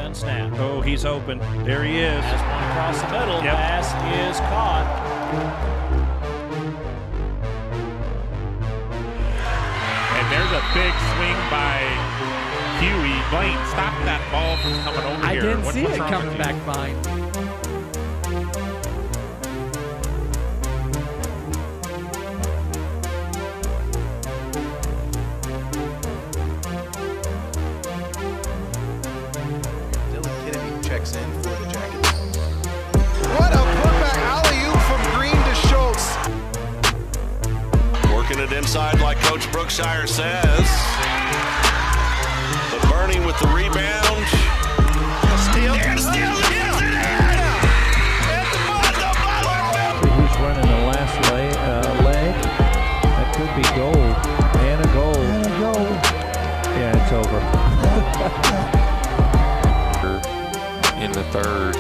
and snap. Oh, he's open. There he is. Has one across the middle. Yep. Pass is caught. And there's a big swing by Huey. Blaine, stop that ball from coming over I here. didn't see What's it wrong coming with you? back fine. Dylan Kennedy checks in for the Jackets. What a putback alley-oop from Green to Schultz. Working it inside like Coach Brookshire says. But Bernie with the rebound. Steal. And steal it. Yes, it is! It's the buzzer. Who's running the last leg? That could be gold. And a goal. Yeah, it's over. In the third.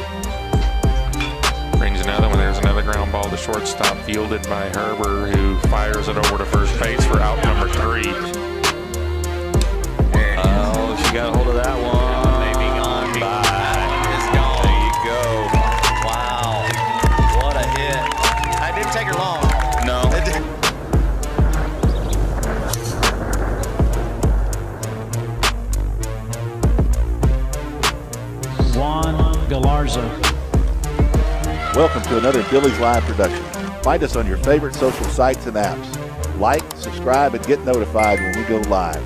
Brings another one. There's another ground ball to shortstop, fielded by Herber, who fires it over to first base for out number 3. Oh, she got a hold of that one. Maybe gone by. It's gone. There you go. Wow. What a hit. It didn't take her long. No. It didn't. Juan Galarza. Welcome to another Billy's Live production. Find us on your favorite social sites and apps. Like, subscribe, and get notified when we go live.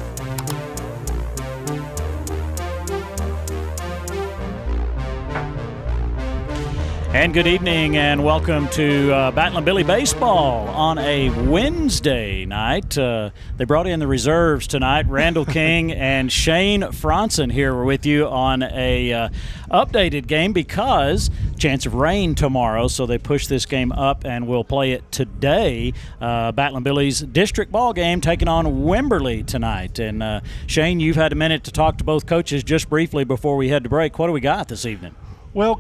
And good evening and welcome to Battlin' Billy Baseball on a Wednesday night. They brought in the reserves tonight. Randall King and Shane Franson here with you on a updated game because chance of rain tomorrow, so they pushed this game up and we'll play it today. Battlin' Billy's district ball game taking on Wimberley tonight. And Shane, you've had a minute to talk to both coaches just briefly before we head to break. What do we got this evening? Well,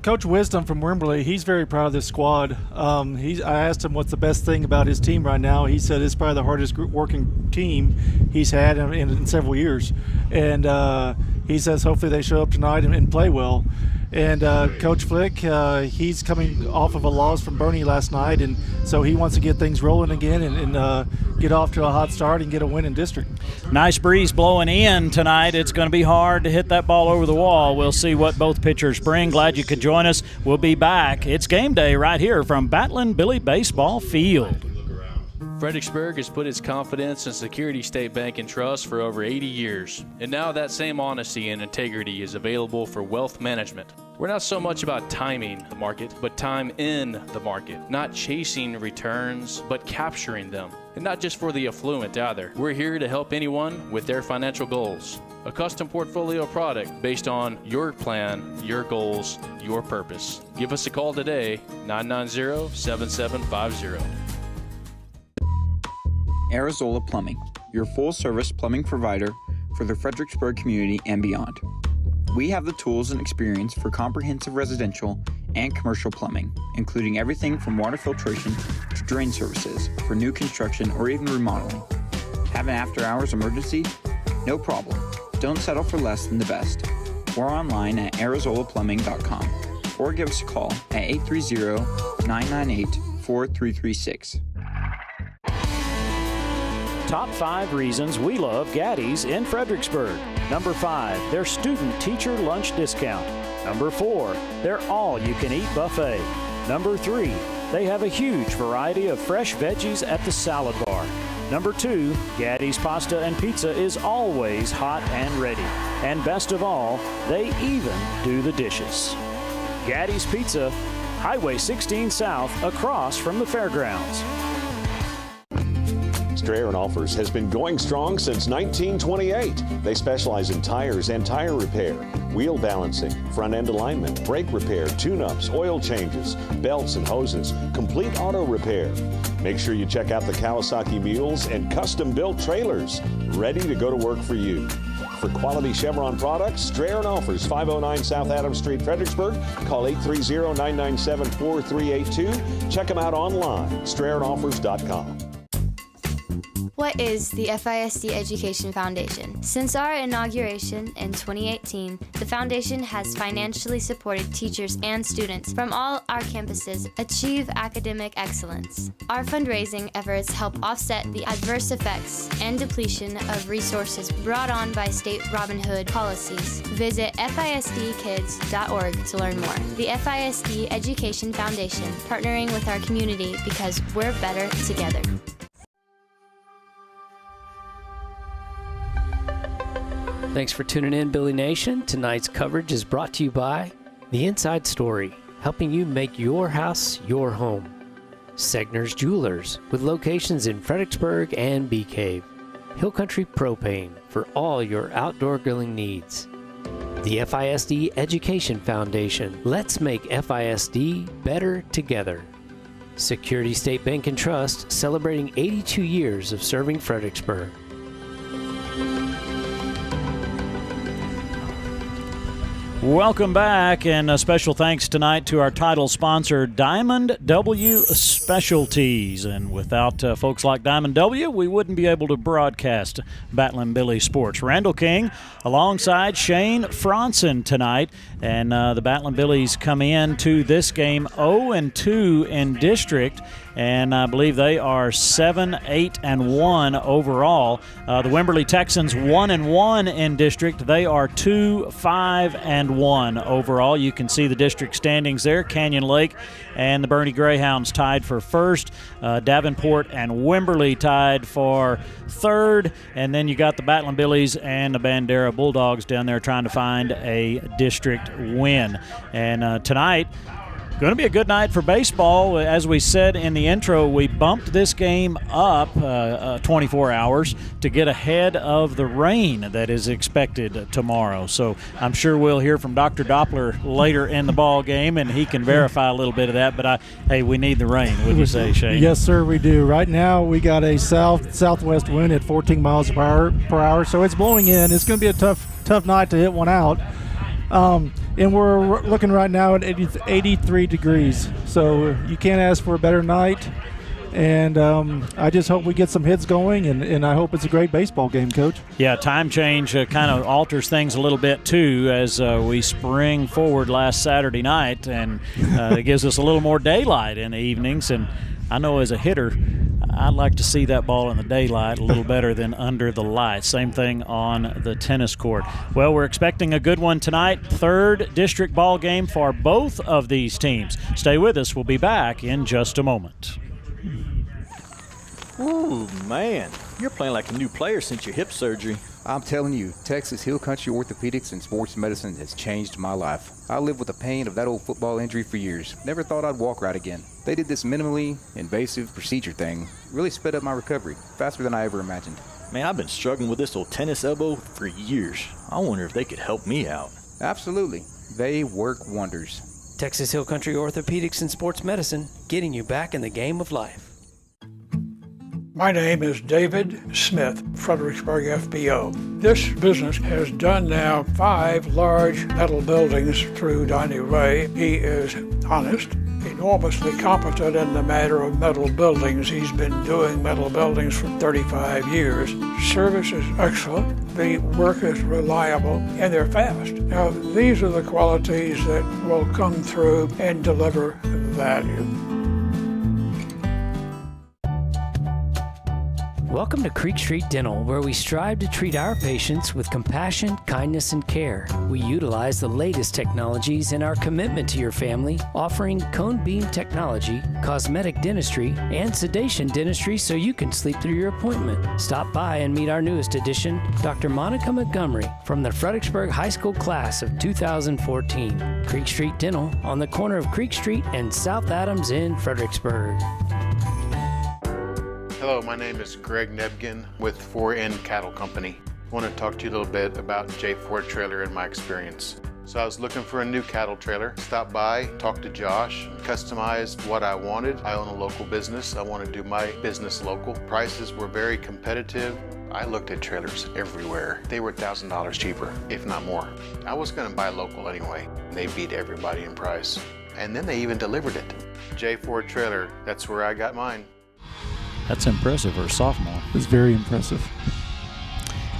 Coach Wisdom from Wimberley, he's very proud of this squad. I asked him what's the best thing about his team right now. He said it's probably the hardest working team he's had in several years. And he says hopefully they show up tonight and play well. And Coach Flick, he's coming off of a loss from Bernie last night, and so he wants to get things rolling again and get off to a hot start and get a win in district. Nice breeze blowing in tonight. It's going to be hard to hit that ball over the wall. We'll see what both pitchers bring. Glad you could join us. We'll be back. It's game day right here from Battlin' Billy Baseball Field. Fredericksburg has put its confidence in Security State Bank and Trust for over 80 years. And now that same honesty and integrity is available for wealth management. We're not so much about timing the market, but time in the market. Not chasing returns, but capturing them. And not just for the affluent either. We're here to help anyone with their financial goals. A custom portfolio product based on your plan, your goals, your purpose. Give us a call today, 990-7750. Arizola Plumbing, your full-service plumbing provider for the Fredericksburg community and beyond. We have the tools and experience for comprehensive residential and commercial plumbing, including everything from water filtration to drain services for new construction or even remodeling. Have an after-hours emergency? No problem. Don't settle for less than the best. We're online at arizolaplumbing.com or give us a call at 830-998-4336. Top 5 reasons we love Gaddy's in Fredericksburg. Number 5, their student teacher lunch discount. Number 4, their all-you-can-eat buffet. Number 3, they have a huge variety of fresh veggies at the salad bar. Number 2, Gaddy's pasta and pizza is always hot and ready. And best of all, they even do the dishes. Gaddy's Pizza, Highway 16 South, across from the fairgrounds. Strayer & Offers has been going strong since 1928. They specialize in tires and tire repair, wheel balancing, front-end alignment, brake repair, tune-ups, oil changes, belts and hoses, complete auto repair. Make sure you check out the Kawasaki mules and custom-built trailers, ready to go to work for you. For quality Chevron products, Strayer & Offers, 509 South Adams Street, Fredericksburg. Call 830-997-4382. Check them out online, StrayerAndOffers.com. What is the FISD Education Foundation? Since our inauguration in 2018, the foundation has financially supported teachers and students from all our campuses achieve academic excellence. Our fundraising efforts help offset the adverse effects and depletion of resources brought on by state Robin Hood policies. Visit FISDkids.org to learn more. The FISD Education Foundation, partnering with our community because we're better together. Thanks for tuning in, Billy Nation. Tonight's coverage is brought to you by The Inside Story, helping you make your house your home. Segner's Jewelers, with locations in Fredericksburg and Bee Cave. Hill Country Propane, for all your outdoor grilling needs. The FISD Education Foundation, let's make FISD better together. Security State Bank and Trust, celebrating 82 years of serving Fredericksburg. Welcome back, and a special thanks tonight to our title sponsor, Diamond W Specialties. And without folks like Diamond W, we wouldn't be able to broadcast Battling Billy Sports. Randall King alongside Shane Franson tonight, and the Battling Billies come in to this game 0-2 in district, and I believe they are 7-8-1 overall. The Wimberley Texans 1-1 in district. They are 2-5-1 overall. You can see the district standings there. Canyon Lake and the Bernie Greyhounds tied for first. Davenport and Wimberley tied for third. And then you got the Battling Billies and the Bandera Bulldogs down there trying to find a district win. And tonight, going to be a good night for baseball. As we said in the intro, we bumped this game up 24 hours to get ahead of the rain that is expected tomorrow. So I'm sure we'll hear from Dr. Doppler later in the ball game, and he can verify a little bit of that. But hey, we need the rain, wouldn't you say, Shane? Yes, sir, we do. Right now, we got a southwest wind at 14 miles per hour, so it's blowing in. It's going to be a tough night to hit one out. And we're looking right now at 83 degrees, so you can't ask for a better night. And I just hope we get some hits going, and I hope it's a great baseball game, Coach. Yeah, time change kind of alters things a little bit, too, as we spring forward last Saturday night, and it gives us a little more daylight in the evenings. And I know as a hitter, I'd like to see that ball in the daylight a little better than under the lights. Same thing on the tennis court. Well, we're expecting a good one tonight. Third district ball game for both of these teams. Stay with us. We'll be back in just a moment. Ooh, man. You're playing like a new player since your hip surgery. I'm telling you, Texas Hill Country Orthopedics and Sports Medicine has changed my life. I lived with the pain of that old football injury for years. Never thought I'd walk right again. They did this minimally invasive procedure thing. Really sped up my recovery, faster than I ever imagined. Man, I've been struggling with this old tennis elbow for years. I wonder if they could help me out. Absolutely. They work wonders. Texas Hill Country Orthopedics and Sports Medicine, getting you back in the game of life. My name is David Smith, Fredericksburg FBO. This business has done now 5 large metal buildings through Donnie Ray. He is honest, enormously competent in the matter of metal buildings. He's been doing metal buildings for 35 years. Service is excellent, the work is reliable, and they're fast. Now, these are the qualities that will come through and deliver value. Welcome to Creek Street Dental, where we strive to treat our patients with compassion, kindness, and care. We utilize the latest technologies in our commitment to your family, offering cone beam technology, cosmetic dentistry, and sedation dentistry so you can sleep through your appointment. Stop by and meet our newest addition, Dr. Monica Montgomery, from the Fredericksburg High School class of 2014. Creek Street Dental on the corner of Creek Street and South Adams in Fredericksburg. Hello, my name is Greg Nebgen with 4N Cattle Company. I want to talk to you a little bit about J4 Trailer and my experience. So I was looking for a new cattle trailer, stopped by, talked to Josh, customized what I wanted. I own a local business. I want to do my business local. Prices were very competitive. I looked at trailers everywhere. They were $1,000 cheaper, if not more. I was going to buy local anyway. They beat everybody in price. And then they even delivered it. J4 Trailer, that's where I got mine. That's impressive for a sophomore. It's very impressive.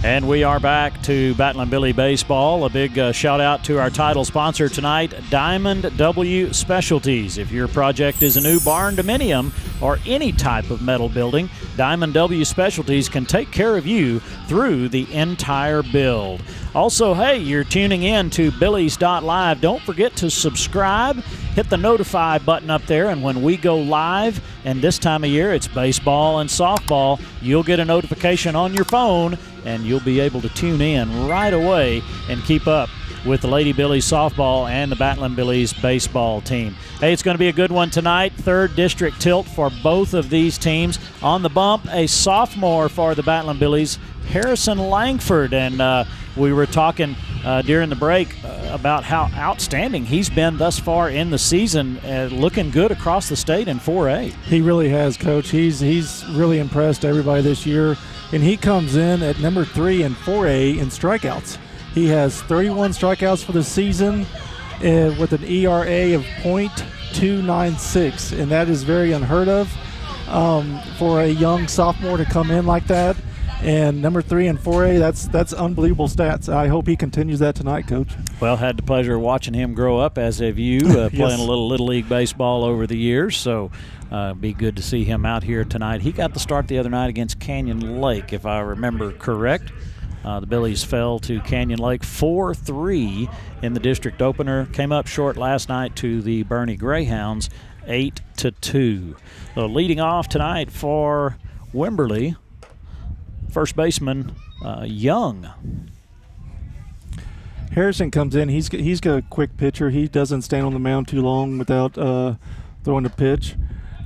And we are back to Battle and Billy Baseball. A big shout out to our title sponsor tonight, Diamond W Specialties. If your project is a new barn dominium or any type of metal building, Diamond W Specialties can take care of you through the entire build. Also, hey, you're tuning in to Billy's.live. Don't forget to subscribe. Hit the notify button up there, and when we go live, and this time of year it's baseball and softball, you'll get a notification on your phone, and you'll be able to tune in right away and keep up with the Lady Billies softball and the Battling Billies baseball team. Hey, it's going to be a good one tonight. 3rd district tilt for both of these teams. On the bump, a sophomore for the Battling Billies, Harrison Langford, and we were talking during the break about how outstanding he's been thus far in the season, looking good across the state in 4A. He really has, Coach. He's really impressed everybody this year, and he comes in at number 3 in 4A in strikeouts. He has 31 strikeouts for the season with an ERA of .296, and that is very unheard of for a young sophomore to come in like that. And number 3 in 4A, that's unbelievable stats. I hope he continues that tonight, Coach. Well, had the pleasure of watching him grow up, as have you, playing Yes. a Little League baseball over the years. So be good to see him out here tonight. He got the start the other night against Canyon Lake, if I remember correct. The Billies fell to Canyon Lake 4-3 in the district opener. Came up short last night to the Bernie Greyhounds 8-2. So leading off tonight for Wimberley, first baseman Young. Harrison comes in. He's got a quick pitcher. He doesn't stand on the mound too long without throwing a pitch.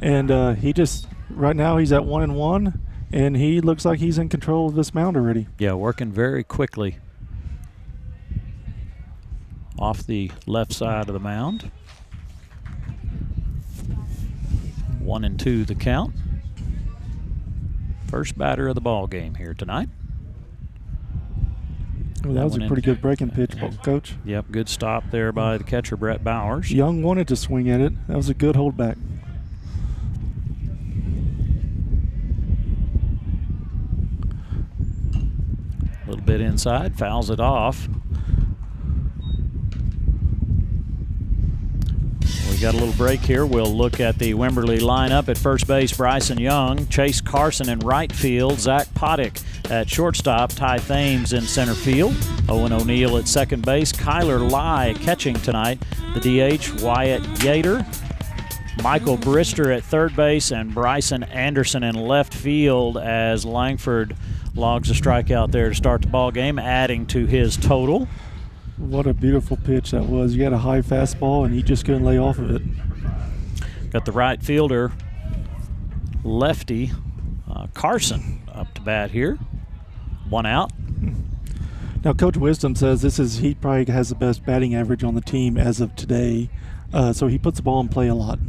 And he just, right now he's at 1-1, and he looks like he's in control of this mound already. Yeah, working very quickly off the left side of the mound. 1-2 the count. First batter of the ball game here tonight. Well, that was a pretty good breaking pitch, Coach. Yep, good stop there by the catcher, Brett Bowers. Young wanted to swing at it. That was a good holdback. A little bit inside, fouls it off. We got a little break here. We'll look at the Wimberley lineup. At first base, Bryson Young, Chase Carson in right field, Zach Poddick at shortstop, Ty Thames in center field, Owen O'Neill at second base, Kyler Lai catching tonight, the DH, Wyatt Yater, Michael Brister at third base, and Bryson Anderson in left field as Langford logs a strikeout there to start the ball game, adding to his total. What a beautiful pitch that was. You had a high fastball, and he just couldn't lay off of it. Got the right fielder, lefty Carson, up to bat here. One out. Now, Coach Wisdom says he probably has the best batting average on the team as of today, so he puts the ball in play a lot.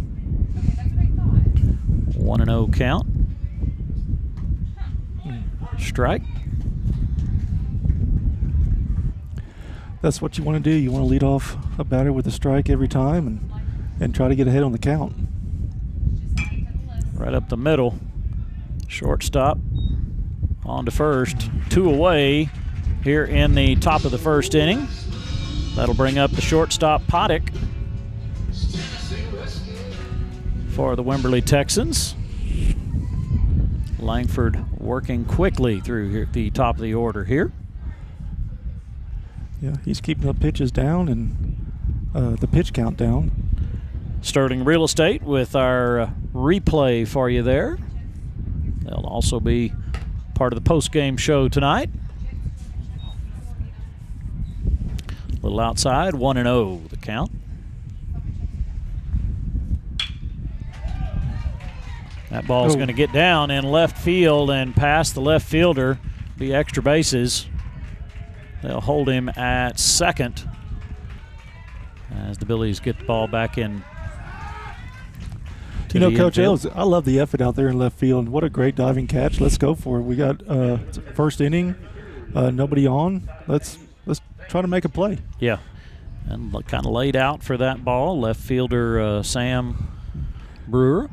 1-0 count. Strike. That's what you want to do. You want to lead off a batter with a strike every time and try to get ahead on the count. Right up the middle. Shortstop on to first. 2 away here in the top of the first inning. That'll bring up the shortstop, Poddick, for the Wimberley Texans. Langford working quickly through here, the top of the order here. Yeah, he's keeping the pitches down and the pitch count down. Sterling Real Estate with our replay for you there. They'll also be part of the post-game show tonight. A little outside, 1-0 the count. That ball's going to get down in left field and past the left fielder, be extra bases. They'll hold him at second as the Billies get the ball back in. You know, Coach Ellis, I love the effort out there in left field. What a great diving catch. Let's go for it. We got first inning, nobody on. Let's try to make a play. Yeah, and kind of laid out for that ball. Left fielder Sam Brewer.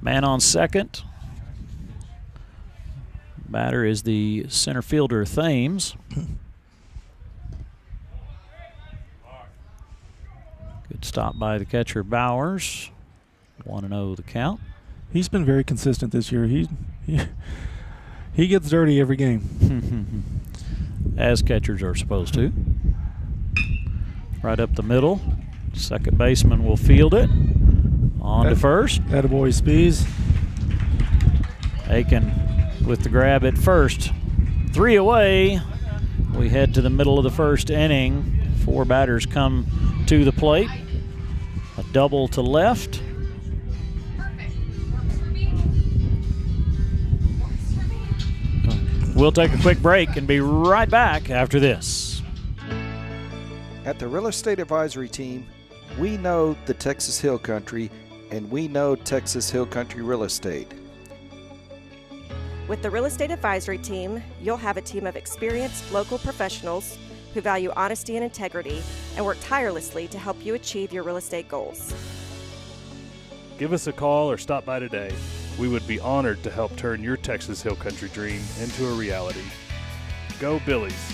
Man on second. Batter is the center fielder, Thames. Good stop by the catcher, Bowers. 1-0 the count. He's been very consistent this year. He gets dirty every game. As catchers are supposed to. Right up the middle. Second baseman will field it. On to first. Attaboy, Spees. Aiken with the grab at first. 3 away. We head to the middle of the first inning. 4 batters come to the plate. A double to left. We'll take a quick break and be right back after this. At the Real Estate Advisory Team, we know the Texas Hill Country, and we know Texas Hill Country Real Estate. With the Real Estate Advisory Team, you'll have a team of experienced local professionals who value honesty and integrity and work tirelessly to help you achieve your real estate goals. Give us a call or stop by today. We would be honored to help turn your Texas Hill Country dream into a reality. Go Billies!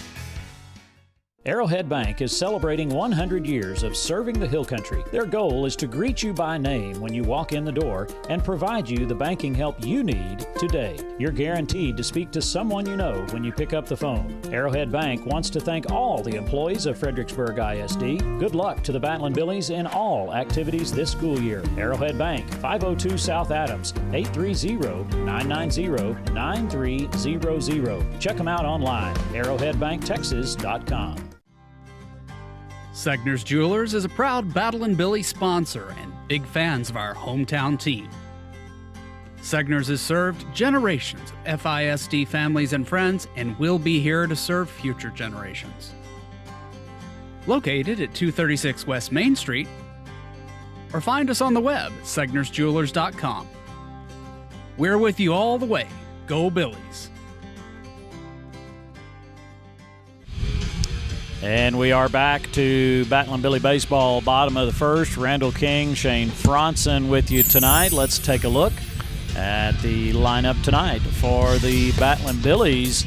Arrowhead Bank is celebrating 100 years of serving the Hill Country. Their goal is to greet you by name when you walk in the door and provide you the banking help you need today. You're guaranteed to speak to someone you know when you pick up the phone. Arrowhead Bank wants to thank all the employees of Fredericksburg ISD. Good luck to the Battling Billies in all activities this school year. Arrowhead Bank, 502 South Adams, 830-990-9300. Check them out online, arrowheadbanktexas.com. Segner's Jewelers is a proud Battle and Billy sponsor and big fans of our hometown team. Segner's has served generations of FISD families and friends and will be here to serve future generations. Located at 236 West Main Street, or find us on the web at segnersjewelers.com. We're with you all the way. Go Billies! And we are back to Battling Billy Baseball, bottom of the first. Randall King, Shane Franson with you tonight. Let's take a look at the lineup tonight for the Battling Billies.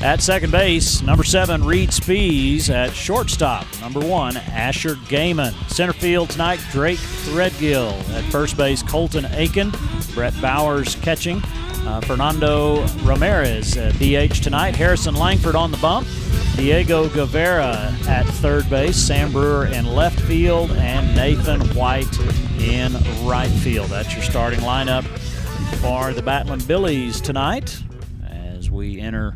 At second base, number 7, Reed Spees. At shortstop, number 1, Asher Gaiman. Center field tonight, Drake Threadgill. At first base, Colton Aiken. Brett Bowers catching. Fernando Ramirez, DH tonight. Harrison Langford on the bump. Diego Guevara at third base, Sam Brewer in left field, and Nathan White in right field. That's your starting lineup for the Battling Billies tonight as we enter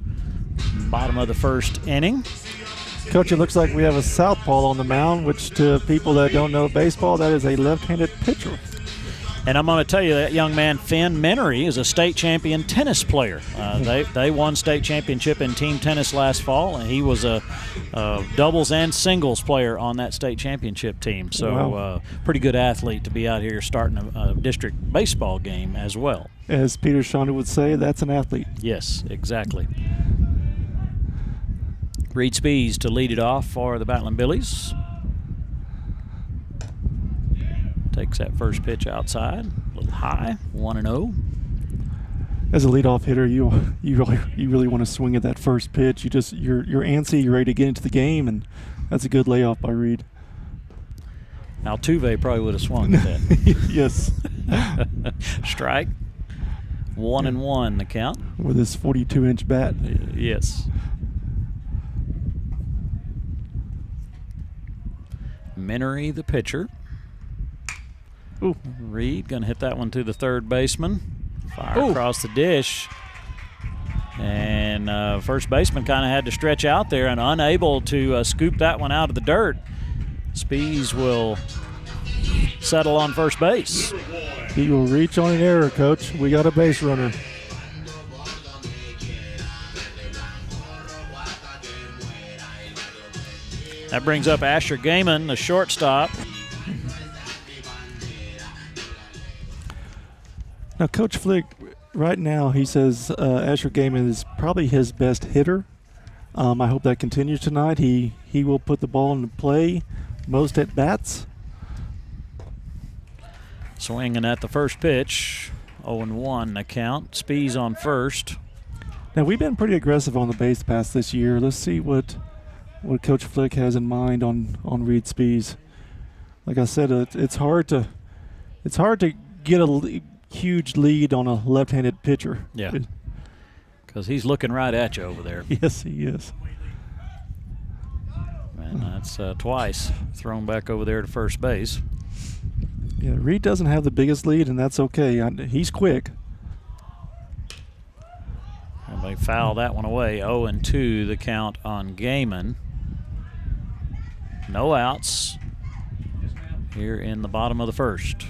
bottom of the first inning. Coach, it looks like we have a southpaw on the mound, which to people that don't know baseball, that is a left-handed pitcher. And I'm going to tell you that young man, Finn Menery, is a state champion tennis player. They won state championship in team tennis last fall, and he was a doubles and singles player on that state championship team. So Wow. Pretty good athlete to be out here starting a district baseball game as well. As Peter Shonda would say, that's an athlete. Yes, exactly. Reed Spees to lead it off for the Battling Billies. Takes that first pitch outside, a little high, 1-0. As a leadoff hitter, you really want to swing at that first pitch. You're antsy, you're ready to get into the game, and that's a good layoff by Reed. Altuve probably would have swung at that. Yes. Strike. 1-1 the count. With his 42-inch bat. Yes. Menery, the pitcher. Ooh. Reed going to hit that one to the third baseman. Fire across the dish. And first baseman kind of had to stretch out there and unable to scoop that one out of the dirt. Spees will settle on first base. He will reach on an error, Coach. We got a base runner. That brings up Asher Gaiman, the shortstop. Now, Coach Flick, right now, he says Asher Gaiman is probably his best hitter. I hope that continues tonight. He will put the ball into play most at bats. Swinging at the first pitch 0-1 the count. Spees on first. Now, we've been pretty aggressive on the base pass this year. Let's see what Coach Flick has in mind on Reed Spees. Like I said, it's hard to get a huge lead on a left-handed pitcher. Yeah, because he's looking right at you over there. Yes, he is. And that's twice thrown back over there to first base. Yeah, Reed doesn't have the biggest lead, and that's okay. He's quick. And they foul that one away. 0-2 the count on Gaiman. No outs here in the bottom of the first.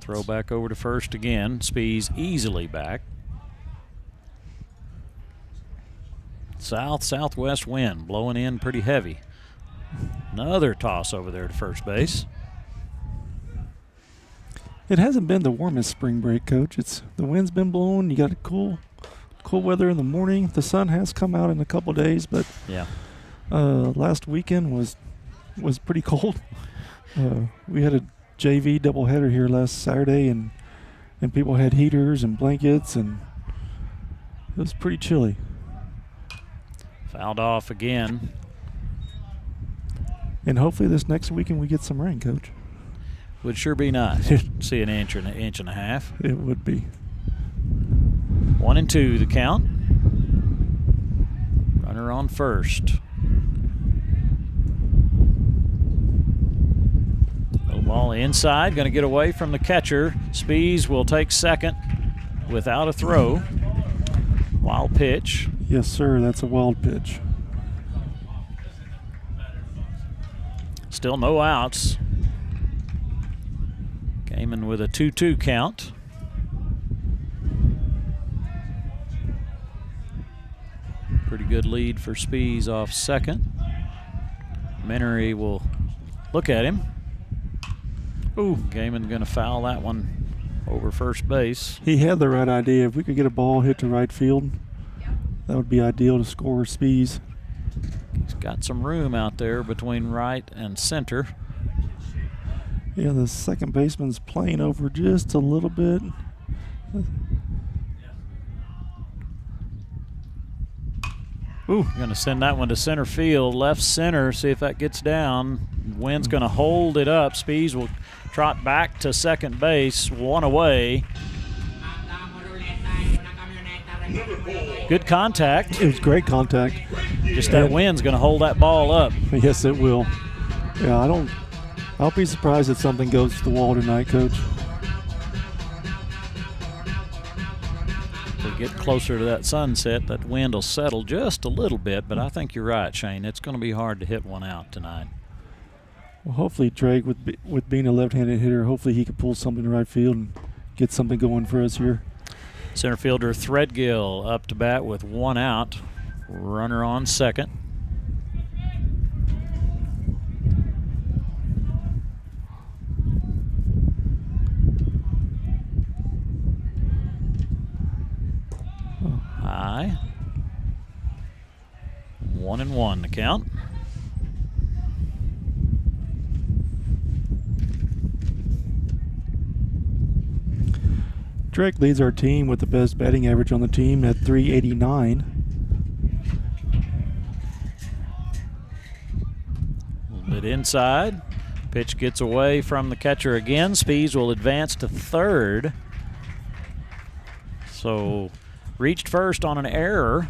Throw back over to first again. Spees easily back. Southwest wind blowing in pretty heavy. Another toss over there to first base. It hasn't been the warmest spring break, Coach. The wind's been blowing. You got cool weather in the morning. The sun has come out in a couple days, but yeah, last weekend was pretty cold. We had a JV doubleheader here last Saturday, and people had heaters and blankets, and it was pretty chilly. Fouled off again. And hopefully this next weekend we get some rain, Coach. Would sure be nice. See an inch and a half. It would be. 1-2 the count. Runner on first. Little ball inside, going to get away from the catcher. Spees will take second without a throw. Wild pitch. Yes, sir, that's a wild pitch. Still no outs. Gaiman with a 2-2 count. Pretty good lead for Spees off second. Menery will look at him. Ooh, Gaiman going to foul that one over first base. He had the right idea. If we could get a ball hit to right field, that would be ideal to score Spees. He's got some room out there between right and center. Yeah, the second baseman's playing over just a little bit. Ooh, going to send that one to center field, left center, see if that gets down. Wind's going to hold it up. Spees will trot back to second base, one away. Good contact. It was great contact. Just that wind's going to hold that ball up. Yes, it will. Yeah, I'll be surprised if something goes to the wall tonight, Coach. If we get closer to that sunset, that wind will settle just a little bit, but I think you're right, Shane. It's going to be hard to hit one out tonight. Well, hopefully Drake, with being a left-handed hitter, hopefully he can pull something to right field and get something going for us here. Center fielder Threadgill up to bat with one out. Runner on second. High. 1-1 the count. Drake leads our team with the best batting average on the team at .389. A little bit inside. Pitch gets away from the catcher again. Spees will advance to third. So reached first on an error.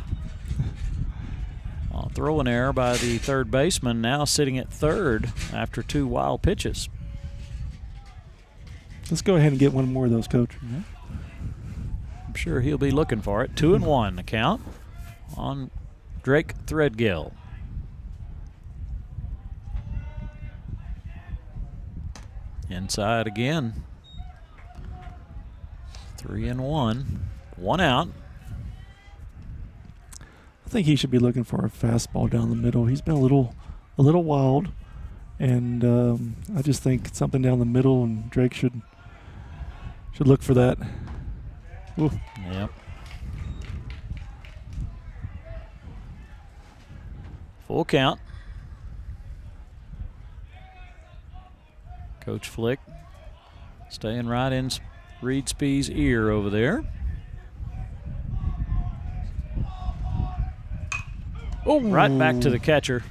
I'll throw an error by the third baseman, now sitting at third after two wild pitches. Let's go ahead and get one more of those, Coach. Mm-hmm. I'm sure he'll be looking for it. 2-1 the count on Drake Threadgill. Inside again. 3-1. One out. I think he should be looking for a fastball down the middle. He's been a little wild, and I just think something down the middle, and Drake should look for that. Ooh. Yep. Full count. Coach Flick staying right in Reed Spee's ear over there. Oh, right back to the catcher.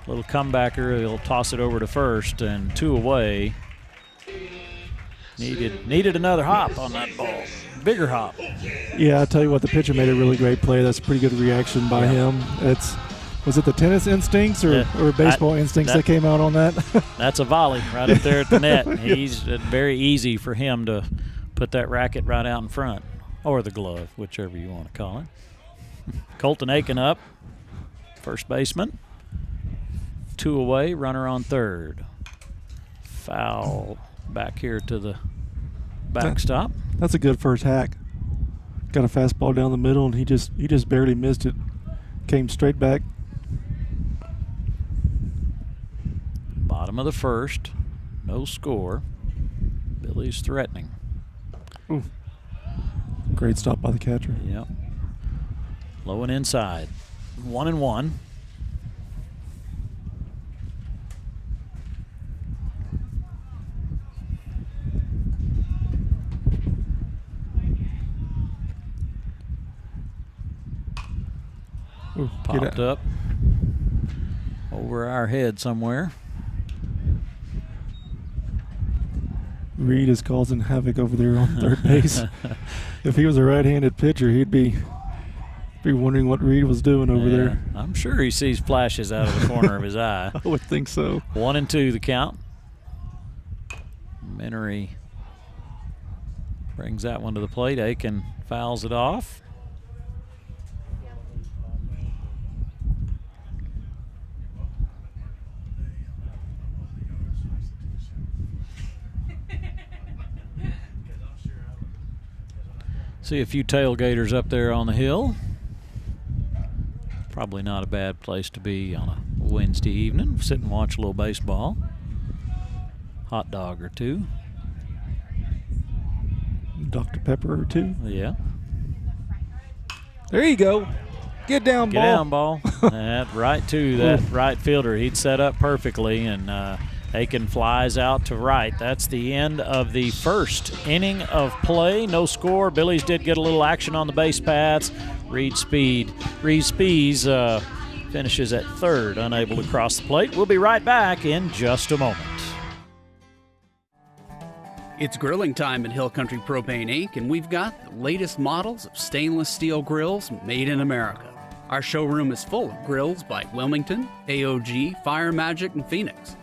Little comebacker. He'll toss it over to first, and 2 away. Needed another hop on that ball. Bigger hop. Yeah, I tell you what, the pitcher made a really great play. That's a pretty good reaction by him. Was it the tennis instincts or baseball instincts that came out on that? That's a volley right up there at the net. He's very easy for him to put that racket right out in front, or the glove, whichever you want to call it. Colton Aiken up, first baseman. 2 away, runner on third. Foul back here to the backstop. That's a good first hack. Got a fastball down the middle, and he just barely missed it. Came straight back. Bottom of the first, no score. Billy's threatening. Ooh. Great stop by the catcher. Yep. Low and inside. 1-1. Ooh, popped up over our head somewhere. Reed is causing havoc over there on third base. If he was a right-handed pitcher, he'd be wondering what Reed was doing over there. I'm sure he sees flashes out of the corner of his eye. I would think so. 1-2 the count. Minery brings that one to the plate. Aiken fouls it off. See a few tailgaters up there on the hill. Probably not a bad place to be on a Wednesday evening. Sit and watch a little baseball. Hot dog or two. Dr. Pepper or two. Yeah. There you go. Get down, ball. Get down, ball. That right to that right fielder. He'd set up perfectly, and Aiken flies out to right. That's the end of the first inning of play. No score. Billy's did get a little action on the base paths. Reed Spees finishes at third, unable to cross the plate. We'll be right back in just a moment. It's grilling time at Hill Country Propane Inc., and we've got the latest models of stainless steel grills made in America. Our showroom is full of grills by Wilmington, AOG, Fire Magic, and Phoenix.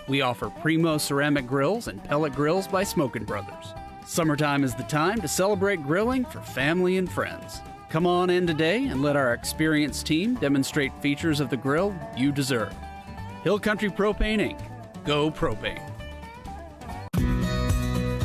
We offer Primo ceramic grills and pellet grills by Smokin' Brothers. Summertime is the time to celebrate grilling for family and friends. Come on in today and let our experienced team demonstrate features of the grill you deserve. Hill Country Propane Inc. Go Propane.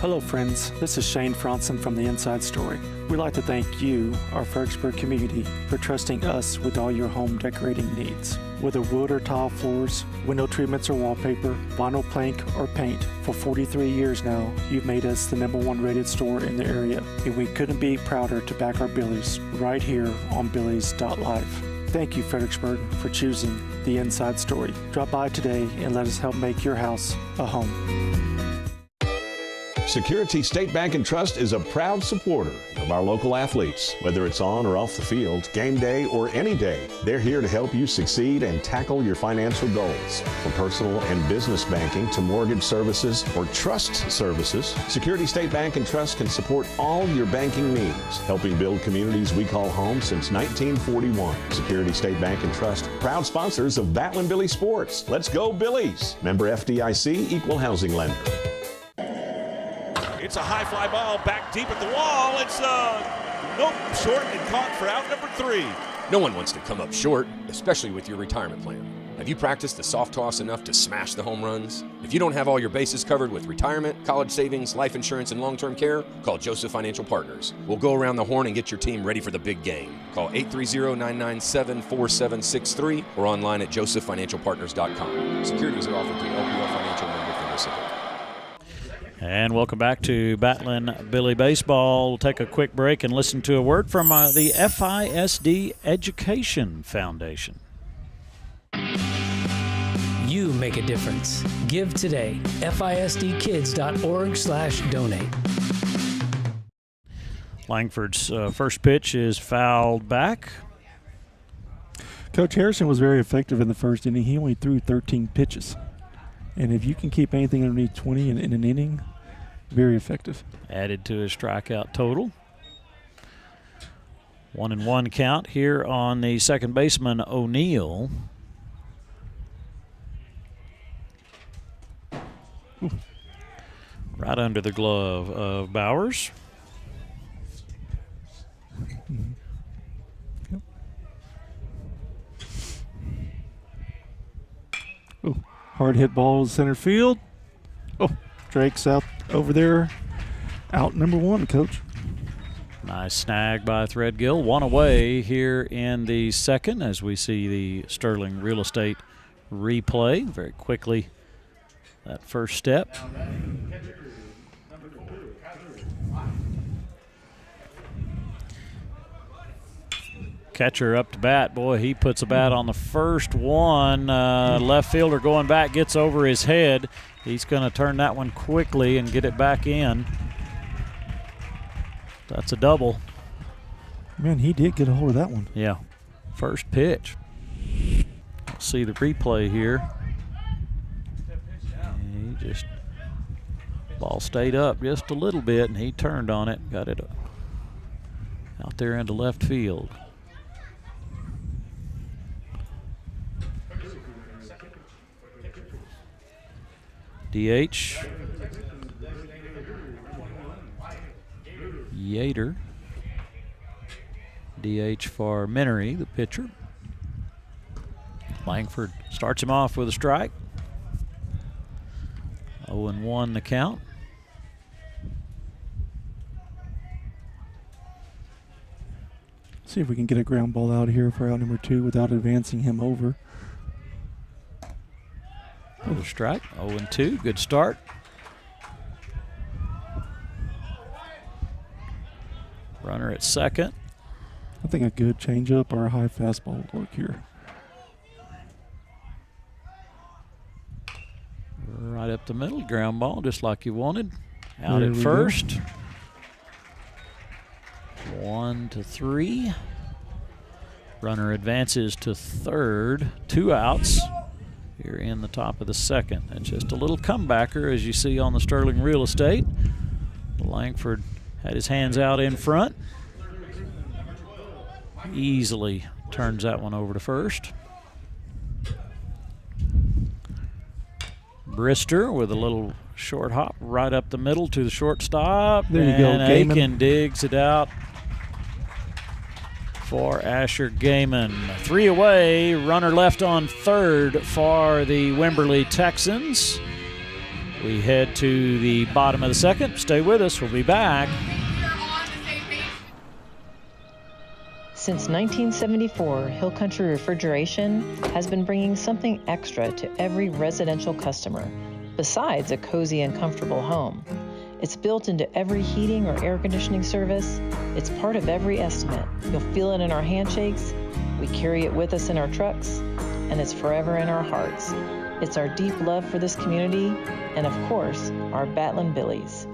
Hello friends, this is Shane Franson from The Inside Story. We'd like to thank you, our Fredericksburg community, for trusting us with all your home decorating needs. Whether wood or tile floors, window treatments or wallpaper, vinyl plank or paint, for 43 years now, you've made us the #1 rated store in the area, and we couldn't be prouder to back our Billies right here on Billies.life. Thank you, Fredericksburg, for choosing The Inside Story. Drop by today and let us help make your house a home. Security State Bank and Trust is a proud supporter of our local athletes. Whether it's on or off the field, game day or any day, they're here to help you succeed and tackle your financial goals. From personal and business banking to mortgage services or trust services, Security State Bank and Trust can support all your banking needs, helping build communities we call home since 1941. Security State Bank and Trust, proud sponsors of Batlin Billy Sports. Let's go Billies! Member FDIC, Equal Housing Lender. It's a high fly ball back deep at the wall. It's nope, short and caught for out number 3. No one wants to come up short, especially with your retirement plan. Have you practiced the soft toss enough to smash the home runs? If you don't have all your bases covered with retirement, college savings, life insurance, and long-term care, call Joseph Financial Partners. We'll go around the horn and get your team ready for the big game. Call 830-997-4763 or online at josephfinancialpartners.com. Securities are offered through LPL Financial Member FINRA. And welcome back to Battling Billy Baseball. We'll take a quick break and listen to a word from the FISD Education Foundation. You make a difference. Give today. FISDkids.org/donate. Langford's first pitch is fouled back. Coach Harrison was very effective in the first inning. He only threw 13 pitches. And if you can keep anything underneath 20 in an inning, very effective. Added to his strikeout total. 1-1 count here on the second baseman, O'Neill. Right under the glove of Bowers. Mm-hmm. Yep. Oh, hard hit ball to center field. Oh, Drake's out over there. Out number 1, Coach. Nice snag by Threadgill. One away here in the second as we see the Sterling Real Estate replay very quickly. That first step. Catcher up to bat. Boy, he puts a bat on the first one. Left fielder going back gets over his head. He's going to turn that one quickly and get it back in. That's a double. Man, he did get a hold of that one. Yeah. First pitch. Let's see the replay here. He just, ball stayed up just a little bit, and he turned on it, got it out there into left field. DH. Yater. DH for Minery, the pitcher. Langford starts him off with a strike. 0-1 the count. See if we can get a ground ball out here for out number 2 without advancing him over. Another strike. 0-2. Good start. Runner at second. I think a good changeup or a high fastball would work here. Right up the middle. Ground ball just like you wanted. Out There at we first. 1-3. Runner advances to third. 2 outs here in the top of the second. And just a little comebacker as you see on the Sterling Real Estate. Langford had his hands out in front. Easily turns that one over to first. Brister with a little short hop right up the middle to the shortstop. There you go, and Gaiman. Aiken digs it out for Asher Gaiman. 3 away, runner left on third for the Wimberley Texans. We head to the bottom of the second. Stay with us, we'll be back. Since 1974, Hill Country Refrigeration has been bringing something extra to every residential customer, besides a cozy and comfortable home. It's built into every heating or air conditioning service. It's part of every estimate. You'll feel it in our handshakes. We carry it with us in our trucks, and it's forever in our hearts. It's our deep love for this community, and of course, our Battling Billies.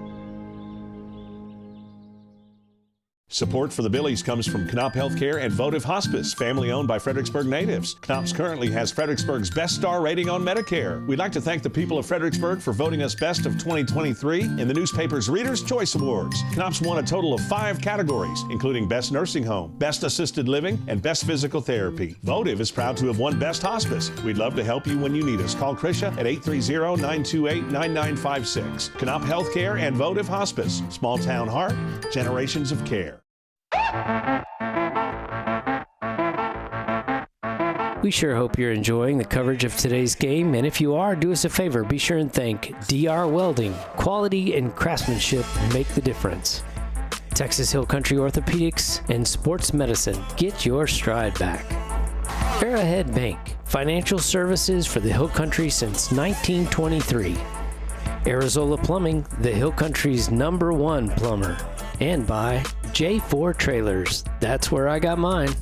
Support for the Billies comes from Knop Healthcare and Votive Hospice, family owned by Fredericksburg natives. Knops currently has Fredericksburg's best star rating on Medicare. We'd like to thank the people of Fredericksburg for voting us best of 2023 in the newspaper's Reader's Choice Awards. Knops won a total of 5 categories, including Best Nursing Home, Best Assisted Living, and Best Physical Therapy. Votive is proud to have won Best Hospice. We'd love to help you when you need us. Call Krisha at 830-928-9956. Knop Healthcare and Votive Hospice. Small town heart, generations of care. We sure hope you're enjoying the coverage of today's game, and if you are, do us a favor. Be sure and thank DR Welding. Quality and craftsmanship make the difference. Texas Hill Country Orthopedics and Sports Medicine. Get your stride back. Arrowhead Bank. Financial services for the Hill Country since 1923. Arizola Plumbing, the Hill Country's #1 plumber. And by J4 Trailers. That's where I got mine.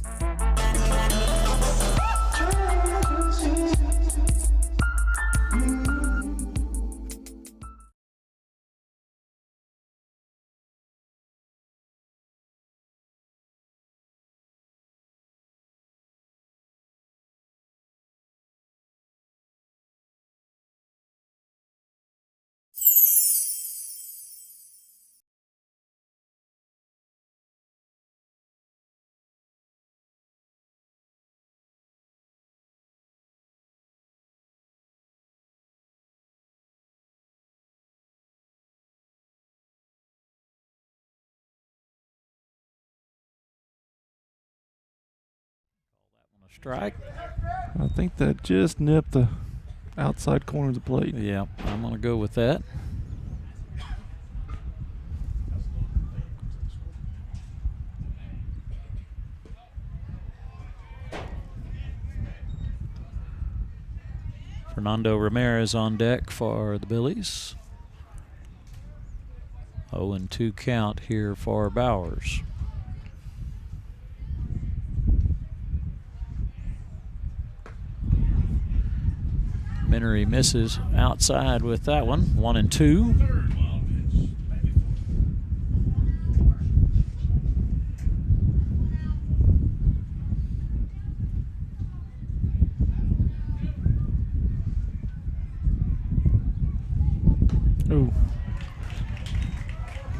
Strike. I think that just nipped the outside corner of the plate. Yeah, I'm going to go with that. Fernando Ramirez on deck for the Billies. 0-2 count here for Bowers. Minery misses outside with that one. 1-2. Ooh.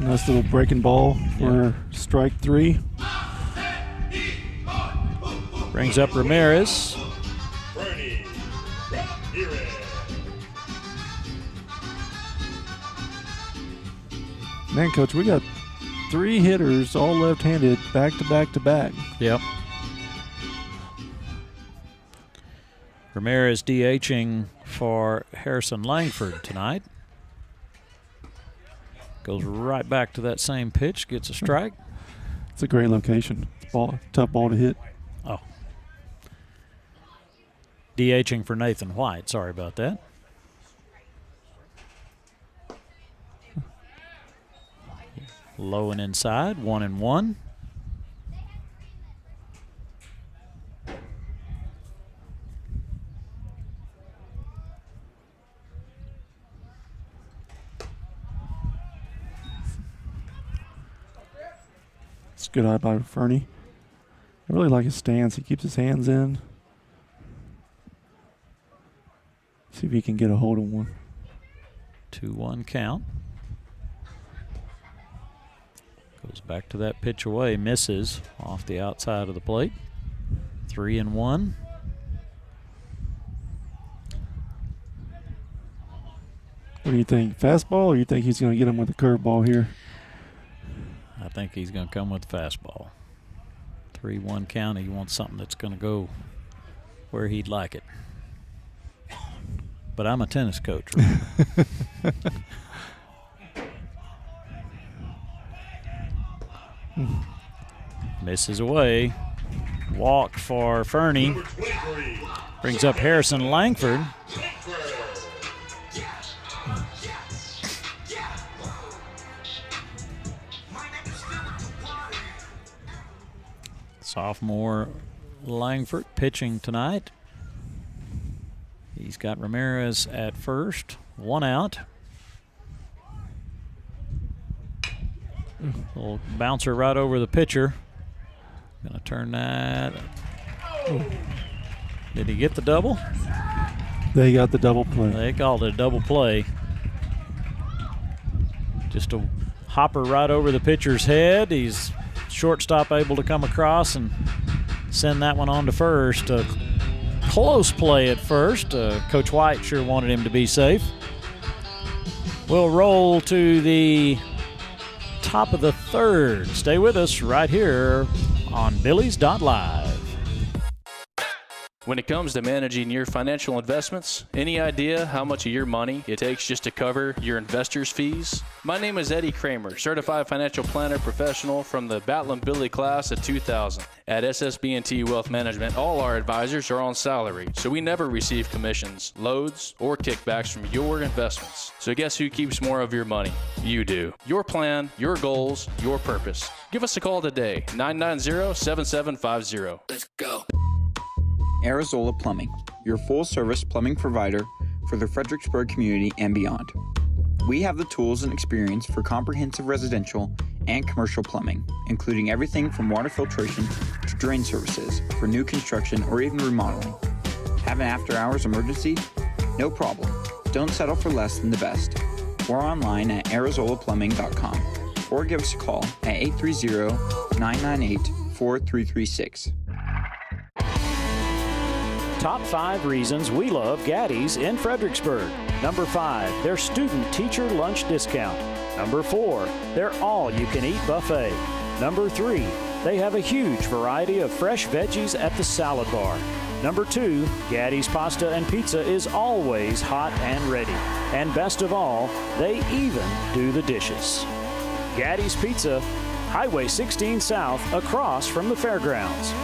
Nice little breaking ball for strike 3. Brings up Ramirez. Man, Coach, we got 3 hitters, all left-handed, back to back to back. Yep. Ramirez DHing for Harrison Langford tonight. Goes right back to that same pitch, gets a strike. It's a great location. Tough ball to hit. Oh. DHing for Nathan White. Sorry about that. Low and inside, 1-1. It's a good eye by Fernie. I really like his stance. He keeps his hands in. See if he can get a hold of one. 2-1 count. Goes back to that pitch away, misses off the outside of the plate. 3-1. What do you think? Fastball, or you think he's going to get him with a curveball here? I think he's going to come with the fastball. 3-1 count. He wants something that's going to go where he'd like it. But I'm a tennis coach. Misses away. Walk for Fernie. Brings up Harrison Langford. Sophomore Langford pitching tonight. He's got Ramirez at first. 1 out. Little bouncer right over the pitcher. Gonna turn that. Ooh. Did he get the double? They got the double play. They called it a double play. Just a hopper right over the pitcher's head. He's shortstop able to come across and send that one on to first. Close play at first. Coach White sure wanted him to be safe. We'll roll to the top of the third. Stay with us right here on Billy's.Live. When it comes to managing your financial investments, any idea how much of your money it takes just to cover your investors' fees? My name is Eddie Kramer, certified financial planner professional from the Battling Billy class of 2000. At SSB&T Wealth Management, all our advisors are on salary, so we never receive commissions, loads, or kickbacks from your investments. So guess who keeps more of your money? You do. Your plan, your goals, your purpose. Give us a call today, 990-7750. Let's go. Arizola Plumbing, your full-service plumbing provider for the Fredericksburg community and beyond. We have the tools and experience for comprehensive residential and commercial plumbing, including everything from water filtration to drain services for new construction or even remodeling. Have an after-hours emergency? No problem. Don't settle for less than the best. We're online at arizolaplumbing.com or give us a call at 830-998-4336. Top 5 reasons we love Gaddy's in Fredericksburg. Number 5, their student teacher lunch discount. Number 4, their all-you-can-eat buffet. Number 3, they have a huge variety of fresh veggies at the salad bar. Number 2, Gaddy's pasta and pizza is always hot and ready. And best of all, they even do the dishes. Gaddy's Pizza, Highway 16 South, across from the fairgrounds.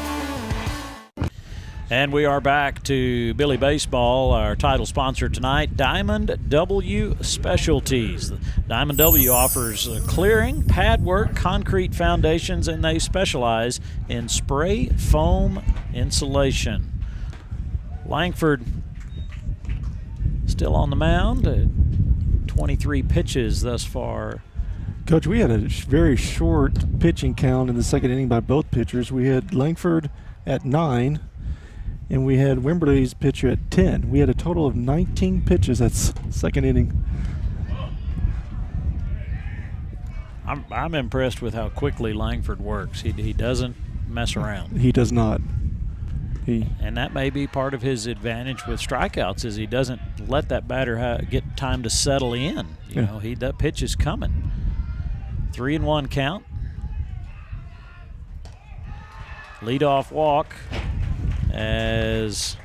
And we are back to Billy Baseball, our title sponsor tonight, Diamond W Specialties. Diamond W offers clearing, pad work, concrete foundations, and they specialize in spray foam insulation. Langford still on the mound, 23 pitches thus far. Coach, we had a very short pitching count in the second inning by both pitchers. We had Langford at 9. And we had Wimberley's pitcher at 10. We had a total of 19 pitches at second inning. I'm impressed with how quickly Langford works. He doesn't mess around. He does not. And that may be part of his advantage with strikeouts, is he doesn't let that batter get time to settle in. You know, that pitch is coming. 3-1 count. Leadoff walk as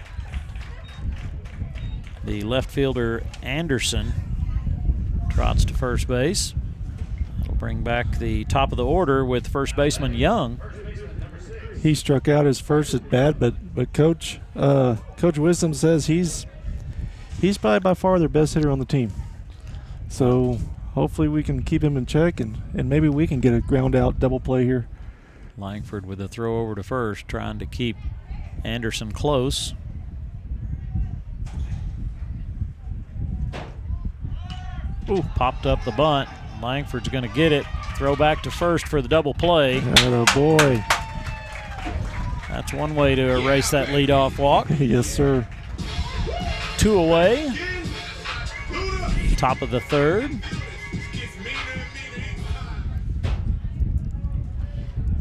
the left fielder Anderson trots to first base. That'll bring back the top of the order with first baseman Young. He struck out his first at bat, but Coach Wisdom says he's probably by far their best hitter on the team. So hopefully we can keep him in check and maybe we can get a ground out double play here. Langford with a throw over to first, trying to keep Anderson close. Ooh, popped up the bunt. Langford's going to get it. Throw back to first for the double play. Oh boy. That's one way to erase that leadoff walk. Yes, sir. 2 away. Top of the third.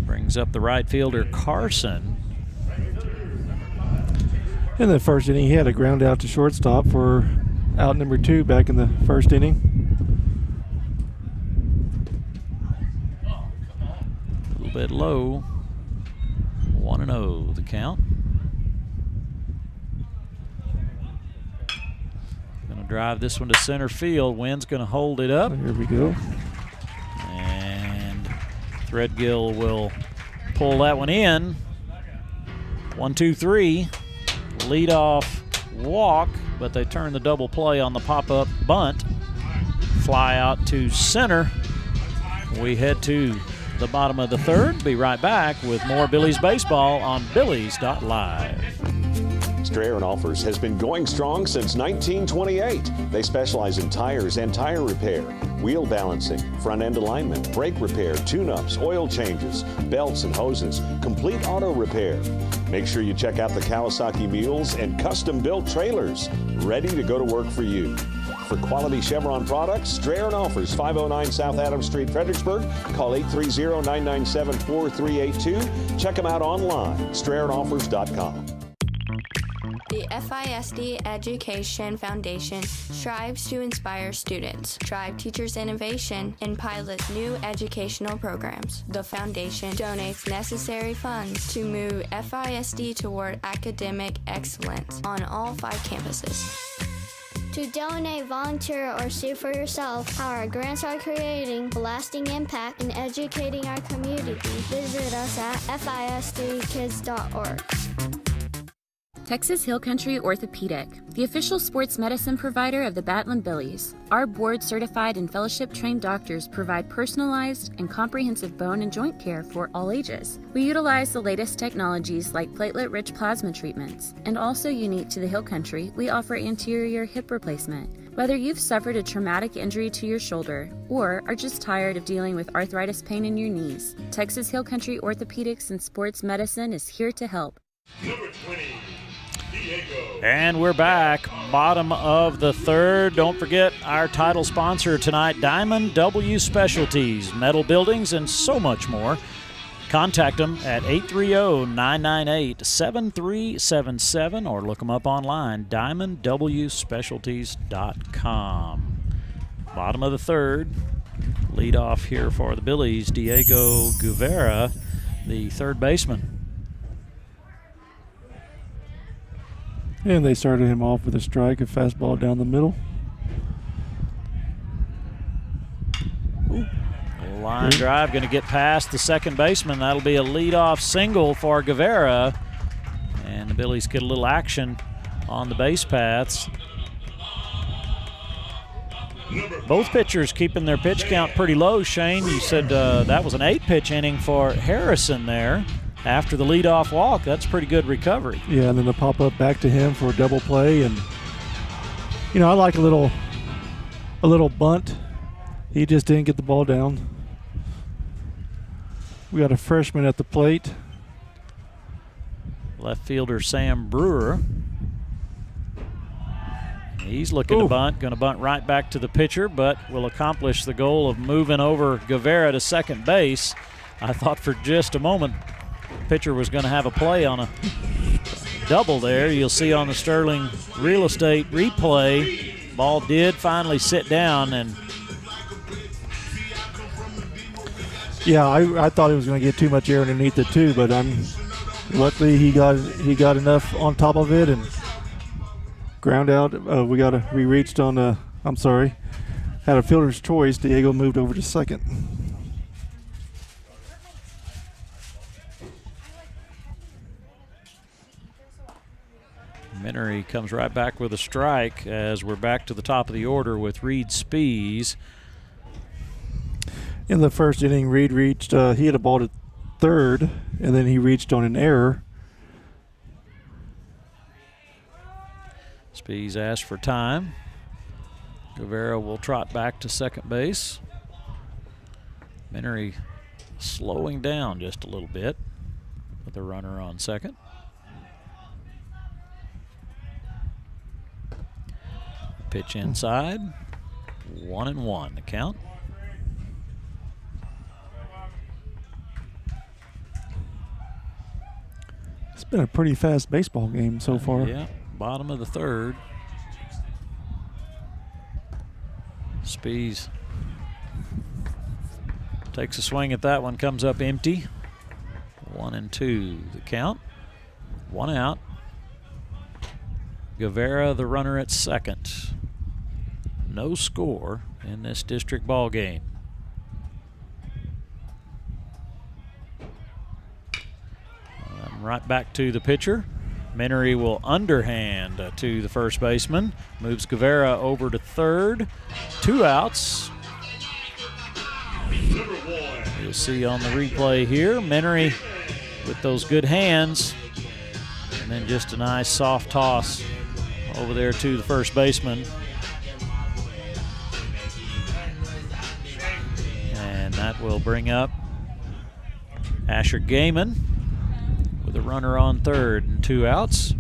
Brings up the right fielder Carson. In the first inning, he had a ground out to shortstop for out number 2 back in the first inning. A little bit low. 1-0 the count. Going to drive this one to center field. Wynn's going to hold it up. Here we go. And Threadgill will pull that one in. 1-2-3. Leadoff walk, but they turn the double play on the pop-up bunt. Fly out to center. We head to the bottom of the third. Be right back with more Billy's Baseball on Billy's.live. Strayer & Offers has been going strong since 1928. They specialize in tires and tire repair, wheel balancing, front-end alignment, brake repair, tune-ups, oil changes, belts and hoses, complete auto repair. Make sure you check out the Kawasaki mules and custom-built trailers, ready to go to work for you. For quality Chevron products, Strayer & Offers, 509 South Adams Street, Fredericksburg. Call 830-997-4382. Check them out online, StrayerandOffers.com. The FISD Education Foundation strives to inspire students, drive teachers' innovation, and pilot new educational programs. The foundation donates necessary funds to move FISD toward academic excellence on all 5 campuses. To donate, volunteer, or see for yourself how our grants are creating a lasting impact in educating our community, visit us at fisdkids.org. Texas Hill Country Orthopedic, the official sports medicine provider of the Battling Billies. Our board-certified and fellowship-trained doctors provide personalized and comprehensive bone and joint care for all ages. We utilize the latest technologies like platelet-rich plasma treatments, and also unique to the Hill Country, we offer anterior hip replacement. Whether you've suffered a traumatic injury to your shoulder or are just tired of dealing with arthritis pain in your knees, Texas Hill Country Orthopedics and Sports Medicine is here to help. And we're back, bottom of the third. Don't forget our title sponsor tonight, Diamond W Specialties, metal buildings, and so much more. Contact them at 830-998-7377 or look them up online, diamondwspecialties.com. Bottom of the third. Lead off here for the Billies, Diego Guevara, the third baseman. And they started him off with a strike, a fastball down the middle. Line drive going to get past the second baseman. That'll be a leadoff single for Guevara. And the Billies get a little action on the base paths. Both pitchers keeping their pitch count pretty low. Shane, you said that was an 8-pitch inning for Harrison there. After the leadoff walk, that's pretty good recovery. Yeah, and then the pop-up back to him for a double play. And, you know, I like a little bunt. He just didn't get the ball down. We got a freshman at the plate. Left fielder Sam Brewer. He's looking to bunt, going to bunt right back to the pitcher, but will accomplish the goal of moving over Guevara to second base. I thought for just a moment pitcher was going to have a play on a double there. You'll see on the Sterling Real Estate replay, ball did finally sit down. And yeah, I thought he was going to get too much air underneath it too, but luckily he got enough on top of it and ground out. We reached on had a fielder's choice. Diego moved over to second. Minery comes right back with a strike as we're back to the top of the order with Reed Spees. In the first inning, Reed reached, he had a ball to third, and then he reached on an error. Spees asked for time. Guevara will trot back to second base. Minery slowing down just a little bit with the runner on second. Pitch inside, 1-1 the count. It's been a pretty fast baseball game so far. Yeah, bottom of the third. Spees takes a swing at that one, comes up empty. 1-2 the count. One out. Guevara the runner at second. No score in this district ball game. Right back to the pitcher. Minery will underhand to the first baseman. Moves Guevara over to third. 2 outs. You'll see on the replay here, Minery with those good hands. And then just a nice soft toss over there to the first baseman. And that will bring up Asher Gaiman with a runner on third and 2 outs.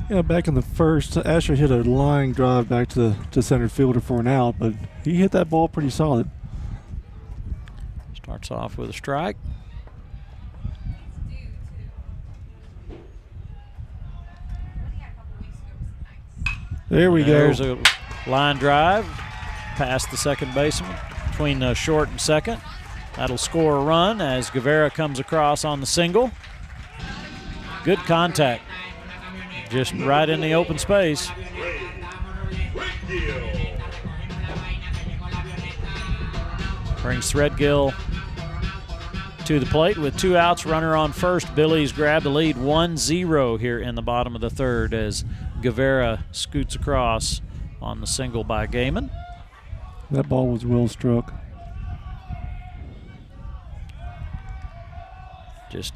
Yeah, back in the first, Asher hit a line drive back to center fielder for an out, but he hit that ball pretty solid. Starts off with a strike. There we go. There's a line drive past the second baseman between short and second. That'll score a run as Guevara comes across on the single. Good contact. Just right in the open space. Brings Threadgill to the plate with 2 outs, runner on first. Billy's grab the lead 1-0 here in the bottom of the third as Guevara scoots across on the single by Gaiman. That ball was well struck. Just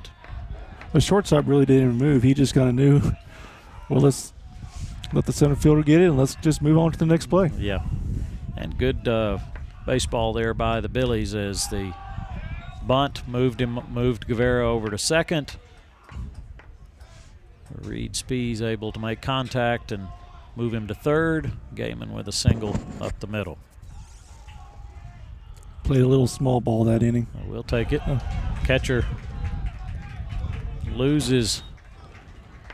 the shortstop really didn't even move. He just kind of knew, well, let's let the center fielder get it and let's just move on to the next play. Yeah, and good baseball there by the Billies as the bunt moved Guevara over to second. Reed Spees able to make contact and move him to third. Gaiman with a single up the middle. Played a little small ball that inning. We'll take it. Catcher loses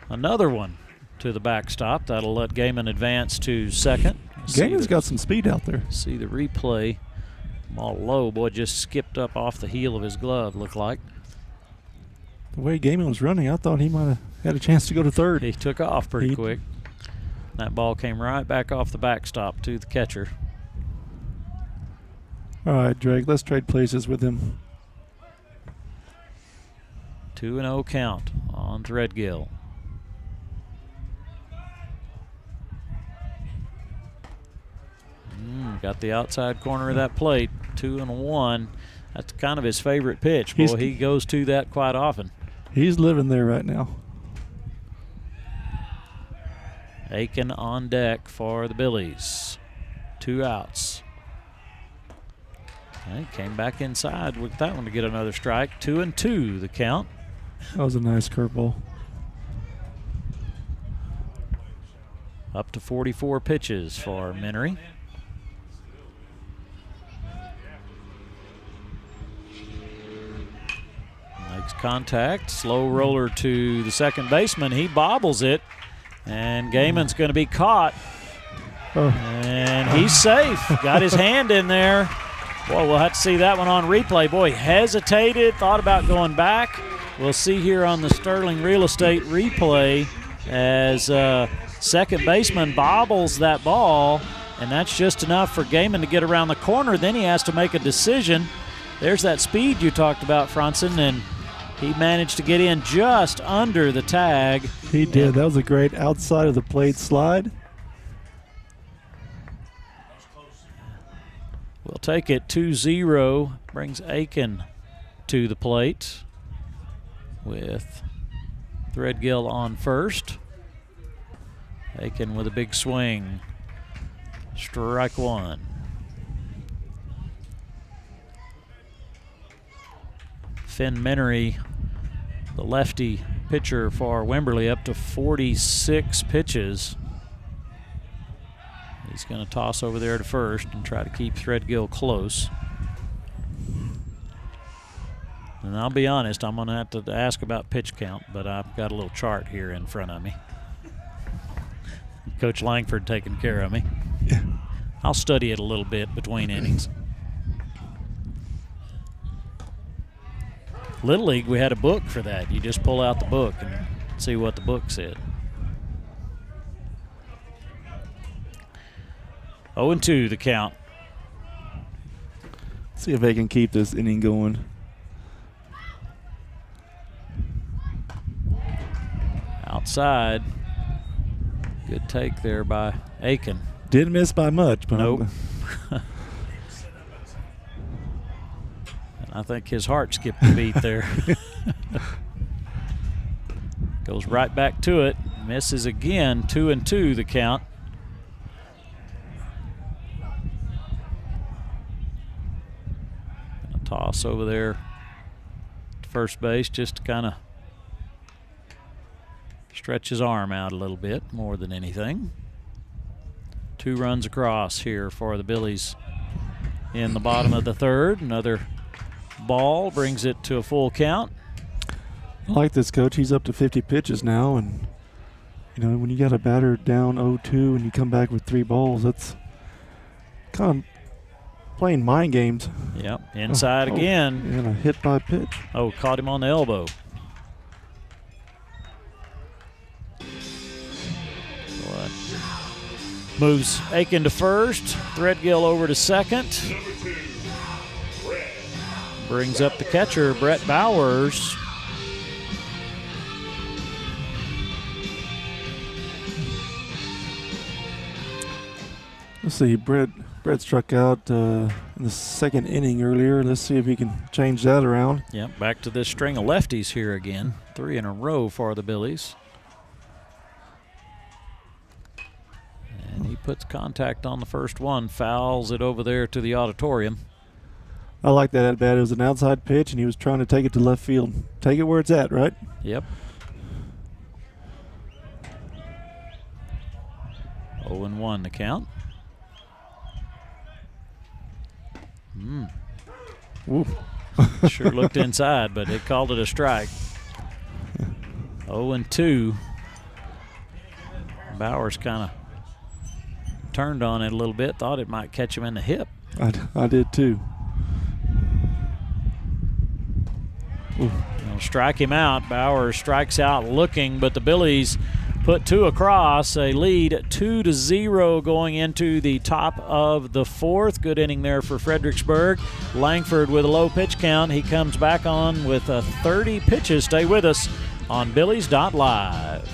another one to the backstop. That'll let Gaiman advance to second. Gaiman's got some speed out there. See the replay. Ball low. Boy, just skipped up off the heel of his glove, looked like. The way Gaiman was running, I thought he might have had a chance to go to third. He took off pretty quick. That ball came right back off the backstop to the catcher. All right, Drake, let's trade places with him. 2-0 count on Threadgill. Got the outside corner of that plate. 2-1. That's kind of his favorite pitch. Boy, he goes to that quite often. He's living there right now. Aiken on deck for the Billies. 2 outs. And he came back inside with that one to get another strike. 2-2 the count. That was a nice curveball. Up to 44 pitches for Minery. Makes contact. Slow roller to the second baseman. He bobbles it. And Gaiman's going to be caught. And he's safe. Got his hand in there. Boy, we'll have to see that one on replay. Boy, hesitated, thought about going back. We'll see here on the Sterling Real Estate replay as second baseman bobbles that ball, and that's just enough for Gaiman to get around the corner. Then he has to make a decision. There's that speed you talked about, Franson, and he managed to get in just under the tag. He did. That was a great outside of the plate slide. We'll take it 2-0. Brings Aiken to the plate with Threadgill on first. Aiken with a big swing. Strike one. Finn Minery, the lefty pitcher for Wimberley, up to 46 pitches. He's going to toss over there to first and try to keep Threadgill close. And I'll be honest, I'm going to have to ask about pitch count, but I've got a little chart here in front of me. Coach Langford taking care of me. Yeah. I'll study it a little bit between innings. Little League, we had a book for that. You just pull out the book and see what the book said. 0-2 the count. See if they can keep this inning going. Outside. Good take there by Aiken. Didn't miss by much. But nope. I think his heart skipped a beat there. Goes right back to it. Misses again. 2-2 the count. Toss over there to first base just to kind of stretch his arm out a little bit more than anything. 2 runs across here for the Billies in the bottom of the third. Another ball brings it to a full count. I like this, Coach. He's up to 50 pitches now, and You know, when you got a batter down 0-2 and you come back with 3 balls, that's kind of playing mind games. Yep, inside again. And a hit by pitch. Oh, caught him on the elbow. Moves Aiken to first. Threadgill over to second. Brings up the catcher, Brett Bowers. Let's see, Brett struck out in the second inning earlier. Let's see if he can change that around. Yep, back to this string of lefties here again. 3 in a row for the Billies. And he puts contact on the first one, fouls it over there to the auditorium. I like that at bat. It was an outside pitch, and he was trying to take it to left field. Take it where it's at, right? Yep. 0-1 the count. Sure looked inside, but they called it a strike. 0-2. Bowers kind of turned on it a little bit, thought it might catch him in the hip. I did too. They'll strike him out. Bowers strikes out looking, but the Billies put 2 across, a lead 2-0 going into the top of the 4th. Good inning there for Fredericksburg. Langford with a low pitch count. He comes back on with 30 pitches. Stay with us on Billies.live.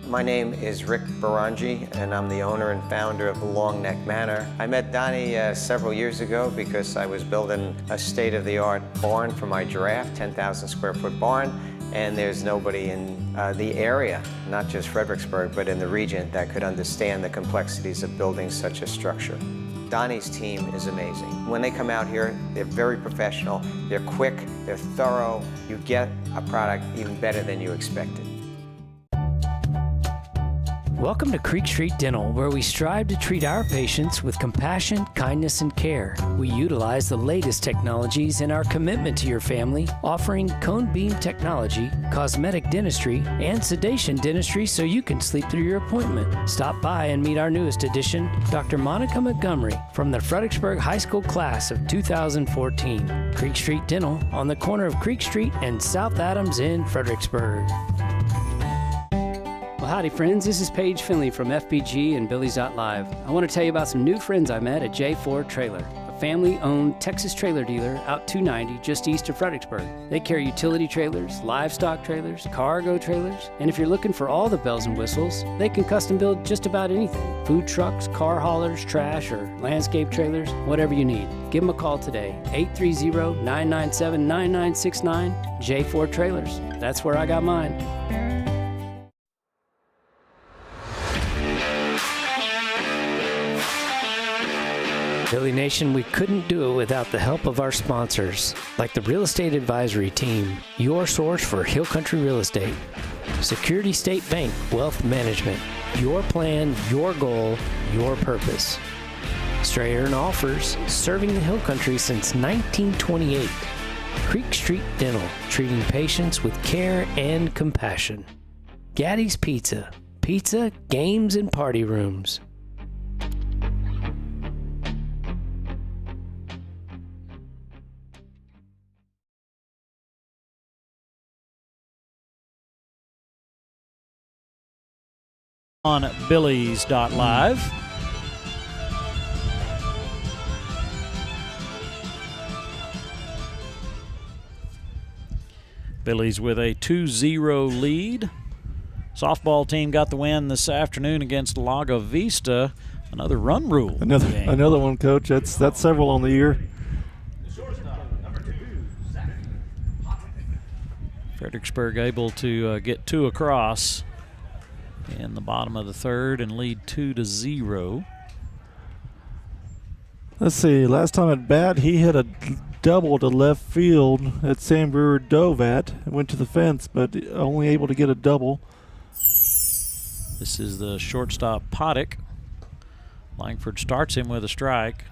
My name is Rick Barangi, and I'm the owner and founder of the Long Neck Manor. I met Donnie several years ago because I was building a state-of-the-art barn for my giraffe, 10,000 square foot barn, and there's nobody in the area, not just Fredericksburg, but in the region that could understand the complexities of building such a structure. Donnie's team is amazing. When they come out here, they're very professional, they're quick, they're thorough. You get a product even better than you expected. Welcome to Creek Street Dental, where we strive to treat our patients with compassion, kindness, and care. We utilize the latest technologies in our commitment to your family, offering cone beam technology, cosmetic dentistry, and sedation dentistry so you can sleep through your appointment. Stop by and meet our newest addition, Dr. Monica Montgomery from the Fredericksburg High School class of 2014. Creek Street Dental on the corner of Creek Street and South Adams in Fredericksburg. Well, howdy friends, this is Paige Finley from FBG and Billies.live. I want to tell you about some new friends I met at J4 Trailer, a family-owned Texas trailer dealer out 290 just east of Fredericksburg. They carry utility trailers, livestock trailers, cargo trailers, and if you're looking for all the bells and whistles, they can custom build just about anything. Food trucks, car haulers, trash, or landscape trailers, whatever you need. Give them a call today, 830-997-9969, J4 Trailers. That's where I got mine. Billy Nation, we couldn't do it without the help of our sponsors, like the Real Estate Advisory Team, your source for Hill Country real estate. Security State Bank Wealth Management, your plan, your goal, your purpose. Strayer and Offers, serving the Hill Country since 1928. Creek Street Dental, treating patients with care and compassion. Gaddy's Pizza, pizza, games, and party rooms. On Billies.live. Billies with a 2-0 lead. Softball team got the win this afternoon against Laga Vista. Another run rule. Another one, Coach. That's several on the year. Fredericksburg able to get 2 across in the bottom of the 3rd and lead 2-0. Let's see. Last time at bat, he hit a double to left field that Sam Brewer dove at. It went to the fence, but only able to get a double. This is the shortstop, Poddick. Langford starts him with a strike.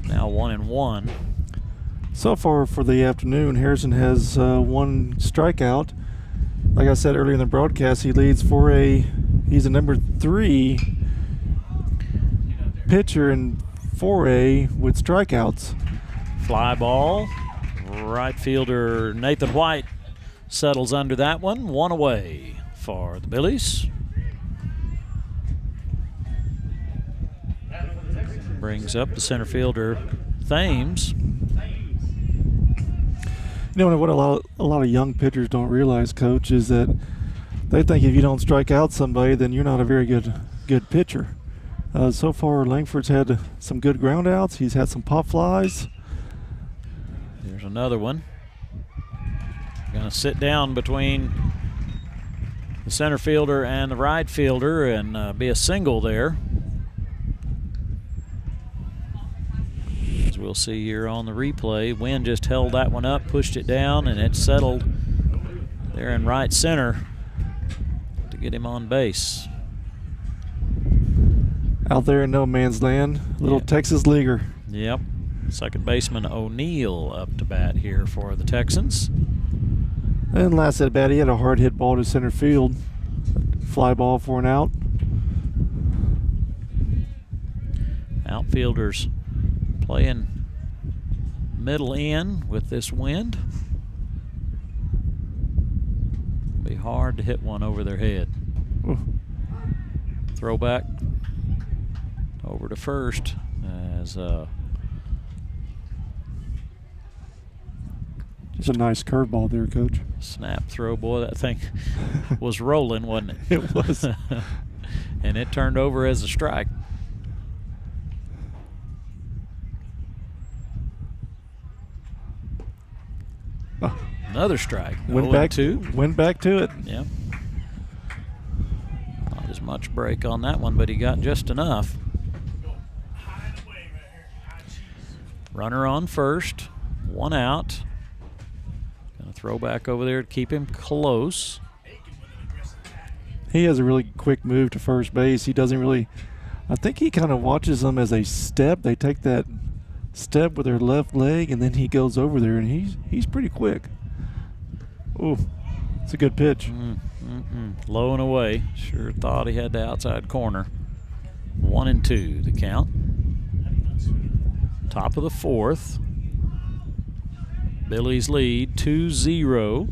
Now 1-1. So far for the afternoon, Harrison has 1 strikeout. like I said earlier in the broadcast, he leads 4A. He's a number 3 pitcher in 4A with strikeouts. Fly ball. Right fielder Nathan White settles under that one. 1 away for the Billies. Brings up the center fielder Thames. You know what a lot of young pitchers don't realize, Coach, is that they think if you don't strike out somebody, then you're not a very good pitcher. So far, Langford's had some good ground outs. He's had some pop flies. There's another one. Going to sit down between the center fielder and the right fielder and be a single there. As we'll see here on the replay, Wynn just held that one up, pushed it down, and it settled there in right center to get him on base. Out there in no man's land, little Texas leaguer. Yep. Second baseman O'Neill up to bat here for the Texans. And last at bat, he had a hard hit ball to center field. Fly ball for an out. Outfielders playing middle in with this wind. Be hard to hit one over their head. Ooh. Throwback over to first as just a nice curveball there, Coach. Snap throw. Boy, that thing was rolling, wasn't it? It was. And it turned over as a strike. Oh. Another strike. Went back to it. Yeah. Not as much break on that one, but he got just enough. Runner on first. 1 out. Gonna throw back over there to keep him close. He has a really quick move to first base. He doesn't really, I think he kind of watches them as a step. They take that step with their left leg, and then he goes over there, and he's pretty quick. Ooh, it's a good pitch. Low and away. Sure thought he had the outside corner. 1-2 the count. Top of the 4th. Billy's lead 2-0.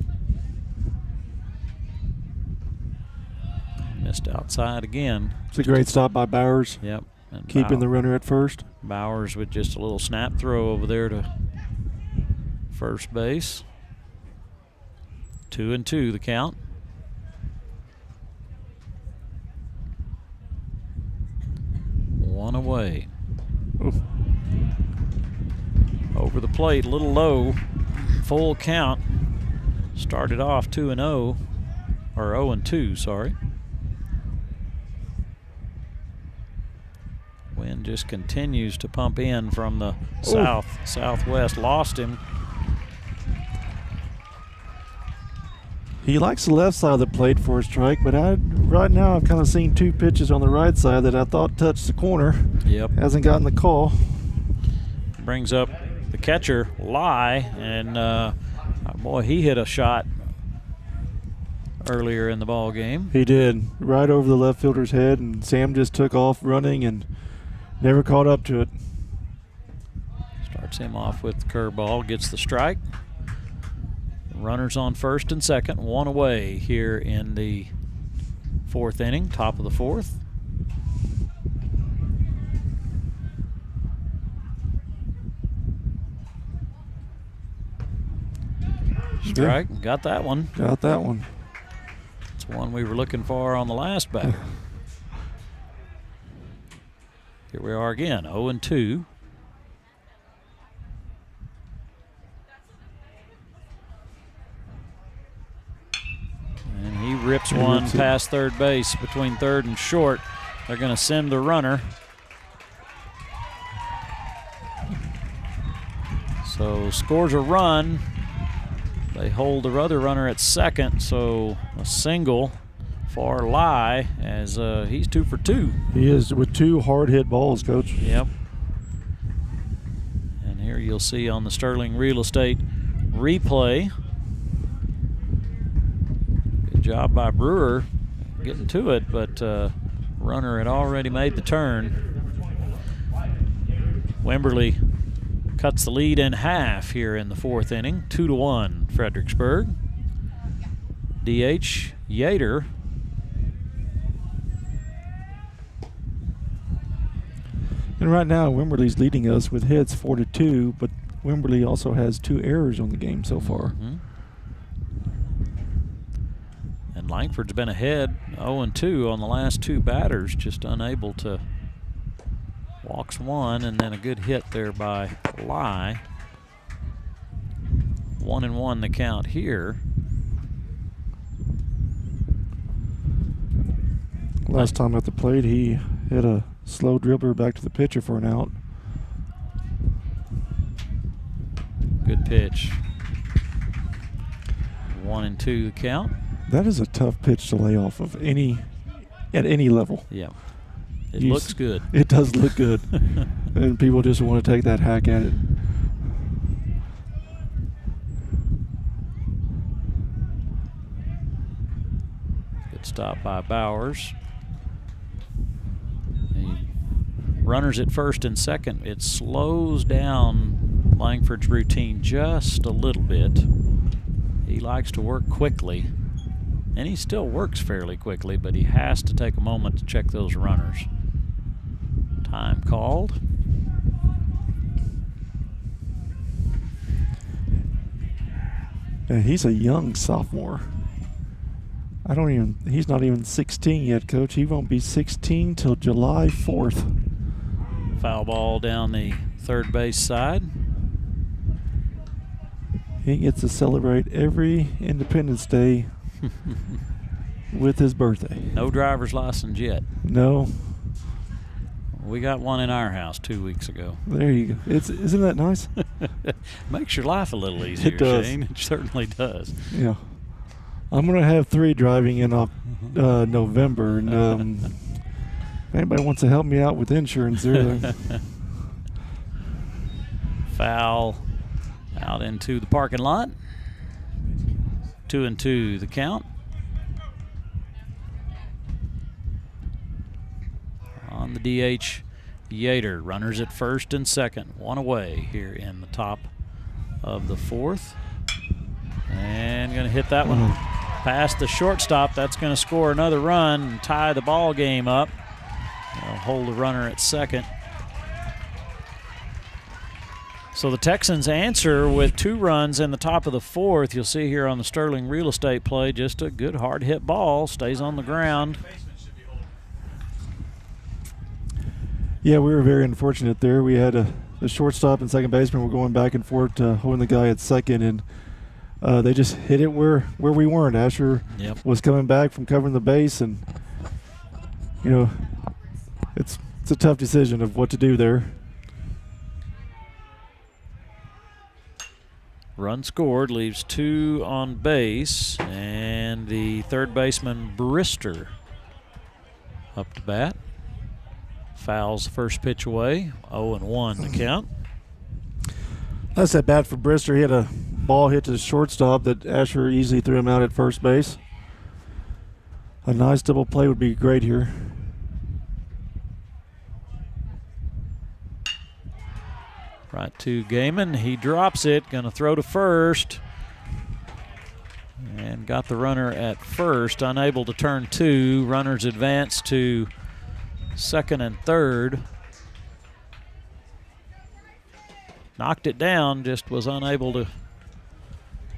Missed outside again. It's a great stop by Bowers. Yep. And keeping the runner at first. Bowers with just a little snap throw over there to first base. 2-2 the count. One away. Oof. Over the plate, a little low. Full count. Started off 2-0, or 0-2, sorry. Wind just continues to pump in from the southwest. Lost him. He likes the left side of the plate for a strike, but right now I've kind of seen 2 pitches on the right side that I thought touched the corner. Yep. Hasn't gotten the call. Brings up the catcher, Lai, and boy, he hit a shot earlier in the ball game. He did, right over the left fielder's head, and Sam just took off running and never caught up to it. Starts him off with the curveball, gets the strike. Runners on first and second, 1 away here in the 4th inning, top of the 4th. Strike, got that one. Got that one. It's one we were looking for on the last batter. Here we are again, 0-2. And he rips one past third base between third and short. They're going to send the runner. So scores a run. They hold the other runner at second, so a single for Lai as he's 2 for 2. He is with 2 hard hit balls, Coach. Yep. And here you'll see on the Sterling Real Estate replay job by Brewer getting to it, but runner had already made the turn. Wimberley cuts the lead in half here in the 4th inning, 2-1 Fredericksburg. DH Yater. And right now, Wimberley's leading us with hits 4-2, but Wimberley also has 2 errors on the game so far. And Langford's been ahead 0-2 on the last 2 batters, just unable to. Walks 1, and then a good hit there by Lai. 1-1 the count here. Last time at the plate, he hit a slow dribbler back to the pitcher for an out. Good pitch. 1-2 the count. That is a tough pitch to lay off of at any level. Yeah. It looks good. It does look good. And people just want to take that hack at it. Good stop by Bowers. Runners at first and second. It slows down Langford's routine just a little bit. He likes to work quickly, and he still works fairly quickly, but he has to take a moment to check those runners. Time called. Yeah, he's a young sophomore. He's not even 16 yet, Coach. He won't be 16 till July 4th. Foul ball down the third base side. He gets to celebrate every Independence Day with his birthday. No driver's license yet. No. We got one in our house 2 weeks ago. There you go. Isn't that nice? Makes your life a little easier, It does. Shane. It certainly does. Yeah. I'm going to have 3 driving in November, and if anybody wants to help me out with insurance there. Foul out into the parking lot. 2-2 the count. On the DH, Yater. Runners at first and second. 1 away here in the top of the 4th. And going to hit that one past the shortstop. That's going to score another run and tie the ball game up. They'll hold the runner at second. So the Texans answer with 2 runs in the top of the 4th. You'll see here on the Sterling Real Estate play, just a good hard hit ball, stays on the ground. Yeah, we were very unfortunate there. We had the shortstop and second baseman were going back and forth, holding the guy at second, and they just hit it where we weren't. Asher was coming back from covering the base, and it's a tough decision of what to do there. Run scored, leaves 2 on base, and the third baseman Brister up to bat. Fouls the first pitch away, 0-1 to count. That's at bat for Brister. He had a ball hit to the shortstop that Asher easily threw him out at first base. A nice double play would be great here. Right to Gaiman. He drops it, going to throw to first. And got the runner at first, unable to turn 2. Runners advance to second and third. Knocked it down, just was unable to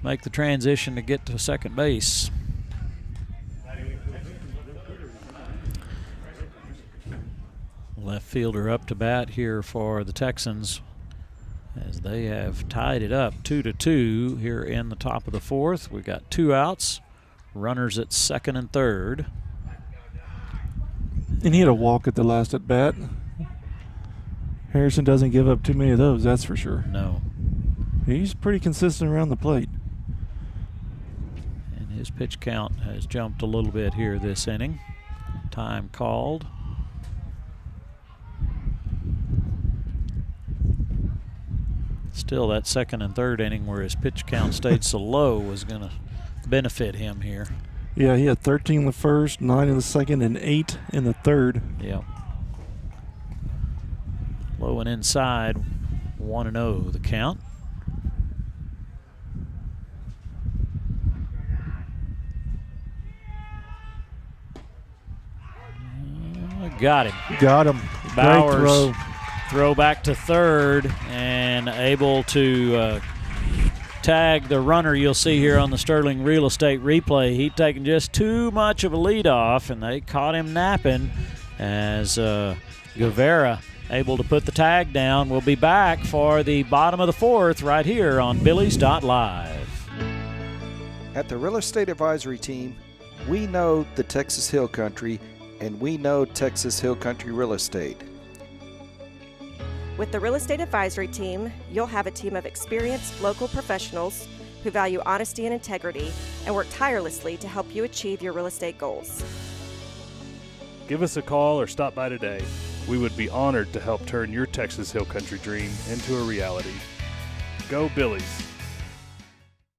make the transition to get to second base. Left fielder up to bat here for the Texans, as they have tied it up 2-2 here in the top of the 4th. We've got 2 outs, runners at second and third. And he had a walk at the last at bat. Harrison doesn't give up too many of those, that's for sure. No. He's pretty consistent around the plate. And his pitch count has jumped a little bit here this inning. Time called. Still, that second and third inning where his pitch count stayed so low was going to benefit him here. Yeah, he had 13 in the first, 9 in the second, and 8 in the third. Yeah. Low and inside, 1-0 the count. Got him. Got him. Bowers throw back to third and able to tag the runner you'll see here on the Sterling Real Estate replay. He'd taken just too much of a lead off, and they caught him napping as Guevara able to put the tag down. We'll be back for the bottom of the fourth right here on Billy's.Live. At the Real Estate Advisory Team, we know the Texas Hill Country, and we know Texas Hill Country Real Estate. With the Real Estate Advisory Team, you'll have a team of experienced local professionals who value honesty and integrity and work tirelessly to help you achieve your real estate goals. Give us a call or stop by today. We would be honored to help turn your Texas Hill Country dream into a reality. Go Billies!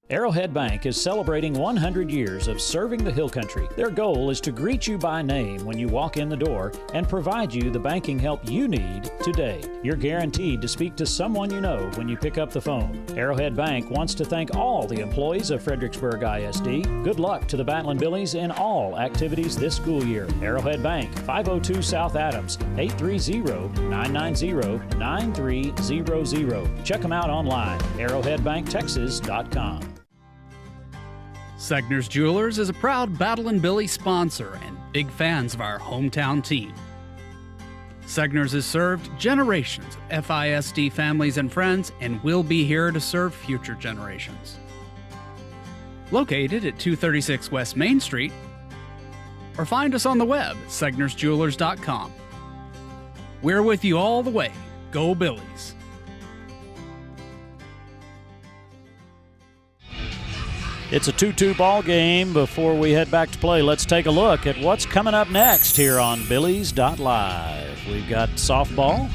Arrowhead Bank is celebrating 100 years of serving the Hill Country. Their goal is to greet you by name when you walk in the door and provide you the banking help you need today. You're guaranteed to speak to someone you know when you pick up the phone. Arrowhead Bank wants to thank all the employees of Fredericksburg ISD. Good luck to the Battling Billies in all activities this school year. Arrowhead Bank, 502 South Adams, 830-990-9300. Check them out online, arrowheadbanktexas.com. Segner's Jewelers is a proud Battlin' Billy sponsor and big fans of our hometown team. Segner's has served generations of FISD families and friends and will be here to serve future generations. Located at 236 West Main Street, or find us on the web at segnersjewelers.com. We're with you all the way. Go Billies! It's a 2-2 ball game. Before we head back to play, let's take a look at what's coming up next here on Billy's.Live. We've got softball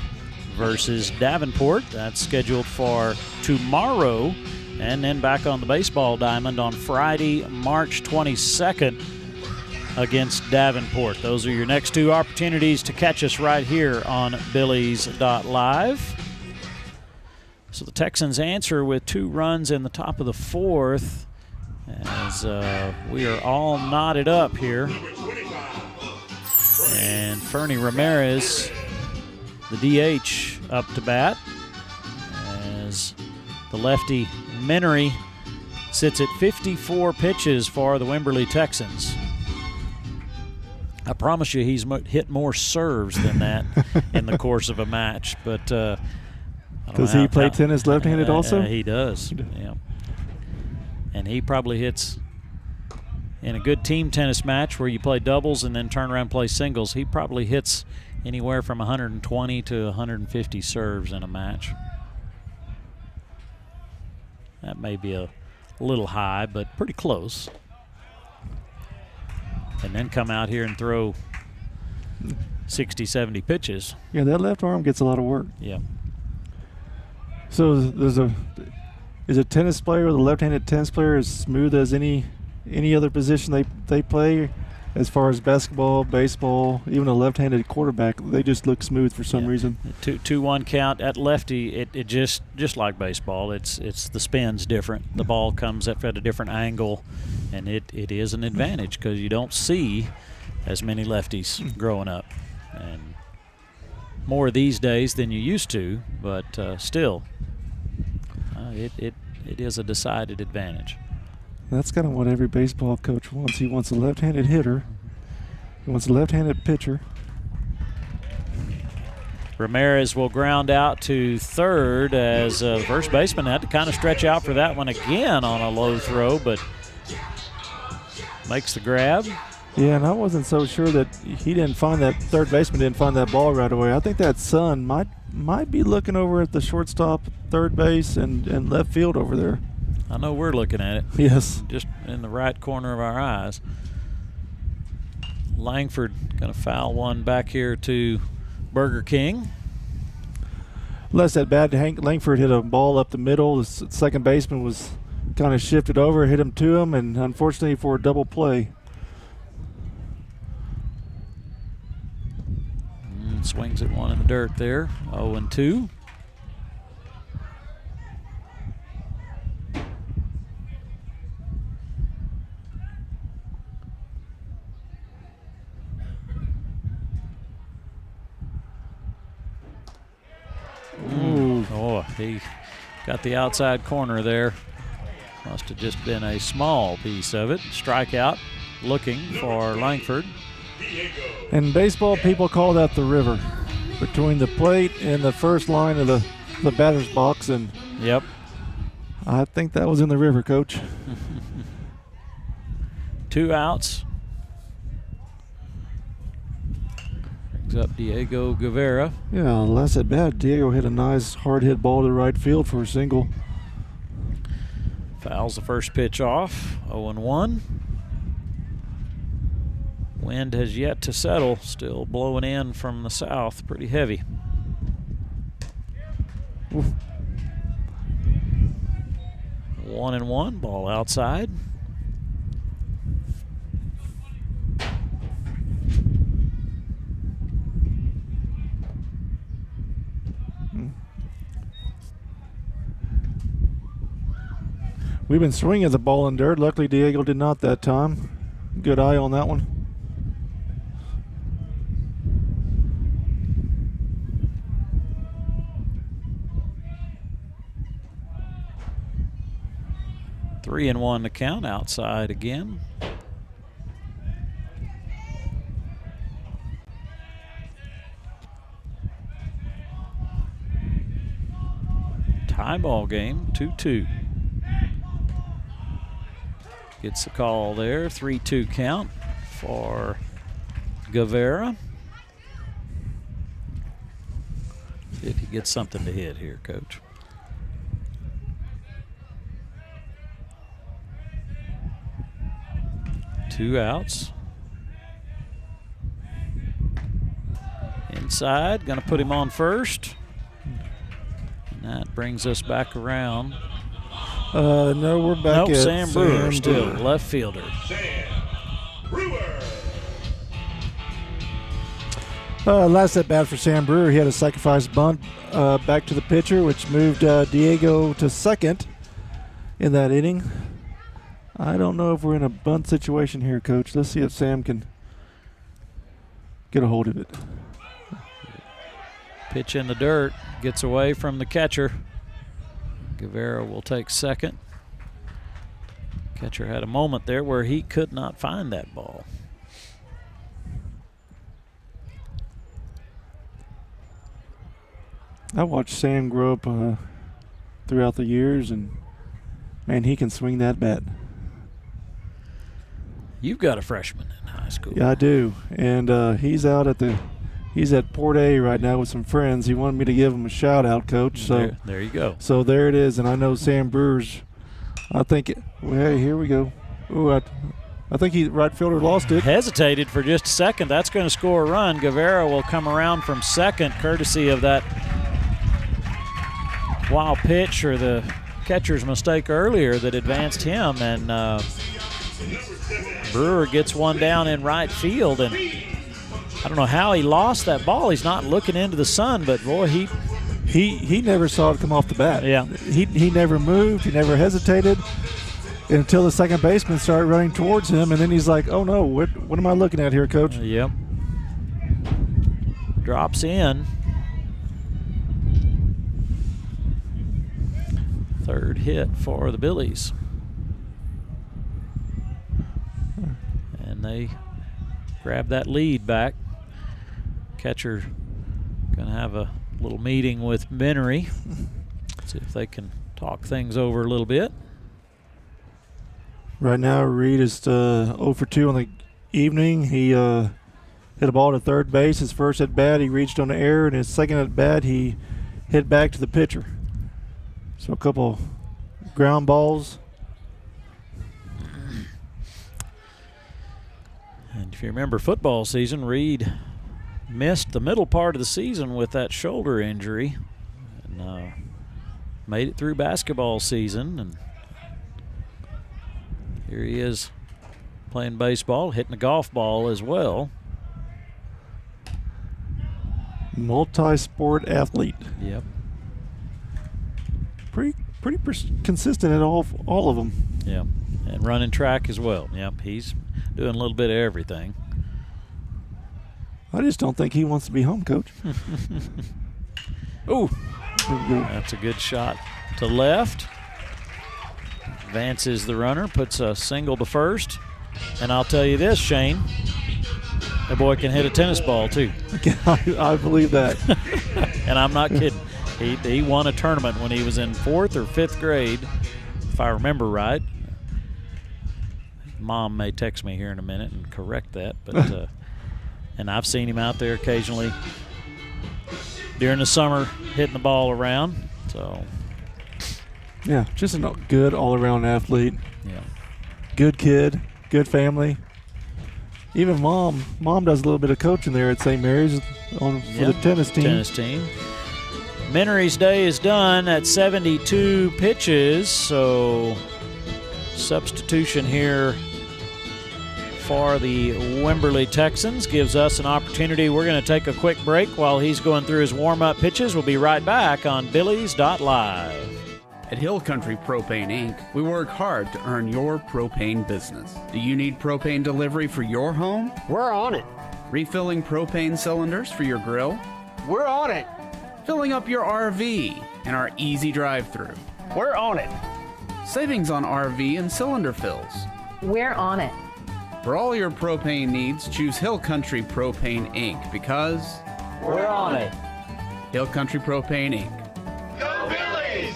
versus Davenport. That's scheduled for tomorrow, and then back on the baseball diamond on Friday, March 22nd against Davenport. Those are your next two opportunities to catch us right here on Billy's.Live. So the Texans answer with 2 runs in the top of the fourth, as we are all knotted up here. And Fernie Ramirez, the DH, up to bat, as the lefty Minery sits at 54 pitches for the Wimberley Texans. I promise you he's hit more serves than that in the course of a match. But does he play tennis left-handed also? He does, yeah. And he probably hits, in a good team tennis match where you play doubles and then turn around and play singles, he probably hits anywhere from 120 to 150 serves in a match. That may be a little high, but pretty close. And then come out here and throw 60, 70 pitches. Yeah, that left arm gets a lot of work. Yeah. So is a tennis player, the left-handed tennis player, as smooth as any other position they play? As far as basketball, baseball, even a left-handed quarterback, they just look smooth for some reason. 2-1 count at lefty. It just like baseball. It's the spin's different. The ball comes at a different angle, and it is an advantage because you don't see as many lefties growing up, and more these days than you used to. But still, it is a decided advantage. That's kind of what every baseball coach wants. He wants a left-handed hitter. He wants a left-handed pitcher. Ramirez will ground out to third as the first baseman had to kind of stretch out for that one again on a low throw, but makes the grab. Yeah, and I wasn't so sure that third baseman didn't find that ball right away. I think that son might be looking over at the shortstop, third base, and left field over there. I know we're looking at it. Yes. Just in the right corner of our eyes. Langford going to foul one back here to Burger King. Less that bad. Hank Langford hit a ball up the middle. The second baseman was kind of shifted over, hit him to him, and unfortunately for a double play. swings it one in the dirt there. 0-2. Oh, he got the outside corner there. Must have just been a small piece of it. Strikeout looking for Langford. In baseball, people call that the river between the plate and the first line of the batter's box. And yep, I think that was in the river, Coach. 2 outs. Brings up Diego Guevara. Yeah, last at bat, Diego hit a nice hard hit ball to right field for a single. Fouls the first pitch off. 0-1. Wind has yet to settle, still blowing in from the south, pretty heavy. Oof. 1-1, ball outside. We've been swinging the ball in dirt. Luckily, Diego did not that time. Good eye on that one. Three and one to count, outside again. Tie ball game, 2-2. Gets the call there, 3-2 count for Guevara. See if he gets something to hit here, Coach. Two outs. Inside, gonna put him on first. And that brings us back around. No, we're back at Sam Brewer still, left fielder. Last at bat for Sam Brewer, he had a sacrifice bunt back to the pitcher, which moved Diego to second in that inning. I don't know if we're in a bunt situation here, Coach. Let's see if Sam can get a hold of it. Pitch in the dirt, gets away from the catcher. Guevara will take second. Catcher had a moment there where he could not find that ball. I watched Sam grow up throughout the years, and man, he can swing that bat. You've got a freshman in high school. Yeah, I do, and he's at Port A right now with some friends. He wanted me to give him a shout out, Coach. So there you go. So there it is, and I know Sam Brewer's. I think. Well, hey, here we go. Ooh, I think he right fielder lost it. Hesitated for just a second. That's going to score a run. Guevara will come around from second, courtesy of that wild pitch or the catcher's mistake earlier that advanced him, and Brewer gets one down in right field, and I don't know how he lost that ball. He's not looking into the sun, but boy, he never saw it come off the bat. Yeah, he never moved. He never hesitated until the second baseman started running towards him, and then he's like, "Oh no, what am I looking at here, Coach?" Yep. Drops in. Third hit for the Billies. And they grab that lead back. Catcher going to have a little meeting with Benery. See if they can talk things over a little bit. Right now, Reed is 0 for 2 on the evening. He hit a ball to third base. His first at bat, he reached on the air, and his second at bat, he hit back to the pitcher. So a couple ground balls. And if you remember football season, Reed missed the middle part of the season with that shoulder injury, and made it through basketball season. And here he is playing baseball, hitting a golf ball as well. Multi-sport athlete. Yep. Pretty consistent at all of them. Yeah, and running track as well. Yep, he's doing a little bit of everything. I just don't think he wants to be home, Coach. Ooh, that's a good shot to left. Advances the runner, puts a single to first. And I'll tell you this, Shane, that boy can hit a tennis ball too. I believe that. And I'm not kidding. He won a tournament when he was in 4th or 5th grade, if I remember right. Mom may text me here in a minute and correct that, but and I've seen him out there occasionally during the summer hitting the ball around. So yeah, just a good all-around athlete. Yeah, good kid, good family. Even mom does a little bit of coaching there at St. Mary's for the tennis team. Menery's day is done at 72 pitches, so substitution here for the Wimberley Texans gives us an opportunity. We're going to take a quick break while he's going through his warm-up pitches. We'll be right back on Billy's.live. At Hill Country Propane Inc., we work hard to earn your propane business. Do you need propane delivery for your home? We're on it. Refilling propane cylinders for your grill? We're on it. Filling up your RV in our easy drive-through? We're on it. Savings on RV and cylinder fills? We're on it. For all your propane needs, choose Hill Country Propane Inc. because we're on it. Hill Country Propane Inc. Go Billies!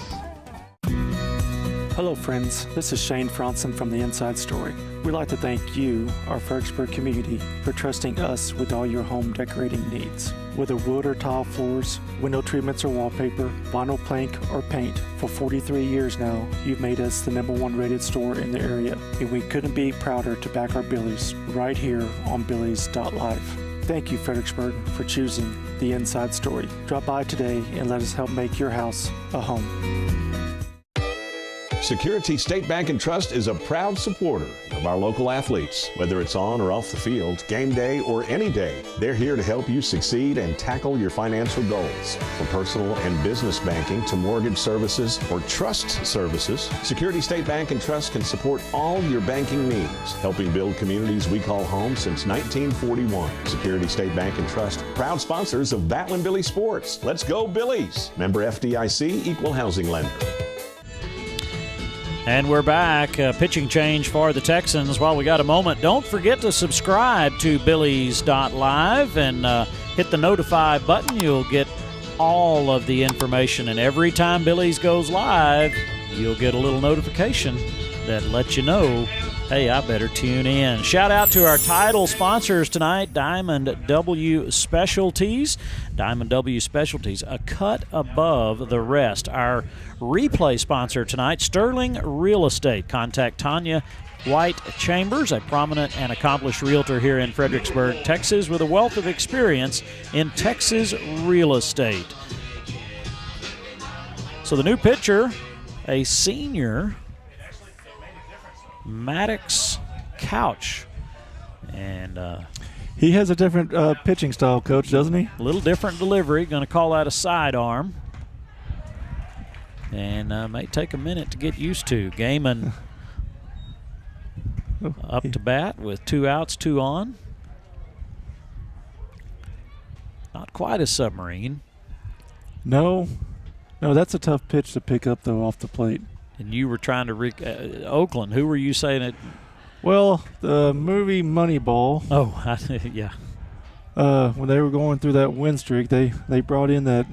Hello, friends. This is Shane Franson from The Inside Story. We'd like to thank you, our Fredericksburg community, for trusting us with all your home decorating needs. Whether wood or tile floors, window treatments or wallpaper, vinyl plank or paint, for 43 years now, you've made us the #1 rated store in the area, and we couldn't be prouder to back our Billies right here on Billy's.live. Thank you, Fredericksburg, for choosing The Inside Story. Drop by today and let us help make your house a home. Security State Bank and Trust is a proud supporter of our local athletes. Whether it's on or off the field, game day or any day, they're here to help you succeed and tackle your financial goals. From personal and business banking to mortgage services or trust services, Security State Bank and Trust can support all your banking needs, helping build communities we call home since 1941. Security State Bank and Trust, proud sponsors of Battling Billy Sports. Let's go Billies! Member FDIC, Equal Housing Lender. And we're back. Pitching change for the Texans. While we got a moment, don't forget to subscribe to Billy's.live and hit the notify button. You'll get all of the information. And every time Billy's goes live, you'll get a little notification that lets you know, hey, I better tune in. Shout out to our title sponsors tonight, Diamond W Specialties. Diamond W Specialties, a cut above the rest. Our replay sponsor tonight, Sterling Real Estate. Contact Tanya White Chambers, a prominent and accomplished realtor here in Fredericksburg, Texas, with a wealth of experience in Texas real estate. So the new pitcher, a senior, Maddox Couch. And he has a different pitching style, Coach, doesn't he? A little different delivery. Going to call that a sidearm. And may take a minute to get used to. Gaiman up to bat with 2 outs, 2 on. Not quite a submarine. No, that's a tough pitch to pick up, though, off the plate. And you were trying to Oakland. Who were you saying it? Well, the movie Moneyball. Oh, yeah. When they were going through that win streak, they brought in that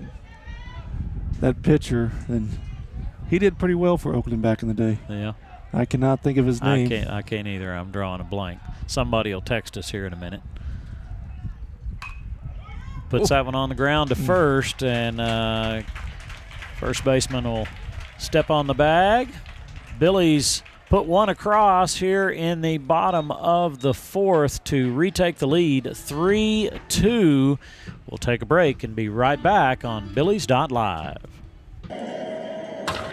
pitcher, and he did pretty well for Oakland back in the day. Yeah. I cannot think of his name. I can't either. I'm drawing a blank. Somebody will text us here in a minute. Puts that one on the ground to first, and first baseman will step on the bag. Billy's put one across here in the bottom of the 4th to retake the lead 3-2. We'll take a break and be right back on Billy's.live.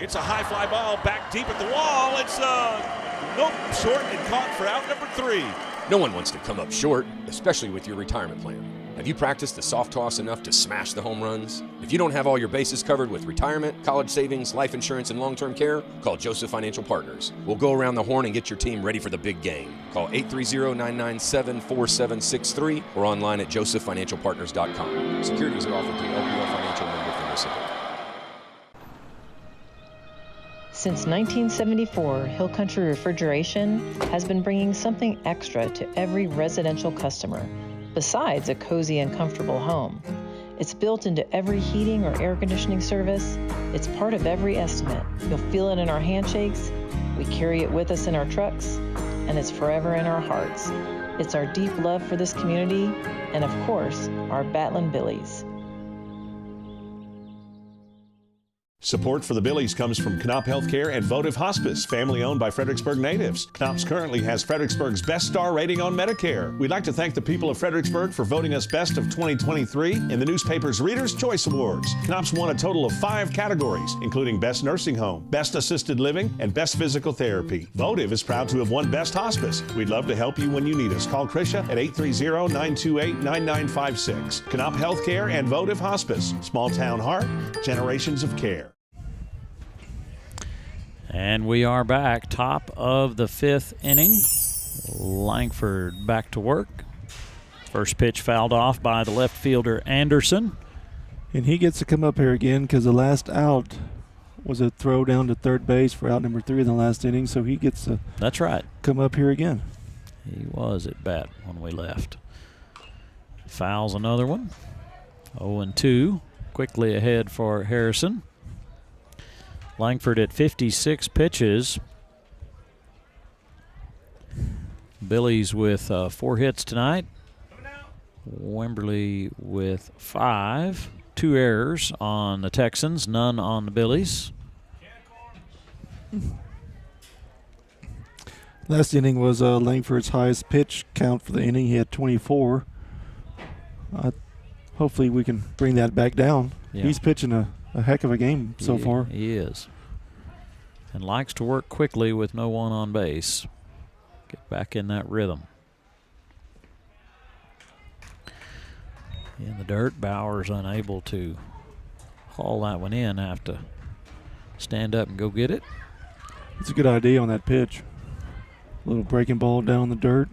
It's a high fly ball back deep at the wall. It's nope, short and caught for out number 3. No one wants to come up short, especially with your retirement plan. Have you practiced the soft toss enough to smash the home runs? If you don't have all your bases covered with retirement, college savings, life insurance, and long-term care, call Joseph Financial Partners. We'll go around the horn and get your team ready for the big game. Call 830-997-4763 or online at josephfinancialpartners.com. Securities are offered through LPL Financial Member FINRA SIPC. Since 1974, Hill Country Refrigeration has been bringing something extra to every residential customer, besides a cozy and comfortable home. It's built into every heating or air conditioning service. It's part of every estimate. You'll feel it in our handshakes. We carry it with us in our trucks, and it's forever in our hearts. It's our deep love for this community, and of course, our Batlin Billies. Support for the Billies comes from Knopf Healthcare and Votive Hospice, family owned by Fredericksburg natives. Knopf's currently has Fredericksburg's best star rating on Medicare. We'd like to thank the people of Fredericksburg for voting us best of 2023 in the newspaper's Reader's Choice Awards. Knopf's won a total of 5 categories, including Best Nursing Home, Best Assisted Living, and Best Physical Therapy. Votive is proud to have won Best Hospice. We'd love to help you when you need us. Call Krisha at 830-928-9956. Knopf Healthcare and Votive Hospice. Small town heart, generations of care. And we are back, top of the 5th inning. Langford back to work. First pitch fouled off by the left fielder Anderson. And he gets to come up here again because the last out was a throw down to third base for out number 3 in the last inning, so he gets to That's right. come up here again. He was at bat when we left. Fouls another one. 0-2. Quickly ahead for Harrison. Langford at 56 pitches. Billies with 4 hits tonight. Wimberley with 5. 2 errors on the Texans, none on the Billies. Last inning was Langford's highest pitch count for the inning. He had 24. Hopefully we can bring that back down. Yeah. He's pitching a heck of a game so far. He is. And likes to work quickly with no one on base. Get back in that rhythm. In the dirt, Bowers unable to haul that one in. Have to stand up and go get it. It's a good idea on that pitch. A little breaking ball down in the dirt.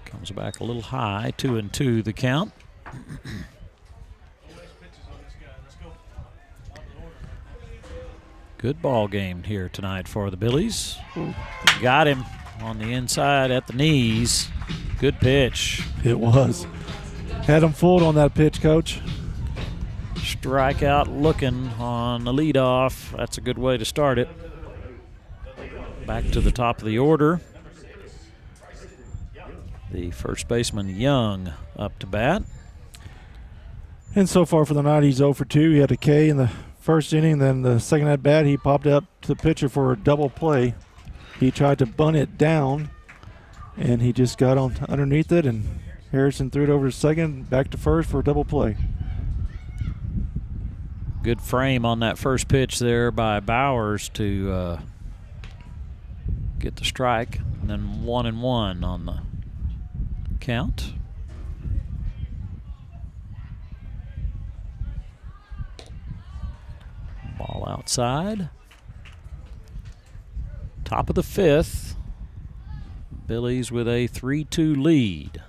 Comes back a little high, 2-2 the count. Good ball game here tonight for the Billies. Got him on the inside at the knees. Good pitch. It was. Had him fooled on that pitch, Coach. Strikeout looking on the leadoff. That's a good way to start it. Back to the top of the order. The first baseman, Young, up to bat. And so far for the night, he's 0 for 2. He had a K in the first inning. Then the second at bat, he popped up to the pitcher for a double play. He tried to bunt it down, and he just got on underneath it, and Harrison threw it over to second, back to first for a double play. Good frame on that first pitch there by Bowers to get the strike, and then 1-1 on the count. Ball outside. Top of the 5th. Billies with a 3-2 lead.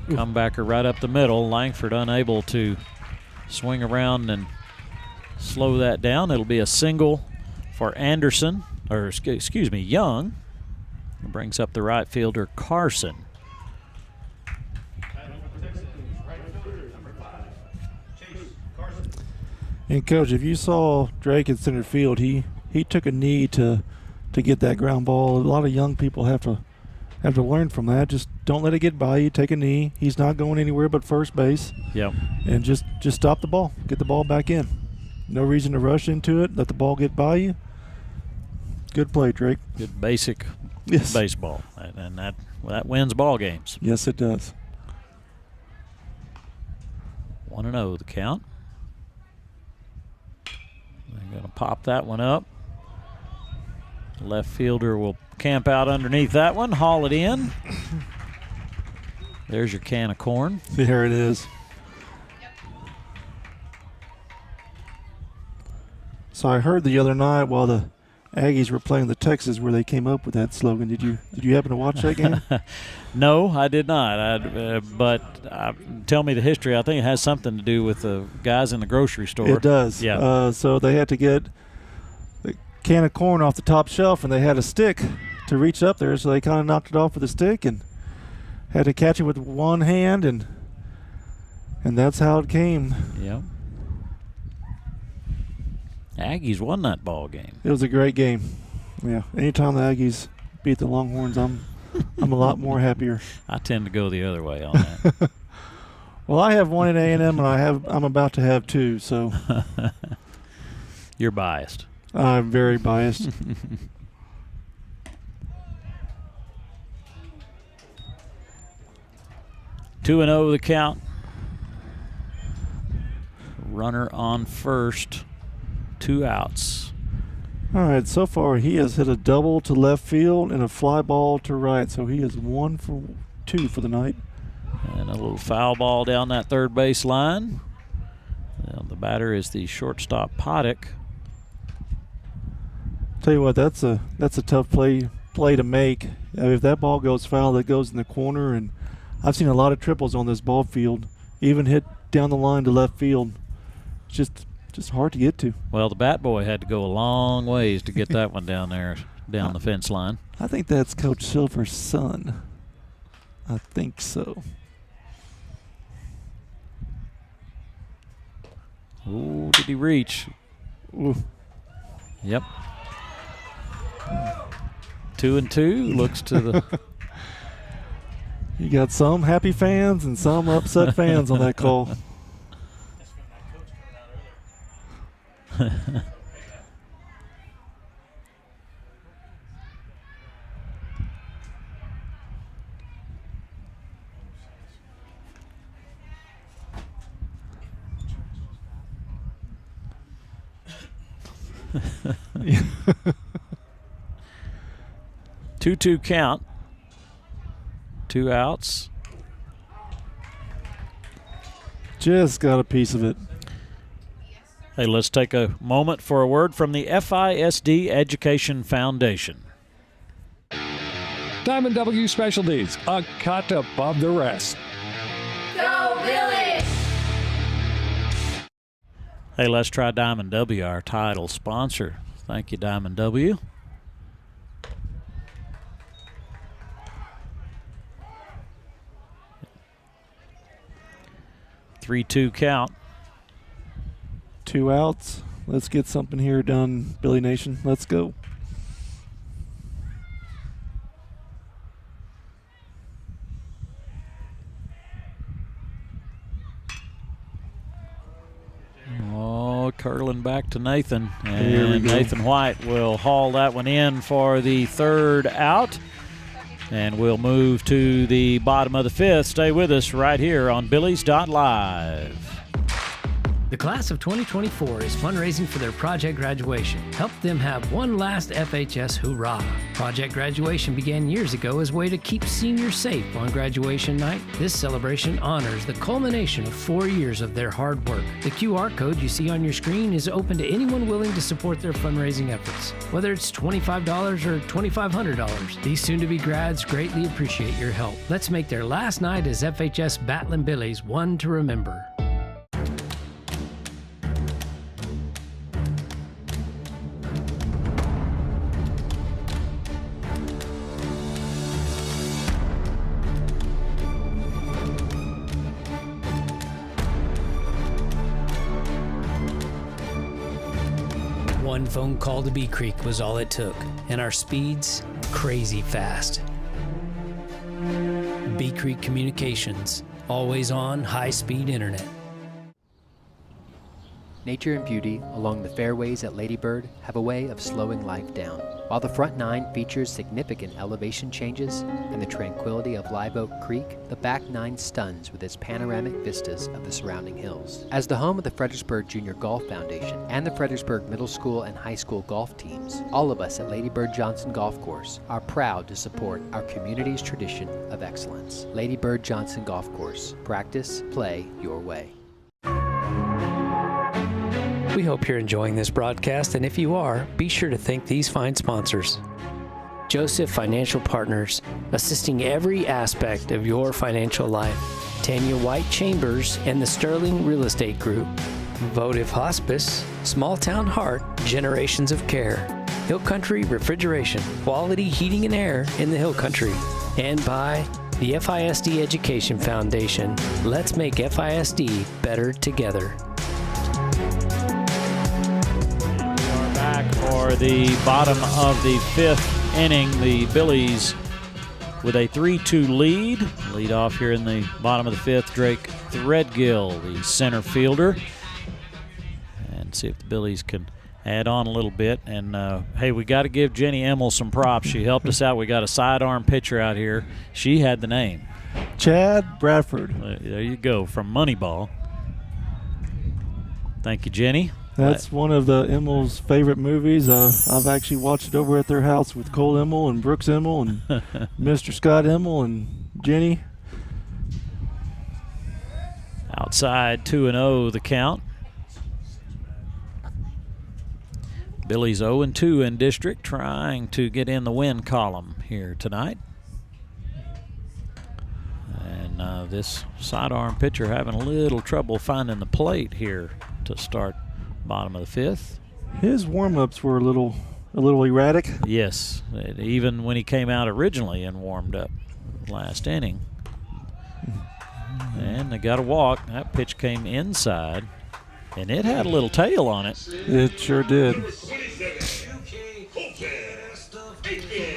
Comebacker right up the middle. Langford unable to swing around and slow that down. It'll be a single for Anderson, or excuse me, Young. It brings up the right fielder, Carson. And Coach, if you saw Drake in center field, he took a knee to get that ground ball. A lot of young people have to learn from that. Just don't let it get by you. Take a knee. He's not going anywhere but first base. Yep. And just stop the ball. Get the ball back in. No reason to rush into it. Let the ball get by you. Good play, Drake. Good basic baseball, and that wins ball games. Yes, it does. 1-0 the count. They're going to pop that one up. Left fielder will camp out underneath that one, haul it in. There's your can of corn. There it is. So I heard the other night while the Aggies were playing the Texas where they came up with that slogan. Did you happen to watch that game? No, I did not. But tell me the history. I think it has something to do with the guys in the grocery store. It does. Yeah. So they had to get the can of corn off the top shelf, and they had a stick to reach up there. So they kind of knocked it off with a stick and had to catch it with one hand, and that's how it came. Yep. Aggies won that ball game. It was a great game. Yeah. Anytime the Aggies beat the Longhorns, I'm a lot more happier. I tend to go the other way on that. Well, I have one at A&M, and I'm about to have two. So you're biased. I'm very biased. 2-0 the count. Runner on first. 2 outs. All right, so far he has hit a double to left field and a fly ball to right, so he is 1 for 2 for the night. And a little foul ball down that third base line. Now the batter is the shortstop Poddick. Tell you what, that's a tough play to make. If that ball goes foul, that goes in the corner, and I've seen a lot of triples on this ball field, even hit down the line to left field. It's just hard to get to. Well, the bat boy had to go a long ways to get that one down there, down the fence line. I think that's Coach Silver's son. I think so. Ooh, did he reach? Ooh. Yep. 2-2 looks to the. You got some happy fans and some upset fans on that call. Yeah. 2-2 count. 2 outs. Just got a piece of it. Hey, let's take a moment for a word from the FISD Education Foundation. Diamond W Specialties, a cut above the rest. Go Billy! Hey, let's try Diamond W, our title sponsor. Thank you, Diamond W. Three-two count. 2 outs. Let's get something here done, Billy Nation. Let's go. Oh, curling back to Nathan. Here we And go. Nathan White will haul that one in for the 3rd out. And we'll move to the bottom of the 5th. Stay with us right here on Billy's.live. The class of 2024 is fundraising for their project graduation. Help them have one last FHS hoorah. Project graduation began years ago as a way to keep seniors safe on graduation night. This celebration honors the culmination of 4 years of their hard work. The QR code you see on your screen is open to anyone willing to support their fundraising efforts. Whether it's $25 or $2,500, these soon-to-be grads greatly appreciate your help. Let's make their last night as FHS Battling Billies one to remember. One phone call to Bee Creek was all it took, and our speeds crazy fast. Bee Creek Communications, always on high-speed internet. Nature and beauty along the fairways at Lady Bird have a way of slowing life down. While the front nine features significant elevation changes and the tranquility of Live Oak Creek, the back nine stuns with its panoramic vistas of the surrounding hills. As the home of the Fredericksburg Junior Golf Foundation and the Fredericksburg Middle School and High School golf teams, all of us at Lady Bird Johnson Golf Course are proud to support our community's tradition of excellence. Lady Bird Johnson Golf Course. Practice, play your way. We hope you're enjoying this broadcast, and if you are, be sure to thank these fine sponsors. Joseph Financial Partners, assisting every aspect of your financial life. Tanya White Chambers and the Sterling Real Estate Group. Votive Hospice, Small Town Heart, Generations of Care. Hill Country Refrigeration, quality heating and air in the Hill Country. And by the FISD Education Foundation. Let's make FISD better together. For the bottom of the fifth inning, the Billies with a 3-2 lead. Lead off here in the bottom of the fifth, Drake Threadgill, the center fielder. And see if the Billies can add on a little bit. And, hey, we got to give Jenny Emmel some props. She helped us out. We got a sidearm pitcher out here. She had the name. Chad Bradford. There you go, from Moneyball. Thank you, Jenny. That's one of the Emmel's favorite movies. I've actually watched it over at their house with Cole Emmel and Brooks Emmel and Mr. Scott Emmel and Jenny. Outside 2-0 the count. Billy's 0-2 in district, trying to get in the win column here tonight. And this sidearm pitcher having a little trouble finding the plate here to start bottom of the fifth. His warm-ups were a little erratic. Yes, even when he came out originally and warmed up last inning. And they got a walk. That pitch came inside, and it had a little tail on it. It sure did.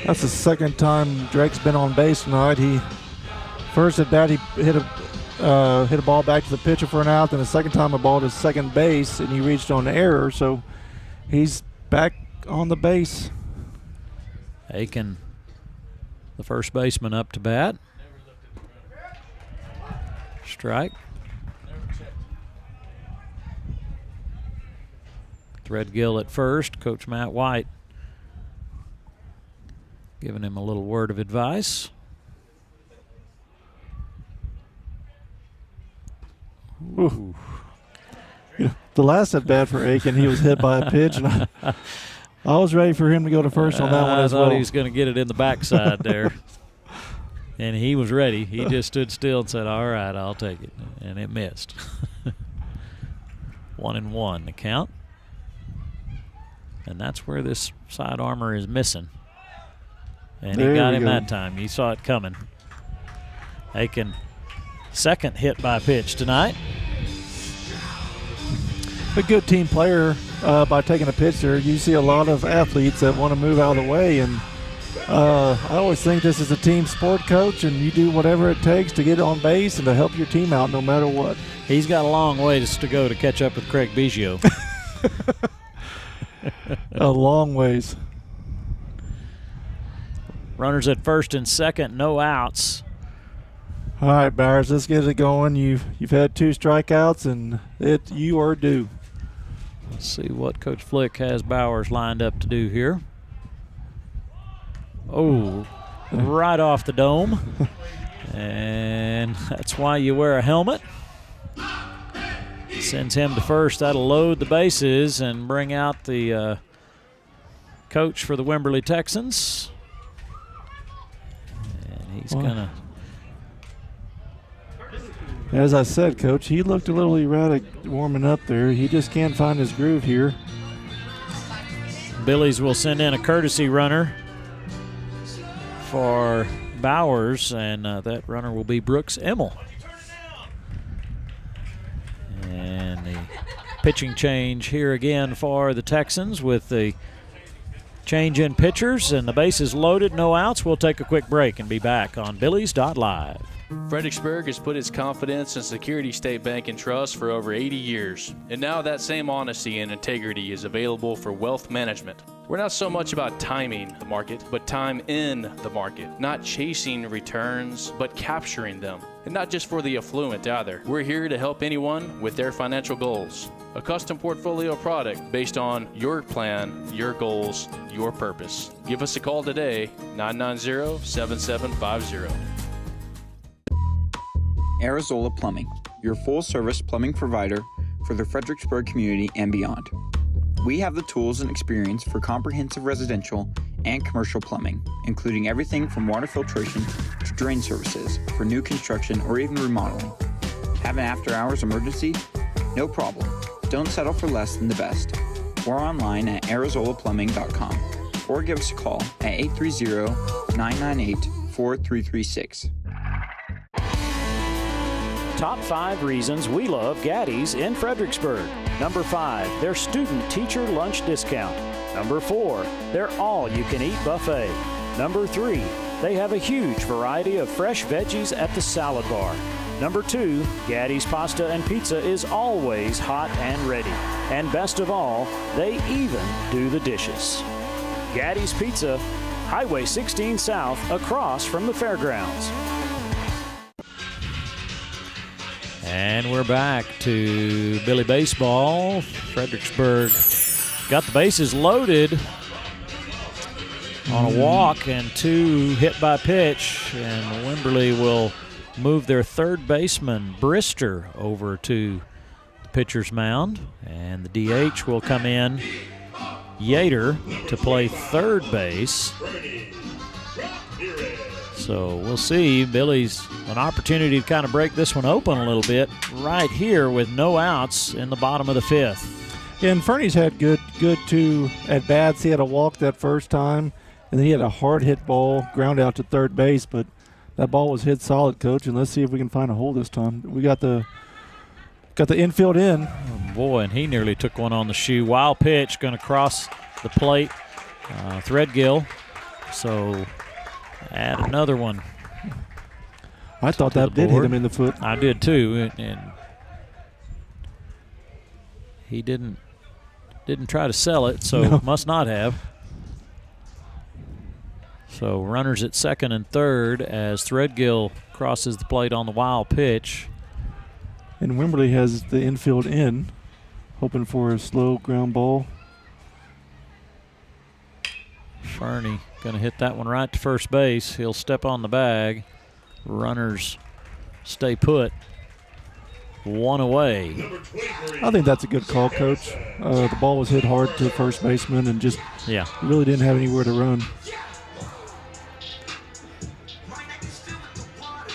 That's the second time Drake's been on base tonight. First at bat, he hit a ball back to the pitcher for an out, then the second time a ball to second base, and he reached on error, so he's back on the base. Aiken, the first baseman, up to bat. Strike. Threadgill at first. Coach Matt White giving him a little word of advice. Ooh. The last at bat for Aiken, he was hit by a pitch, and I was ready for him to go to first on that one as well. I thought he was going to get it in the backside there. And he was ready. He just stood still and said, all right, I'll take it. And it missed. 1-1 the count. And that's where this side armor is missing. And he got him that time. You saw it coming. Aiken, second hit by pitch tonight. A good team player by taking a pitch there. You see a lot of athletes that want to move out of the way, and I always think this is a team sport, Coach, and you do whatever it takes to get on base and to help your team out no matter what. He's got a long ways to go to catch up with Craig Biggio. A long ways. Runners at first and second, no outs. All right, Bowers, let's get it going. You've had 2 strikeouts, and you are due. Let's see what Coach Flick has Bowers lined up to do here. Oh, right off the dome. And that's why you wear a helmet. Sends him to first. That'll load the bases and bring out the coach for the Wimberley Texans. And he's going to... As I said, Coach, he looked a little erratic warming up there. He just can't find his groove here. Billy's will send in a courtesy runner for Bowers, and that runner will be Brooks Emmel. And the pitching change here again for the Texans with the change in pitchers, and the bases loaded, no outs. We'll take a quick break and be back on Billy's.Live. Fredericksburg has put its confidence in Security State Bank and Trust for over 80 years, and now that same honesty and integrity is available for wealth management. We're not so much about timing the market, but time in the market. Not chasing returns, but capturing them. And not just for the affluent either. We're here to help anyone with their financial goals. A custom portfolio product based on your plan, your goals, your purpose. Give us a call today, 990-7750. Arizola Plumbing, your full-service plumbing provider for the Fredericksburg community and beyond. We have the tools and experience for comprehensive residential and commercial plumbing, including everything from water filtration to drain services for new construction or even remodeling. Have an after-hours emergency? No problem. Don't settle for less than the best. We're online at arizolaplumbing.com or give us a call at 830-998-4336. Top 5 reasons we love Gaddy's in Fredericksburg. Number 5, their student teacher lunch discount. Number 4, their all-you-can-eat buffet. Number 3, they have a huge variety of fresh veggies at the salad bar. Number 2, Gaddy's pasta and pizza is always hot and ready. And best of all, they even do the dishes. Gaddy's Pizza, Highway 16 South, across from the fairgrounds. And we're back to Billy Baseball. Fredericksburg got the bases loaded on a walk and 2 hit by pitch, and Wimberley will move their third baseman, Brister, over to the pitcher's mound, and the DH will come in, Yater, to play third base. So we'll see. Billy's an opportunity to kind of break this one open a little bit right here with no outs in the bottom of the 5th. Yeah, and Fernie's had good 2 at-bats. He had a walk that first time, and then he had a hard hit ball, ground out to third base, but that ball was hit solid, Coach, and let's see if we can find a hole this time. We got the infield in. Oh boy, and he nearly took one on the shoe. Wild pitch, going to cross the plate. Threadgill. So add another one. I thought that did hit him in the foot. I did too, and he didn't try to sell it, so must not have. So runners at second and third as Threadgill crosses the plate on the wild pitch. And Wimberley has the infield in, hoping for a slow ground ball. Fernie going to hit that one right to first base. He'll step on the bag. Runners stay put. 1 away. I think that's a good call, Coach. The ball was hit hard to the first baseman and just really didn't have anywhere to run.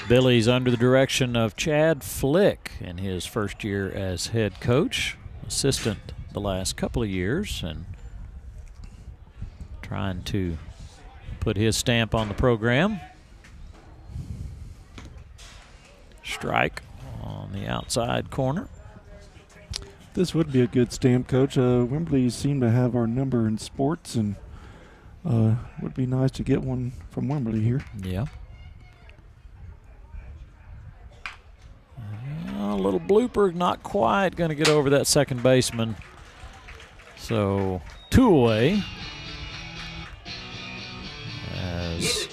Billy's under the direction of Chad Flick in his first year as head coach, assistant the last couple of years, and trying to put his stamp on the program. Strike on the outside corner. This would be a good stamp, Coach. Wimberley seem to have our number in sports, and would be nice to get one from Wimberley here. Yeah. A little blooper, not quite going to get over that second baseman. So 2 away as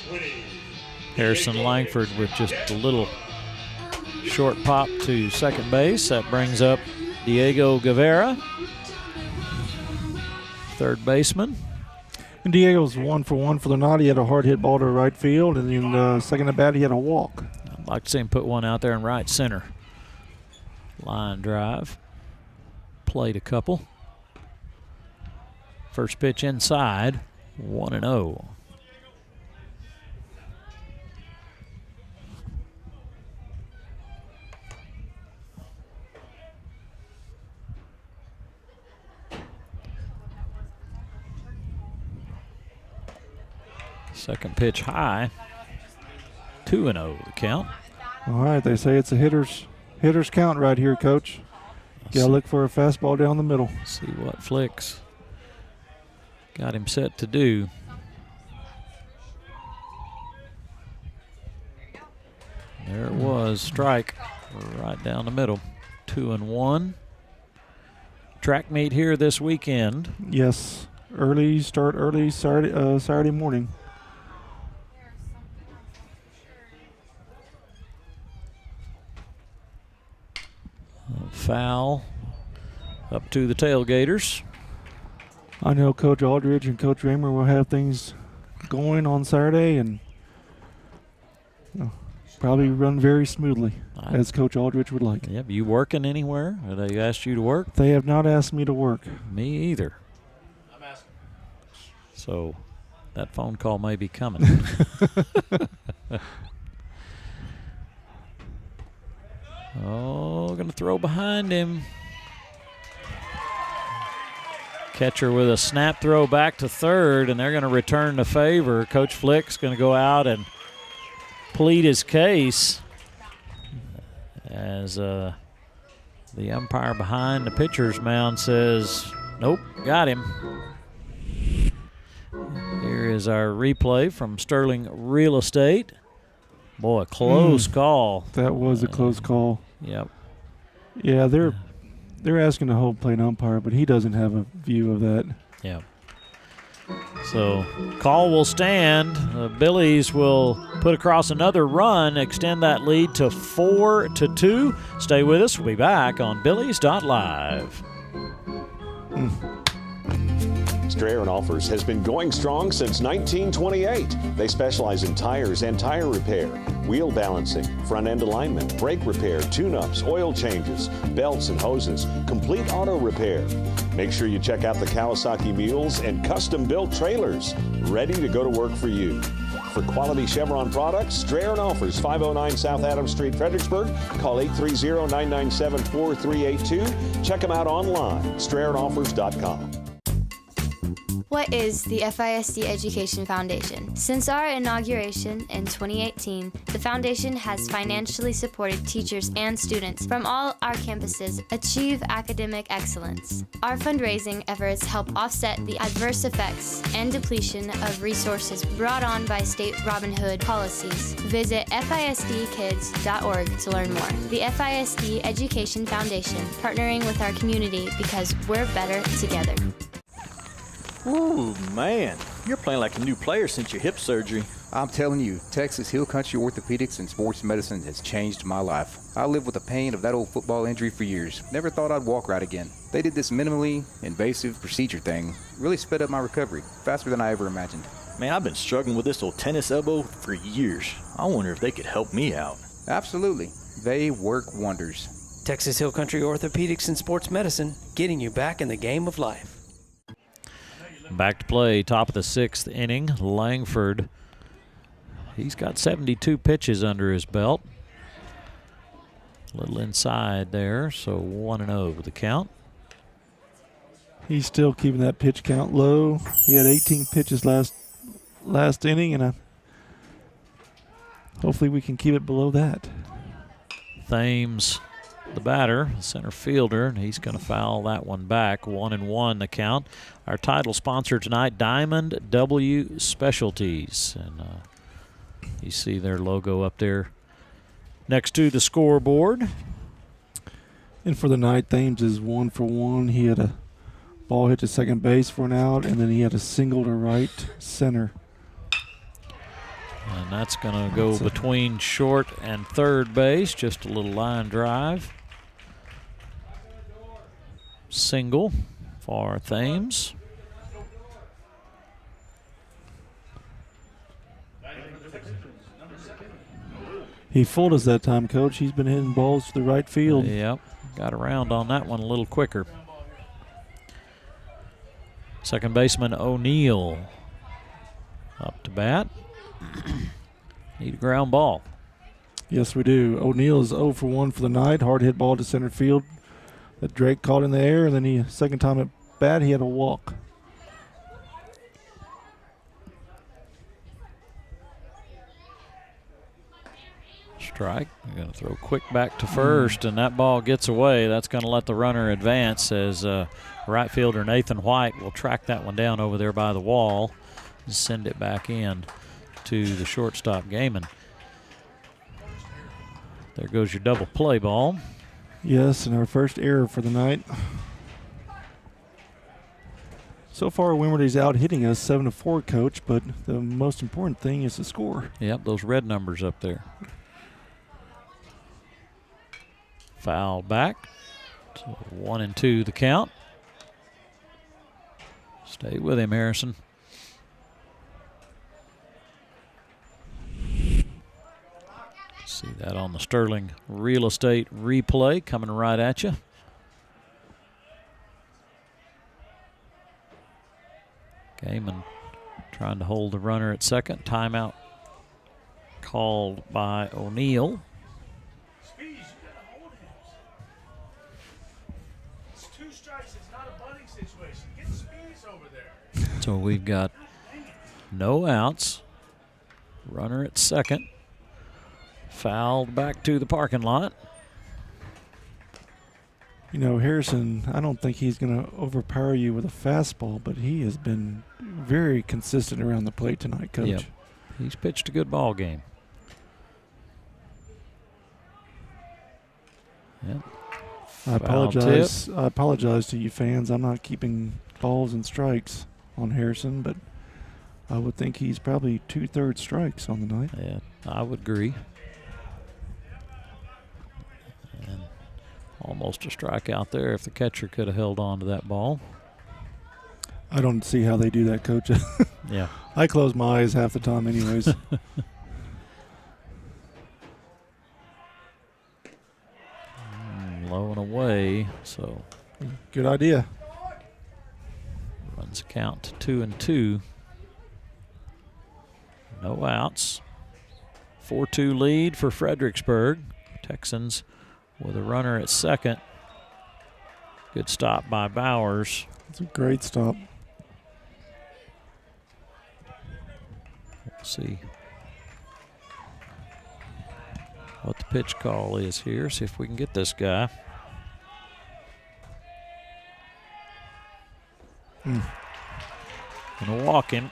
Harrison Langford with just a little short pop to second base. That brings up Diego Guevara, third baseman. And Diego's 1 for 1 for the night. He had a hard hit ball to right field, and then second at bat he had a walk. I'd like to see him put one out there in right center. Line drive. Played a couple. First pitch inside. 1-0. Second pitch high. 2-0 the count. All right, they say it's a hitter's count right here, Coach. Got to look for a fastball down the middle. See what Flick's got him set to do. There it was, strike right down the middle. 2-1. Track meet here this weekend. Yes, start early Saturday morning. Foul up to the tailgaters. I know Coach Aldridge and Coach Raymer will have things going on Saturday and probably run very smoothly, as Coach Aldridge would like. Yep. You working anywhere? Have they asked you to work? They have not asked me to work. Me either. I'm asking. So that phone call may be coming. Oh, going to throw behind him. Catcher with a snap throw back to third, and they're going to return the favor. Coach Flick's going to go out and plead his case as the umpire behind the pitcher's mound says, nope, got him. Here is our replay from Sterling Real Estate. Boy, a close call. That was a close call. Yep. Yeah, they're asking the whole plate umpire, but he doesn't have a view of that. Yeah. So call will stand. The Billies will put across another run, extend that lead to 4-2. Stay with us. We'll be back on Billies.live. Strayer & Offers has been going strong since 1928. They specialize in tires and tire repair, wheel balancing, front-end alignment, brake repair, tune-ups, oil changes, belts and hoses, complete auto repair. Make sure you check out the Kawasaki mules and custom-built trailers, ready to go to work for you. For quality Chevron products, Strayer & Offers, 509 South Adams Street, Fredericksburg. Call 830-997-4382. Check them out online, StrayerAndOffers.com. What is the FISD Education Foundation? Since our inauguration in 2018, the foundation has financially supported teachers and students from all our campuses achieve academic excellence. Our fundraising efforts help offset the adverse effects and depletion of resources brought on by state Robin Hood policies. Visit FISDkids.org to learn more. The FISD Education Foundation, partnering with our community because we're better together. Ooh, man, you're playing like a new player since your hip surgery. I'm telling you, Texas Hill Country Orthopedics and Sports Medicine has changed my life. I lived with the pain of that old football injury for years. Never thought I'd walk right again. They did this minimally invasive procedure thing. Really sped up my recovery, faster than I ever imagined. Man, I've been struggling with this old tennis elbow for years. I wonder if they could help me out. Absolutely. They work wonders. Texas Hill Country Orthopedics and Sports Medicine, getting you back in the game of life. Back to play, top of the sixth inning. Langford, he's got 72 pitches under his belt. A little inside there, so 1-0 the count. He's still keeping that pitch count low. He had 18 pitches last inning, and hopefully we can keep it below that. Thames, the batter, center fielder, and he's going to foul that one back. 1-1 the count. Our title sponsor tonight, Diamond W Specialties. And you see their logo up there next to the scoreboard. And for the night, Thames is 1 for 1. He had a ball hit to second base for an out, and then he had a single to right center. And that's going to go between short and third base. Just a little line drive. Single for Thames. He fooled us that time, Coach. He's been hitting balls to the right field. Yep, got around on that one a little quicker. Second baseman O'Neill up to bat. Need a ground ball. Yes, we do. O'Neill is 0 for 1 for the night. Hard hit ball to center field that Drake caught in the air, and then second time at bat, he had a walk. Strike. We're going to throw quick back to first, and that ball gets away. That's going to let the runner advance as right fielder Nathan White will track that one down over there by the wall and send it back in to the shortstop Gaiman. There goes your double play ball. Yes, and our first error for the night. So far, Wimberley's out hitting us 7-4, Coach, but the most important thing is the score. Yep, those red numbers up there. Foul back. So 1-2 the count. Stay with him, Harrison. See that on the Sterling Real Estate replay coming right at you. Gaiman trying to hold the runner at second. Timeout called by O'Neill. So we've got no outs. Runner at second. Fouled back to the parking lot. You know, Harrison, I don't think he's going to overpower you with a fastball, but he has been very consistent around the plate tonight, Coach. Yep. He's pitched a good ball game. Yep. I apologize to you fans. I'm not keeping balls and strikes on Harrison, but I would think he's probably 2/3 strikes on the night. Yeah, I would agree. And almost a strikeout there if the catcher could have held on to that ball. I don't see how they do that, Coach. Yeah. I close my eyes half the time anyways. Low and away, so. Good idea. Runs count to 2-2. No outs. 4-2 lead for Fredericksburg. Texans with a runner at second. Good stop by Bowers. It's a great stop. Let's see what the pitch call is here. See if we can get this guy. Gonna walk him.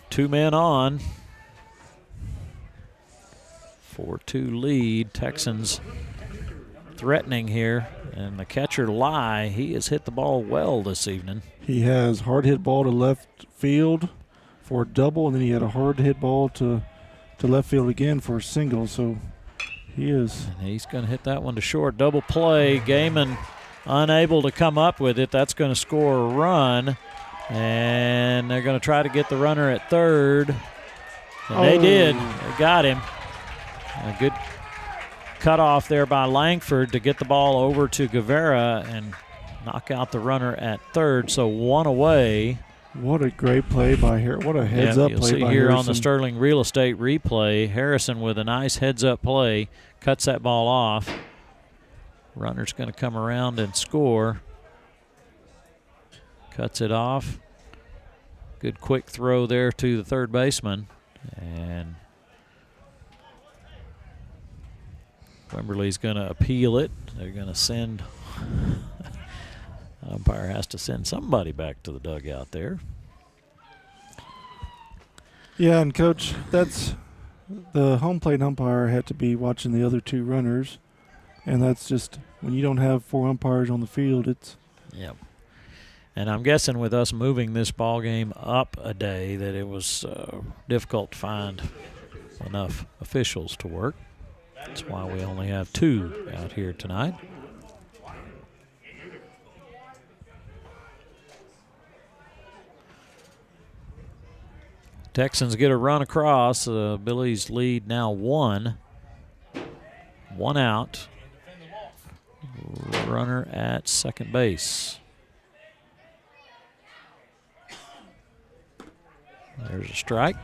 Two men on. 4-2 lead. Texans threatening here. And the catcher, Lai, he has hit the ball well this evening. He has hard hit ball to left field for a double, and then he had a hard hit ball to left field again for a single. So he is. And he's going to hit that one to short. Double play. Gaiman unable to come up with it. That's going to score a run. And they're going to try to get the runner at third. And they did. They got him. A good cutoff there by Langford to get the ball over to Guevara and knock out the runner at third. So one away. What a great play by Harrison. What a heads-up play by Harrison. You'll see here on the Sterling Real Estate replay, Harrison with a nice heads-up play, cuts that ball off. Runner's going to come around and score. Cuts it off. Good quick throw there to the third baseman. And Wimberley's going to appeal it. They're going to send umpire has to send somebody back to the dugout there. Yeah, and Coach, that's the home plate umpire had to be watching the other two runners, and that's just when you don't have four umpires on the field, it's. Yep. And I'm guessing with us moving this ball game up a day that it was difficult to find enough officials to work. That's why we only have two out here tonight. Texans get a run across. Billy's lead now 1. 1 out. Runner at second base. There's a strike.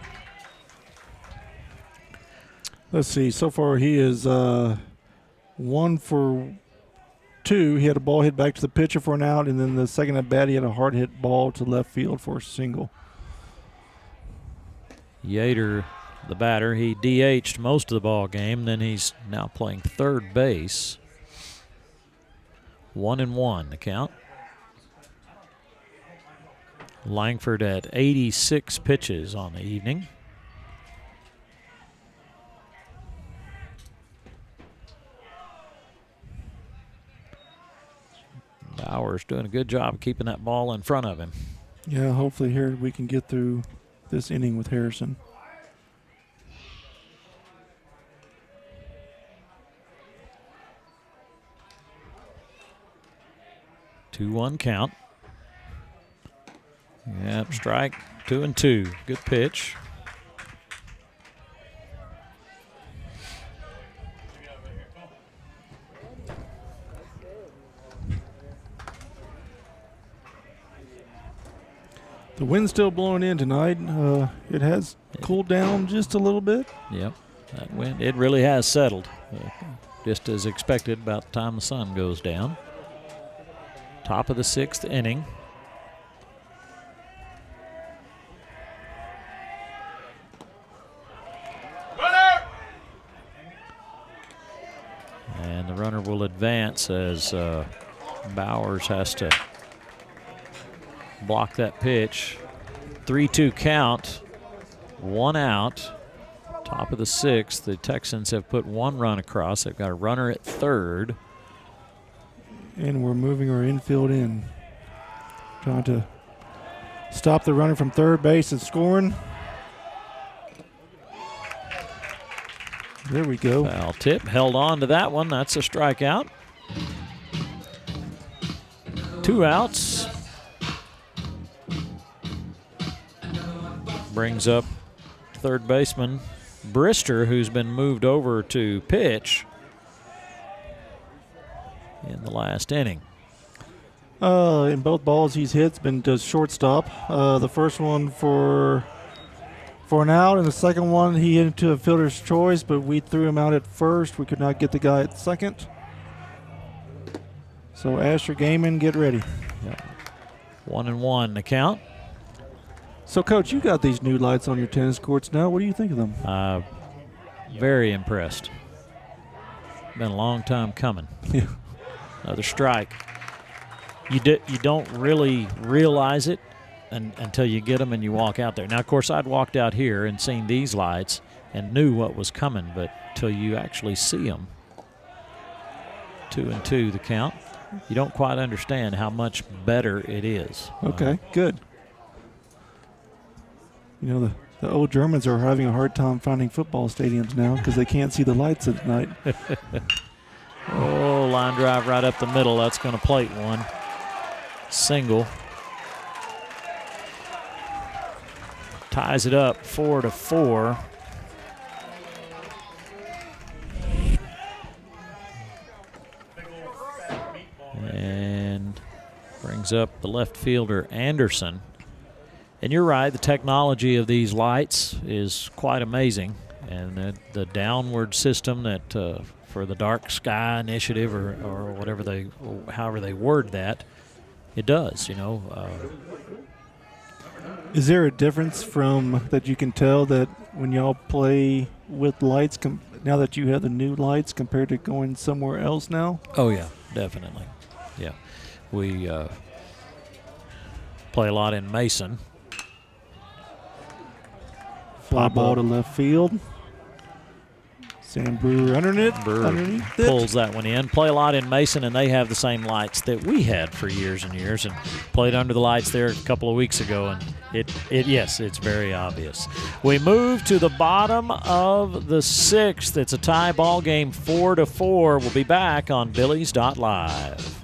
Let's see. So far, he is 1 for 2. He had a ball hit back to the pitcher for an out, and then the second at bat, he had a hard hit ball to left field for a single. Yater, the batter, he DH'd most of the ball game. Then he's now playing third base. 1-1 the count. Langford at 86 pitches on the evening. Bowers doing a good job of keeping that ball in front of him. Yeah, hopefully here we can get through this inning with Harrison. Two-one count. Yep, strike 2-2. Good pitch. The wind's still blowing in tonight. It has cooled down just a little bit. Yep, that wind, it really has settled. Just as expected about the time the sun goes down. Top of the 6th inning. And the runner will advance as Bowers has to block that pitch. 3-2 count, 1 out. Top of the 6th. The Texans have put 1 run across. They've got a runner at third. And we're moving our infield in. Trying to stop the runner from third base and scoring. There we go. Foul tip, held on to that one. That's a strikeout. 2 outs. Brings up third baseman Brister, who's been moved over to pitch in the last inning. In both balls he's hit, been to shortstop. The first one for an out, and the second one he hit into a fielder's choice, but we threw him out at first. We could not get the guy at second. So Asher Gaiman, get ready. Yep. 1-1 the count. So, Coach, you got these new lights on your tennis courts now. What do you think of them? Very impressed. Been a long time coming. Yeah. Another strike. You don't really realize it until you get them and you walk out there. Now, of course, I'd walked out here and seen these lights and knew what was coming, but till you actually see them. 2-2 the count. You don't quite understand how much better it is. Okay, good. You know, the old Germans are having a hard time finding football stadiums now because they can't see the lights at night. Oh, line drive right up the middle. That's going to plate one. Single. Ties it up 4-4. And brings up the left fielder, Anderson. And you're right, the technology of these lights is quite amazing. And the downward system that for the Dark Sky Initiative or however they word that, it does, you know. Is there a difference from that you can tell that when y'all play with lights now that you have the new lights compared to going somewhere else now? Oh, yeah, definitely. Yeah. We play a lot in Mason. Fly ball to left field. Sam Brewer underneath pulls that one in. Play a lot in Mason, and they have the same lights that we had for years and years, and played under the lights there a couple of weeks ago, and yes, it's very obvious. We move to the bottom of the 6th. It's a tie ball game, 4-4. We'll be back on Billy's.Live.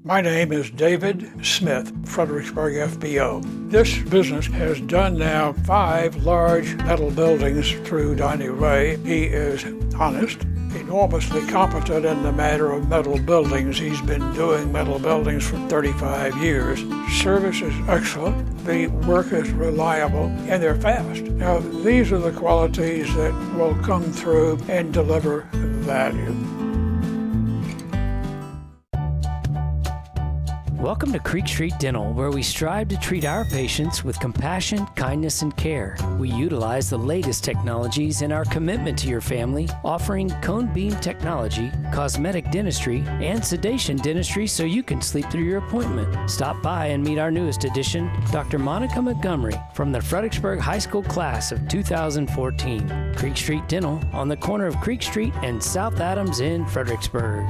My name is David Smith, Fredericksburg FBO. This business has done now 5 large metal buildings through Donnie Ray. He is honest, enormously competent in the matter of metal buildings. He's been doing metal buildings for 35 years. Service is excellent, the work is reliable, and they're fast. Now, these are the qualities that will come through and deliver value. Welcome to Creek Street Dental, where we strive to treat our patients with compassion, kindness, and care. We utilize the latest technologies in our commitment to your family, offering cone beam technology, cosmetic dentistry, and sedation dentistry so you can sleep through your appointment. Stop by and meet our newest addition, Dr. Monica Montgomery, from the Fredericksburg High School class of 2014. Creek Street Dental on the corner of Creek Street and South Adams in Fredericksburg.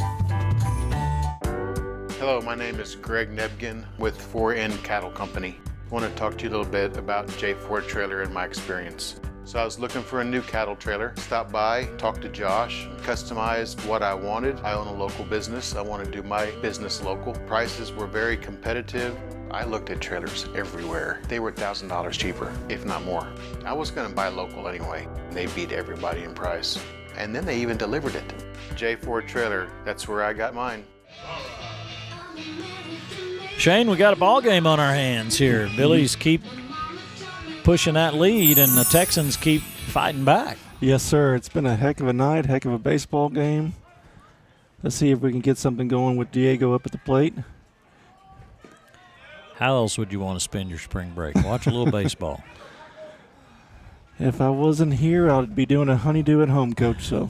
Hello, my name is Greg Nebgen with 4N Cattle Company. I want to talk to you a little bit about J Ford Trailer and my experience. So I was looking for a new cattle trailer, stopped by, talked to Josh, customized what I wanted. I own a local business. I want to do my business local. Prices were very competitive. I looked at trailers everywhere. They were $1,000 cheaper, if not more. I was going to buy local anyway. They beat everybody in price. And then they even delivered it. J Ford Trailer, that's where I got mine. Shane, we got a ball game on our hands here. Billies keep pushing that lead, and the Texans keep fighting back. Yes, sir. It's been a heck of a night, heck of a baseball game. Let's see if we can get something going with Diego up at the plate. How else would you want to spend your spring break? Watch a little baseball. If I wasn't here, I'd be doing a honeydew at home, Coach. So.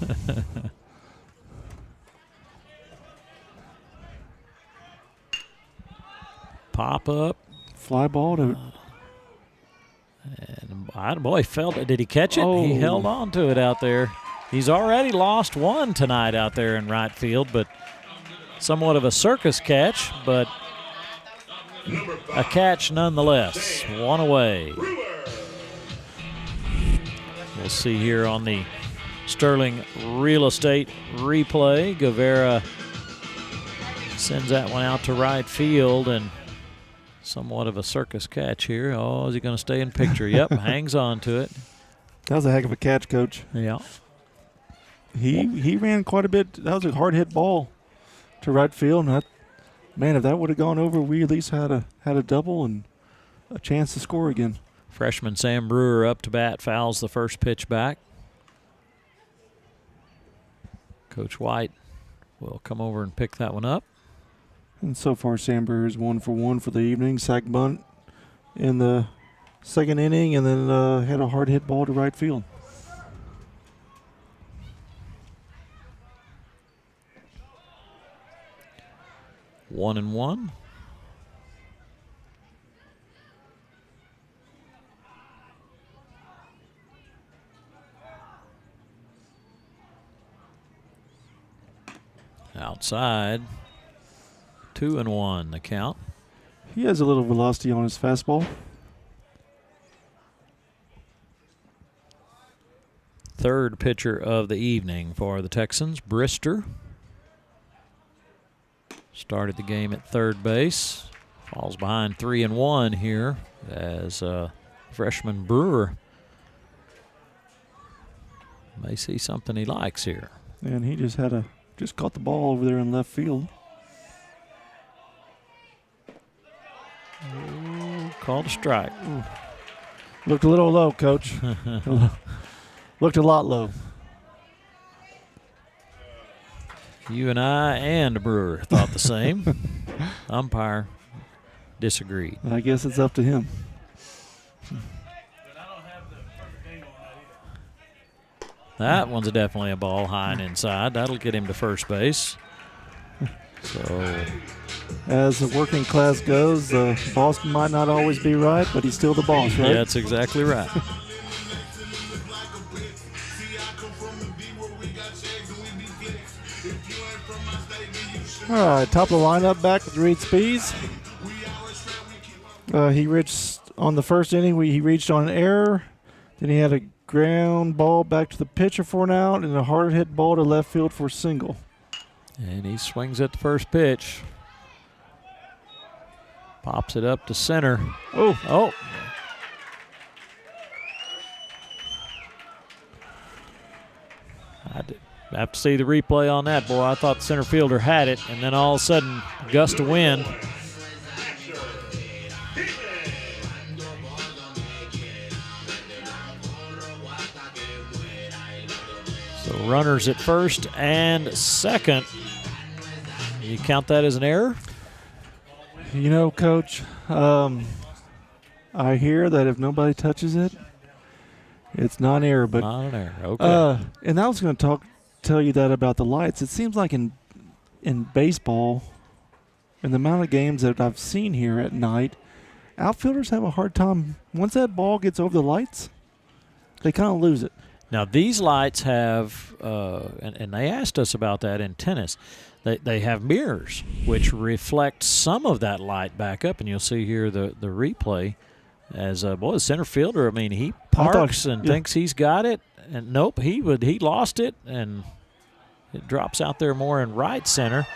Pop up. Fly ball to. And boy, felt it. Did he catch it? Oh. He held on to it out there. He's already lost one tonight out there in right field, but somewhat of a circus catch, but a catch nonetheless. One away. We'll see here on the Sterling Real Estate replay. Guevara sends that one out to right field, and somewhat of a circus catch here. Oh, is he going to stay in picture? Yep, hangs on to it. That was a heck of a catch, Coach. Yeah. He ran quite a bit. That was a hard hit ball to right field. And man, if that would have gone over, we at least had a double and a chance to score again. Freshman Sam Brewer up to bat, fouls the first pitch back. Coach White will come over and pick that one up. And so far, Sam Brewer is 1 for 1 for the evening. Sack bunt in the second inning, and then had a hard hit ball to right field. One and one. Outside. 2-1 the count. He has a little velocity on his fastball. Third pitcher of the evening for the Texans, Brister. Started the game at third base. Falls behind 3-1 here as freshman Brewer may see something he likes here. And he just caught the ball over there in left field. Ooh, called a strike. Ooh. Looked a little low, Coach. Looked a lot low. You and I and Brewer thought the same. Umpire disagreed. I guess it's up to him. That one's definitely a ball high and inside. That'll get him to first base. So, as the working class goes, the boss might not always be right, but he's still the boss, right? Yeah, that's exactly right. All right, top of the lineup back with Reed Spees. He reached on the first inning. He reached on an error. Then he had a ground ball back to the pitcher for an out and a hard hit ball to left field for a single. And he swings at the first pitch. Pops it up to center. Oh. I did have to see the replay on that, boy. I thought the center fielder had it, and then all of a sudden, gust of wind. So runners at first and second. You count that as an error? You know, Coach, I hear that if nobody touches it, it's not an error. But not an error. Okay. And I was going to tell you that about the lights. It seems like in baseball, in the amount of games that I've seen here at night, outfielders have a hard time. Once that ball gets over the lights, they kind of lose it. Now, these lights have, and they asked us about that in tennis, they have mirrors which reflect some of that light back up, and you'll see here the replay as, the center fielder, I mean, he parks and thinks he's got it, and nope, he lost it, and it drops out there more in right center.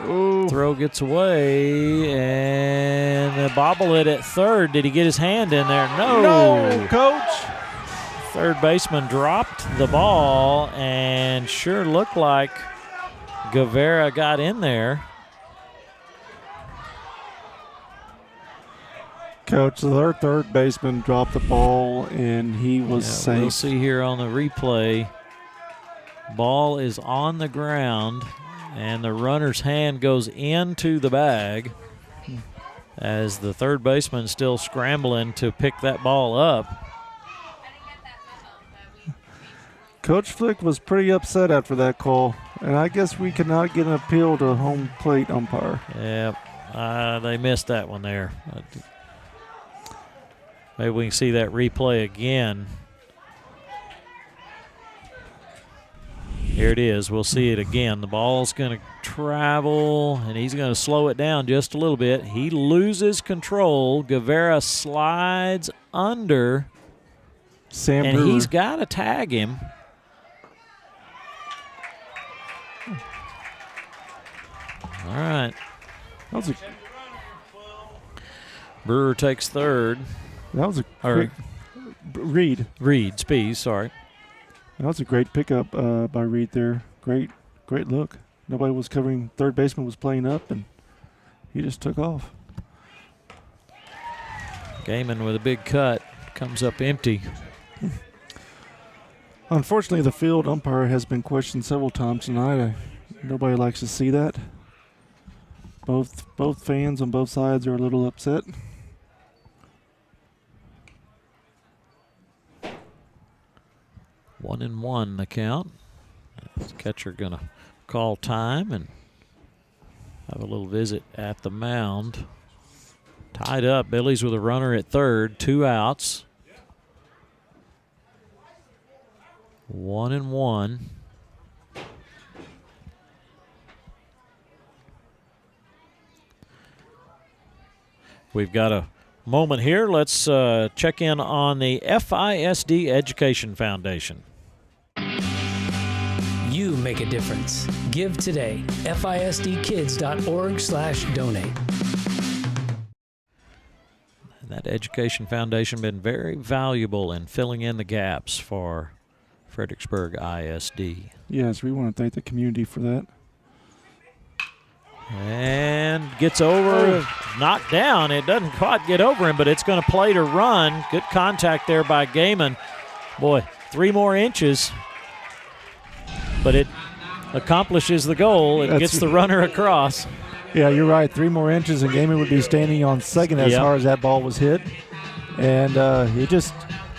Ooh. Throw gets away, and bobble it at third. Did he get his hand in there? No, Coach. Third baseman dropped the ball, and sure looked like Guevara got in there. Coach, their third baseman dropped the ball, and he was safe. We'll see here on the replay. Ball is on the ground, and the runner's hand goes into the bag as the third baseman still scrambling to pick that ball up. Coach Flick was pretty upset after that call, and I guess we cannot get an appeal to home plate umpire. Yeah, they missed that one there. Maybe we can see that replay again. Here it is. We'll see it again. The ball's going to travel, and he's going to slow it down just a little bit. He loses control. Guevara slides under, Sam and Brewer. he's got to tag him. All right. Brewer takes third. That was a great Reed. Spees, sorry. That was a great pickup by Reed there. Great look. Nobody was covering. Third baseman was playing up, and he just took off. Gaiman with a big cut. Comes up empty. Unfortunately, the field umpire has been questioned several times tonight. Nobody likes to see that. Both fans on both sides are a little upset. One and one the count. The catcher going to call time and have a little visit at the mound. Tied up. Billy's with a runner at third. 2 outs. 1 and 1. We've got a moment here. Let's check in on the FISD Education Foundation. You make a difference. Give today. FISDkids.org/donate. That Education Foundation been very valuable in filling in the gaps for Fredericksburg ISD. Yes, we want to thank the community for that. And gets over, knocked down. It doesn't quite get over him, but it's going to play to run. Good contact there by Gaiman. Boy, 3 more inches, but it accomplishes the goal. It gets the runner across. Yeah, you're right. 3 more inches, and Gaiman would be standing on second as hard as that ball was hit. And he just,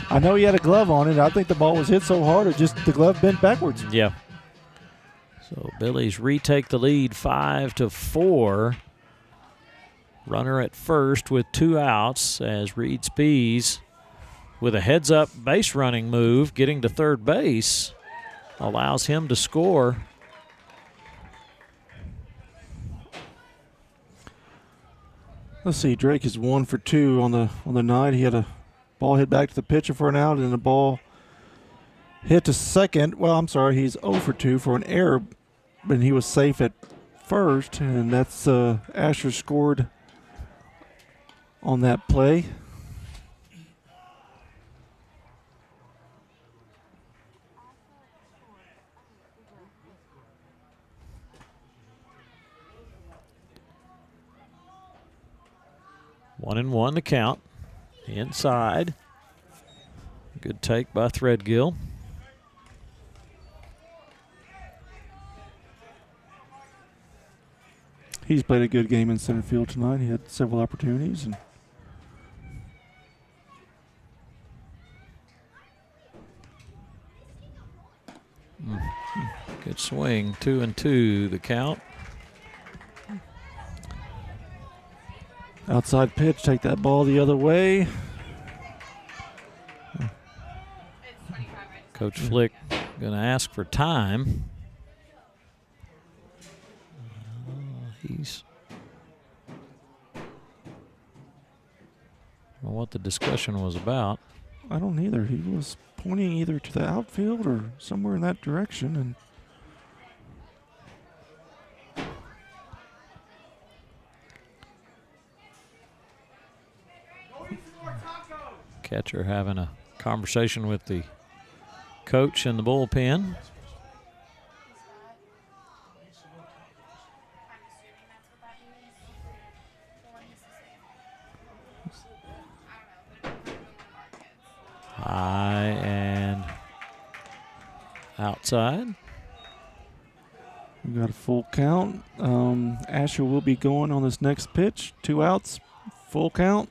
I know he had a glove on it. I think the ball was hit so hard, the glove bent backwards. Yeah. So Billy's retake the lead 5-4. Runner at first with 2 outs as Reed Spees with a heads-up base running move getting to third base allows him to score. Let's see, Drake is 1 for 2 on the night. He had a ball hit back to the pitcher for an out, and a ball hit to second. Well, I'm sorry, he's 0 for 2 for an error, but he was safe at first, and that's Asher scored on that play. One and one the count. Inside. Good take by Threadgill. He's played a good game in center field tonight. He had several opportunities. And good swing. 2-2 the count. Outside pitch, take that ball the other way. Coach Flick going to ask for time. He's I don't know what the discussion was about. I don't either. He was pointing either to the outfield or somewhere in that direction. And catcher having a conversation with the coach in the bullpen. High and outside. We got a full count. Asher will be going on this next pitch. 2 outs, full count.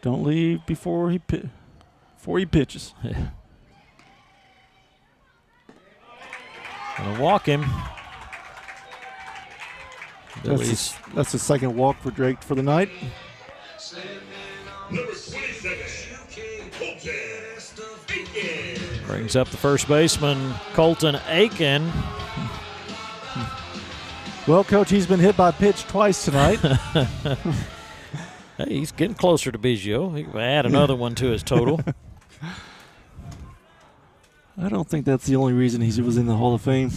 Don't leave before he pitches. Gonna walk him. That's the second walk for Drake for the night. Number 27, Colton. Brings up the first baseman, Colton Aiken. Well, Coach, he's been hit by a pitch twice tonight. Hey, he's getting closer to Biggio. He can add another one to his total. I don't think that's the only reason he was in the Hall of Fame.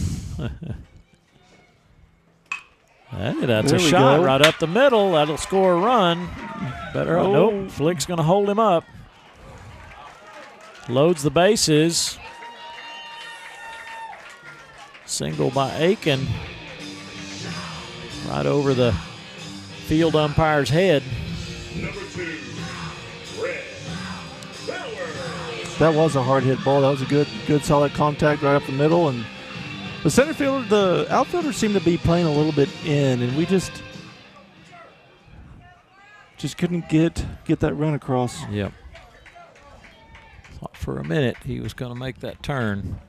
Hey, that's a shot right up the middle. That'll score a run. Nope, Flick's going to hold him up. Loads the bases. Single by Aiken. Right over the field umpire's head. Number 2, Red Bauer. That was a hard hit ball. That was a good solid contact right up the middle. And the center fielder, the outfielders seemed to be playing a little bit in, and we just couldn't get that run across. Yep. Thought for a minute he was going to make that turn.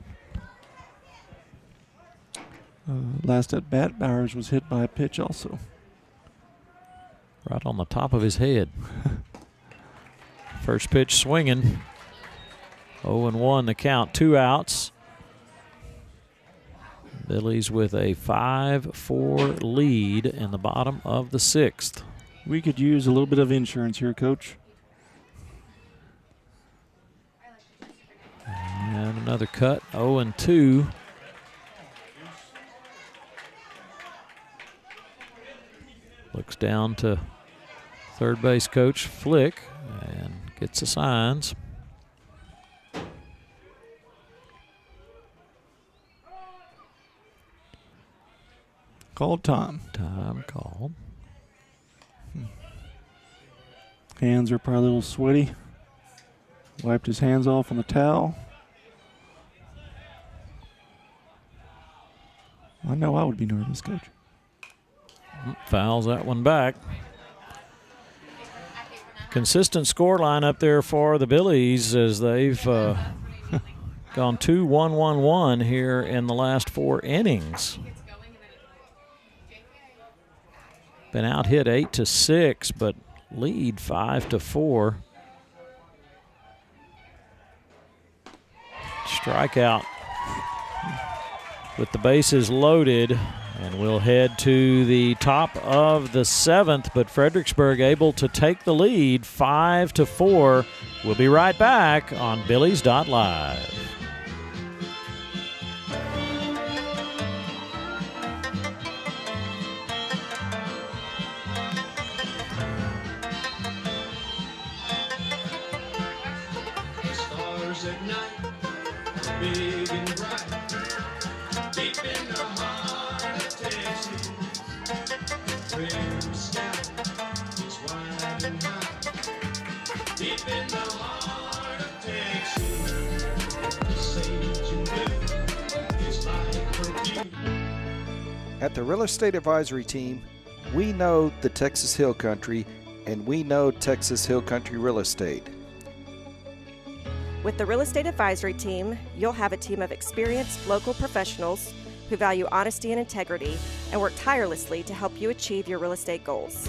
Last at bat, Bowers was hit by a pitch also. Right on the top of his head. First pitch swinging. 0-1 the count, 2 outs. Billy's with a 5-4 lead in the bottom of the 6th. We could use a little bit of insurance here, Coach. And another cut, 0-2. Looks down to third base coach Flick and gets the signs. Called time. Time called. Hands are probably a little sweaty. Wiped his hands off on the towel. I know I would be nervous, Coach. Fouls that one back. Consistent score line up there for the Billies as they've gone 2-1-1-1 here in the last 4 innings. Been out hit 8-6, but lead 5-4. Strikeout with the bases loaded, and we'll head to the top of the 7th, but Fredericksburg able to take the lead 5-4. We'll be right back on Billies.Live. Big and bright, deep in the heart of Texas, where the sky is wide and high. Deep in the heart of Texas, the sage and blue is like perfume. At the Real Estate Advisory Team, we know the Texas Hill Country, and we know Texas Hill Country Real Estate. With the Real Estate Advisory Team, you'll have a team of experienced local professionals who value honesty and integrity and work tirelessly to help you achieve your real estate goals.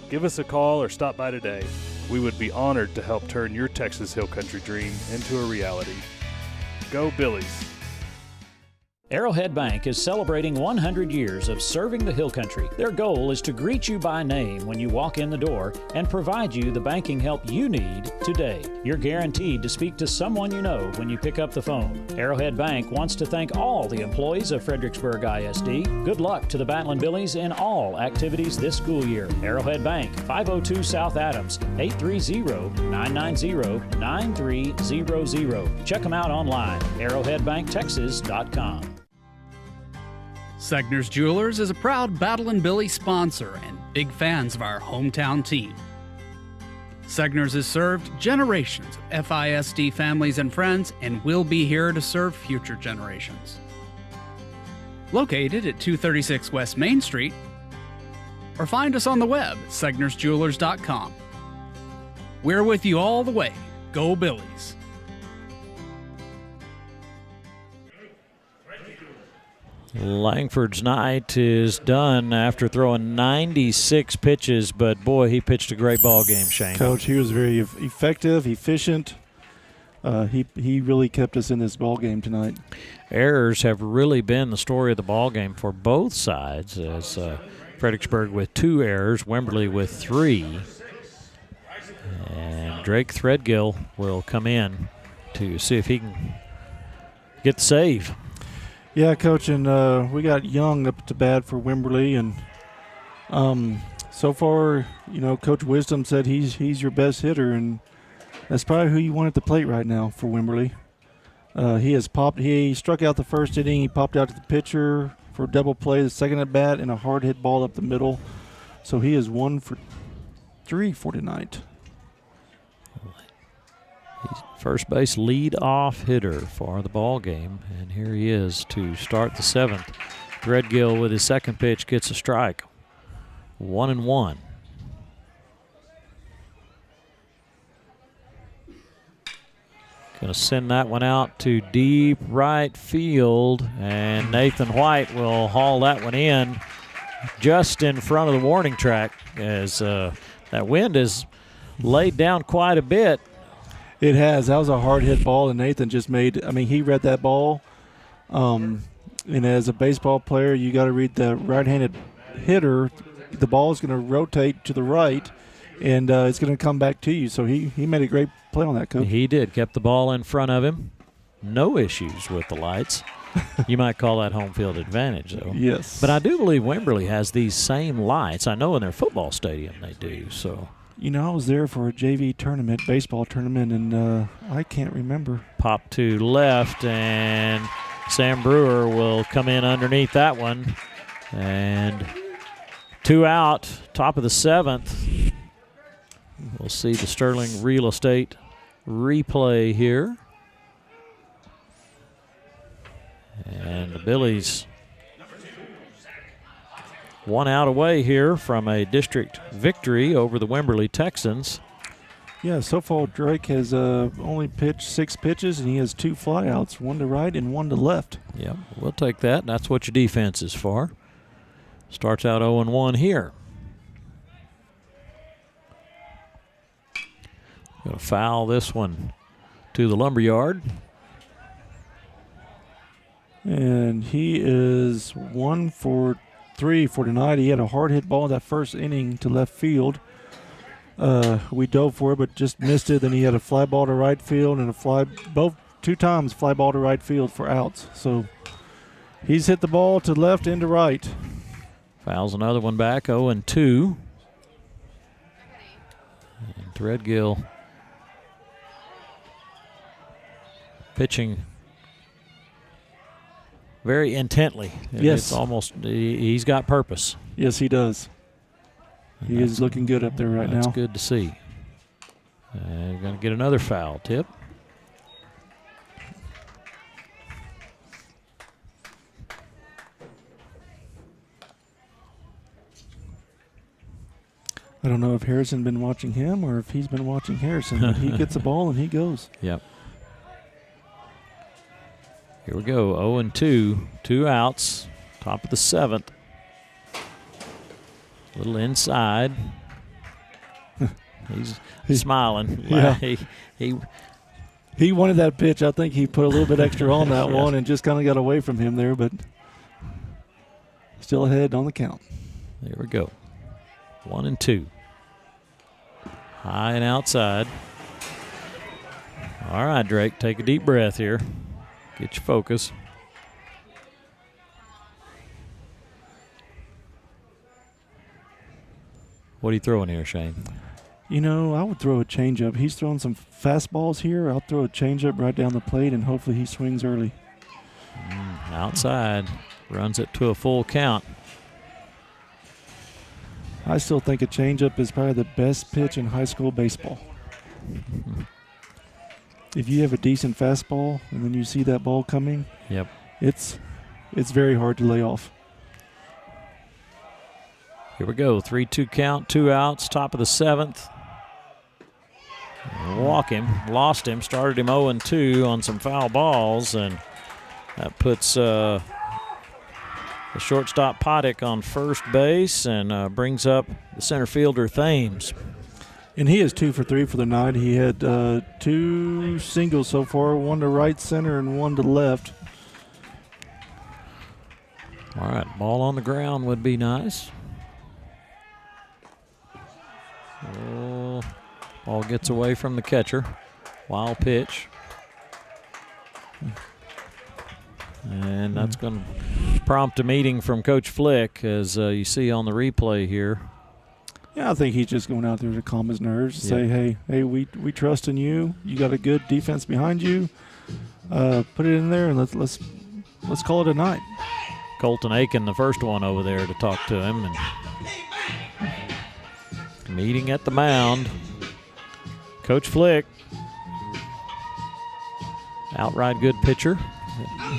Give us a call or stop by today. We would be honored to help turn your Texas Hill Country dream into a reality. Go Billies! Arrowhead Bank is celebrating 100 years of serving the Hill Country. Their goal is to greet you by name when you walk in the door and provide you the banking help you need today. You're guaranteed to speak to someone you know when you pick up the phone. Arrowhead Bank wants to thank all the employees of Fredericksburg ISD. Good luck to the Battling Billies in all activities this school year. Arrowhead Bank, 502 South Adams, 830-990-9300. Check them out online, arrowheadbanktexas.com. Segner's Jewelers is a proud Battlin' Billy sponsor and big fans of our hometown team. Segner's has served generations of FISD families and friends and will be here to serve future generations. Located at 236 West Main Street, or find us on the web at segnersjewelers.com. We're with you all the way. Go Billies! Langford's night is done after throwing 96 pitches, but boy, he pitched a great ball game, Shane. Coach, he was very effective, efficient. He really kept us in this ball game tonight. Errors have really been the story of the ball game for both sides, as Fredericksburg with 2 errors, Wimberley with 3. And Drake Threadgill will come in to see if he can get the save. Yeah, Coach, and we got Young up to bat for Wimberley, and so far, Coach Wisdom said he's your best hitter, and that's probably who you want at the plate right now for Wimberley. He struck out the first inning, he popped out to the pitcher for a double play, the second at bat, and a hard hit ball up the middle. So he is 1 for 3 for tonight. He's first base lead-off hitter for the ball game, and here he is to start the 7th. Threadgill with his second pitch gets a strike. 1-1. Going to send that one out to deep right field, and Nathan White will haul that one in just in front of the warning track as that wind has laid down quite a bit. It has. That was a hard hit ball, and Nathan just he read that ball. And as a baseball player, you got to read the right-handed hitter. The ball is going to rotate to the right, and it's going to come back to you. So he made a great play on that, Coach. He did. Kept the ball in front of him. No issues with the lights. You might call that home field advantage, though. Yes. But I do believe Wimberley has these same lights. I know in their football stadium they do, so. I was there for a JV tournament, baseball tournament, and I can't remember. Pop to left, and Sam Brewer will come in underneath that one. And 2 out, top of the 7th. We'll see the Sterling Real Estate replay here. And the Billies 1 out away here from a district victory over the Wimberley Texans. Yeah, so far Drake has only pitched 6 pitches, and he has 2 flyouts, 1 to right and 1 to left. Yep, we'll take that. That's what your defense is for. Starts out 0-1 here. Going to foul this one to the lumberyard. And he is 1 for 3 for tonight. He had a hard hit ball in that first inning to left field. We dove for it, but just missed it. Then he had a fly ball to right field and a 2 times fly ball to right field for outs. So he's hit the ball to left and to right. Fouls another one back, 0-2. And Threadgill pitching very intently. Yes. It's almost, he's got purpose. Yes, he does. He is looking good up there right now. That's good to see. We're going to get another foul tip. I don't know if Harrison been watching him or if he's been watching Harrison, but he gets the ball and he goes. Yep. Here we go, 0-2, 2 outs, top of the 7th. A little inside. He's smiling. Yeah. He wanted that pitch. I think he put a little bit extra on that one and just kind of got away from him there, but still ahead on the count. There we go. 1-2. High and outside. All right, Drake, take a deep breath here. Get your focus. What are you throwing here, Shane? You know, I would throw a changeup. He's throwing some fastballs here. I'll throw a changeup right down the plate, and hopefully he swings early. Outside. Runs it to a full count. I still think a changeup is probably the best pitch in high school baseball. If you have a decent fastball and then you see that ball coming, yep, it's very hard to lay off. Here we go, 3-2 count, 2 outs, top of the 7th. Walk him, lost him, started him 0-2 on some foul balls, and that puts the shortstop Poddick on first base and brings up the center fielder Thames. And he is 2 for 3 for the night. He had 2 singles so far, one to right center and one to left. All right, ball on the ground would be nice. Oh, ball gets away from the catcher. Wild pitch. And that's going to prompt a meeting from Coach Flick, as you see on the replay here. Yeah, I think he's just going out there to calm his nerves. Say, hey, we trust in you. You got a good defense behind you. Put it in there and let's call it a night. Colton Aiken, the first one over there to talk to him, and meeting at the mound. Coach Flick, outright good pitcher,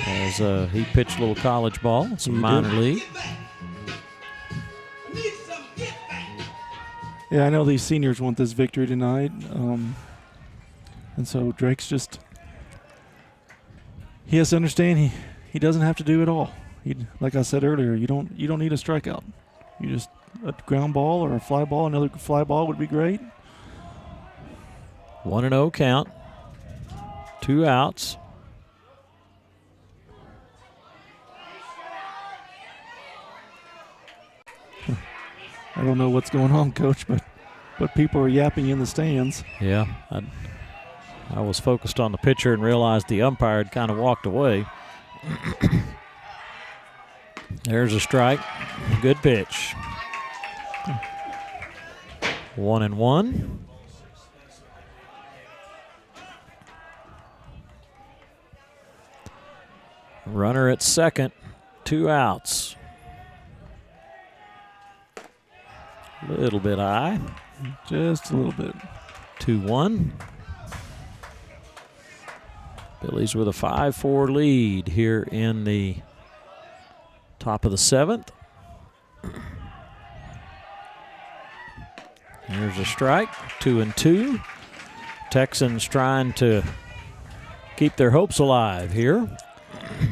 as he pitched a little college ball, some minor league. Yeah, I know these seniors want this victory tonight, and so Drake's just, he has to understand he doesn't have to do it all. Like I said earlier, you don't need a strikeout. You just, a ground ball or a fly ball, another fly ball would be great. 1-0 count, 2 outs. I don't know what's going on, Coach, but people are yapping in the stands. Yeah, I was focused on the pitcher and realized the umpire had kind of walked away. There's a strike. Good pitch. 1-1. Runner at second, 2 outs. A little bit high. Just a little bit. 2-1. Phillies with a 5-4 lead here in the top of the 7th. Here's a strike, 2-2. Texans trying to keep their hopes alive here.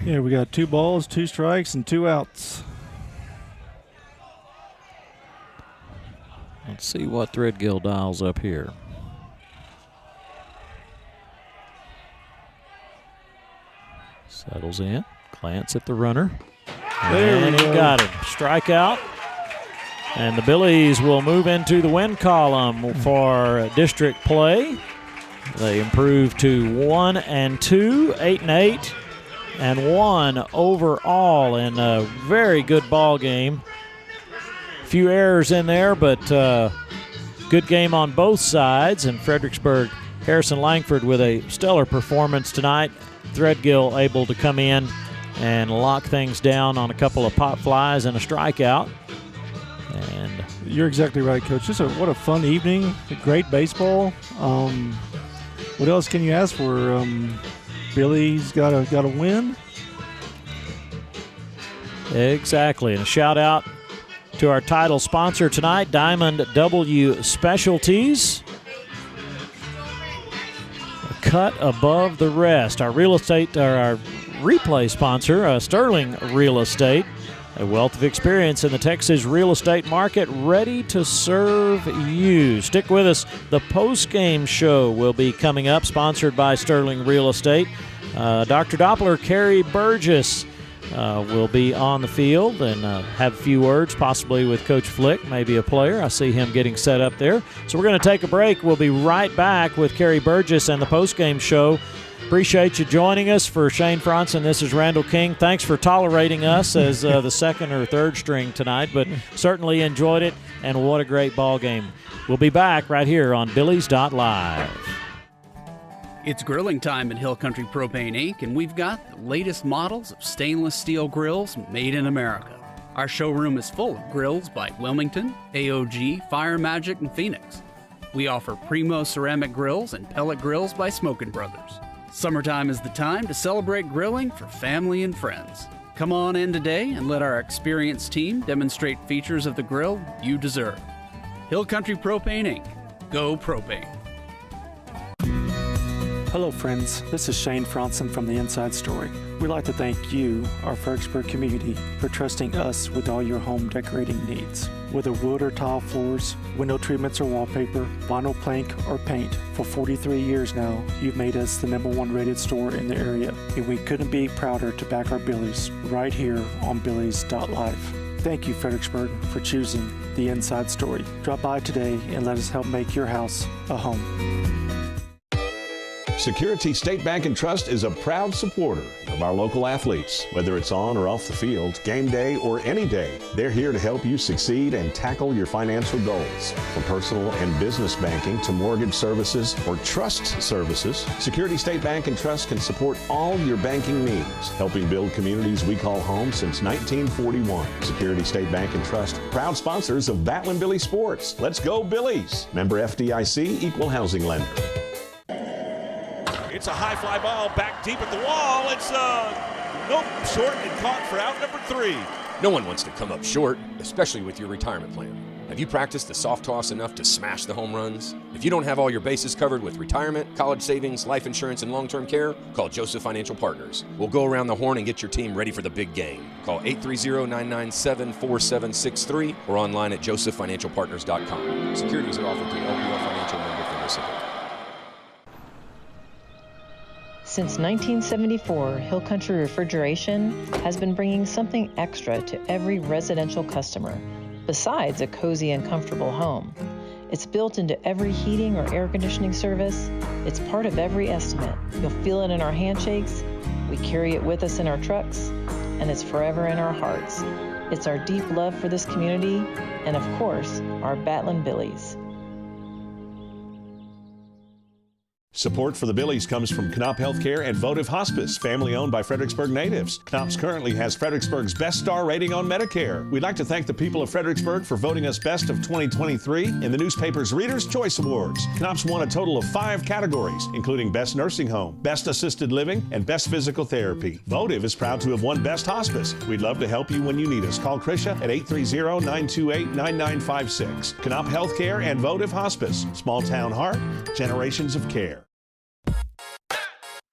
Yeah, we got 2 balls, 2 strikes, and 2 outs. Let's see what Threadgill dials up here. Settles in, glance at the runner. And he got him. Strikeout. And the Billies will move into the win column for district play. They improve to 1-2, 8-8, and 1 overall in a very good ball game. Few errors in there, but good game on both sides. And Fredericksburg, Harrison Langford with a stellar performance tonight. Threadgill able to come in and lock things down on a couple of pop flies and a strikeout. And you're exactly right, Coach. Just what a fun evening. Great baseball. What else can you ask for? Billy's got a win. Exactly. And a shout out to our title sponsor tonight, Diamond W Specialties. A cut above the rest. Our real estate, or our replay sponsor, Sterling Real Estate. A wealth of experience in the Texas real estate market, ready to serve you. Stick with us. The post-game show will be coming up, sponsored by Sterling Real Estate. Dr. Doppler, Carrie Burgess will be on the field and have a few words, possibly with Coach Flick, maybe a player. I see him getting set up there. So we're going to take a break. We'll be right back with Carrie Burgess and the post-game show. Appreciate you joining us. For Shane Franson, this is Randall King. Thanks for tolerating us as the second or third string tonight, but certainly enjoyed it, and what a great ball game. We'll be back right here on Billy's.Live. It's grilling time at Hill Country Propane Inc., and we've got the latest models of stainless steel grills made in America. Our showroom is full of grills by Wilmington, AOG, Fire Magic, and Phoenix. We offer Primo ceramic grills and pellet grills by Smokin' Brothers. Summertime is the time to celebrate grilling for family and friends. Come on in today and let our experienced team demonstrate features of the grill you deserve. Hill Country Propane Inc. Go Propane. Hello friends, this is Shane Franson from The Inside Story. We'd like to thank you, our Fredericksburg community, for trusting us with all your home decorating needs. Whether wood or tile floors, window treatments or wallpaper, vinyl plank or paint, for 43 years now, you've made us the #1 rated store in the area, and we couldn't be prouder to back our Billies right here on Billy's.Live. Thank you, Fredericksburg, for choosing The Inside Story. Drop by today and let us help make your house a home. Security State Bank and Trust is a proud supporter of our local athletes. Whether it's on or off the field, game day or any day, they're here to help you succeed and tackle your financial goals. From personal and business banking to mortgage services or trust services, Security State Bank and Trust can support all your banking needs, helping build communities we call home since 1941. Security State Bank and Trust, proud sponsors of Battling Billy Sports. Let's go Billies! Member FDIC, Equal Housing Lender. It's a high fly ball back deep at the wall. It's nope, short and caught for out number 3. No one wants to come up short, especially with your retirement plan. Have you practiced the soft toss enough to smash the home runs? If you don't have all your bases covered with retirement, college savings, life insurance, and long-term care, call Joseph Financial Partners. We'll go around the horn and get your team ready for the big game. Call 830-997-4763 or online at josephfinancialpartners.com. Securities are offered through LPL Financial Member FINRA. Since 1974, Hill Country Refrigeration has been bringing something extra to every residential customer, besides a cozy and comfortable home. It's built into every heating or air conditioning service. It's part of every estimate. You'll feel it in our handshakes. We carry it with us in our trucks, and it's forever in our hearts. It's our deep love for this community, and of course, our Battlin' Billies. Support for the Billies comes from Knopf Healthcare and Votive Hospice, family owned by Fredericksburg natives. Knopf's currently has Fredericksburg's best star rating on Medicare. We'd like to thank the people of Fredericksburg for voting us best of 2023 in the newspaper's Reader's Choice Awards. Knopf's won a total of 5 categories, including Best Nursing Home, Best Assisted Living, and Best Physical Therapy. Votive is proud to have won Best Hospice. We'd love to help you when you need us. Call Krisha at 830-928-9956. Knopf Healthcare and Votive Hospice. Small town heart, generations of care.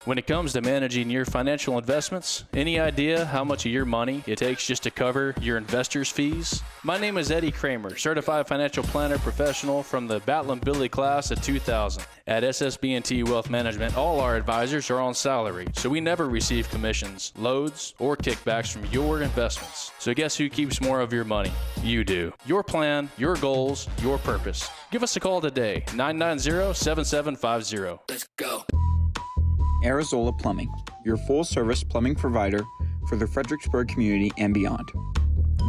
When it comes to managing your financial investments, any idea how much of your money it takes just to cover your investors' fees? My name is Eddie Kramer, certified financial planner professional from the Battling Billy class of 2000. At SSB&T Wealth Management, all our advisors are on salary, so we never receive commissions, loads, or kickbacks from your investments. So guess who keeps more of your money? You do. Your plan, your goals, your purpose. Give us a call today, 990-7750. Let's go. Arizola Plumbing, your full-service plumbing provider for the Fredericksburg community and beyond.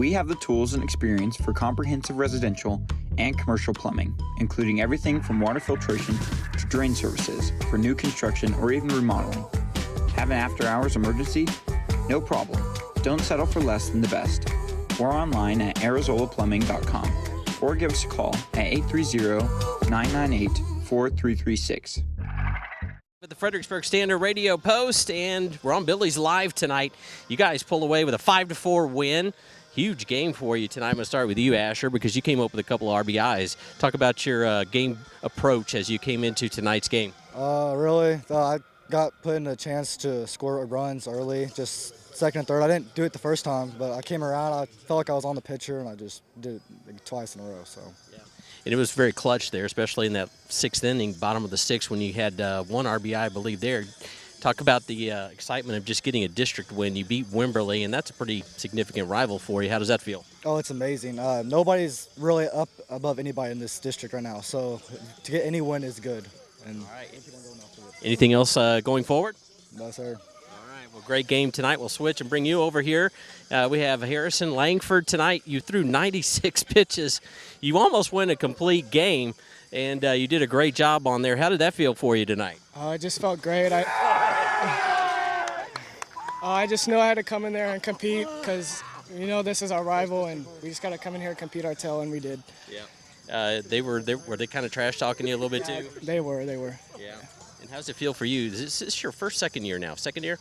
We have the tools and experience for comprehensive residential and commercial plumbing, including everything from water filtration to drain services for new construction or even remodeling. Have an after-hours emergency? No problem. Don't settle for less than the best. We're online at arizolaplumbing.com or give us a call at 830-998-4336. the Fredericksburg Standard Radio Post, and we're on Billy's Live tonight. You guys pull away with a 5-4 win. Huge game for you tonight. I'm going to start with you, Asher, because you came up with a couple of RBIs. Talk about your game approach as you came into tonight's game. Really, I got put in a chance to score runs early, just second and third. I didn't do it the first time, but I came around. I felt like I was on the pitcher, and I just did it like twice in a row. So. Yeah. And it was very clutch there, especially in that sixth inning, bottom of the sixth, when you had one RBI, I believe, there. Talk about the excitement of just getting a district win. You beat Wimberley, and that's a pretty significant rival for you. How does that feel? Oh, it's amazing. Nobody's really up above anybody in this district right now, so to get any win is good. And all right. Anything else going forward? No, sir. All right. Well, great game tonight. We'll switch and bring you over here. We have Harrison Langford tonight. You threw 96 pitches. You almost win a complete game, and you did a great job on there. How did that feel for you tonight? It just felt great. I just knew I had to come in there and compete because, this is our rival, and we just got to come in here and compete our tail, and we did. Yeah. Were they kind of trash talking you a little bit too? They were. Yeah. And how's it feel for you? Is this your second year now? Second year?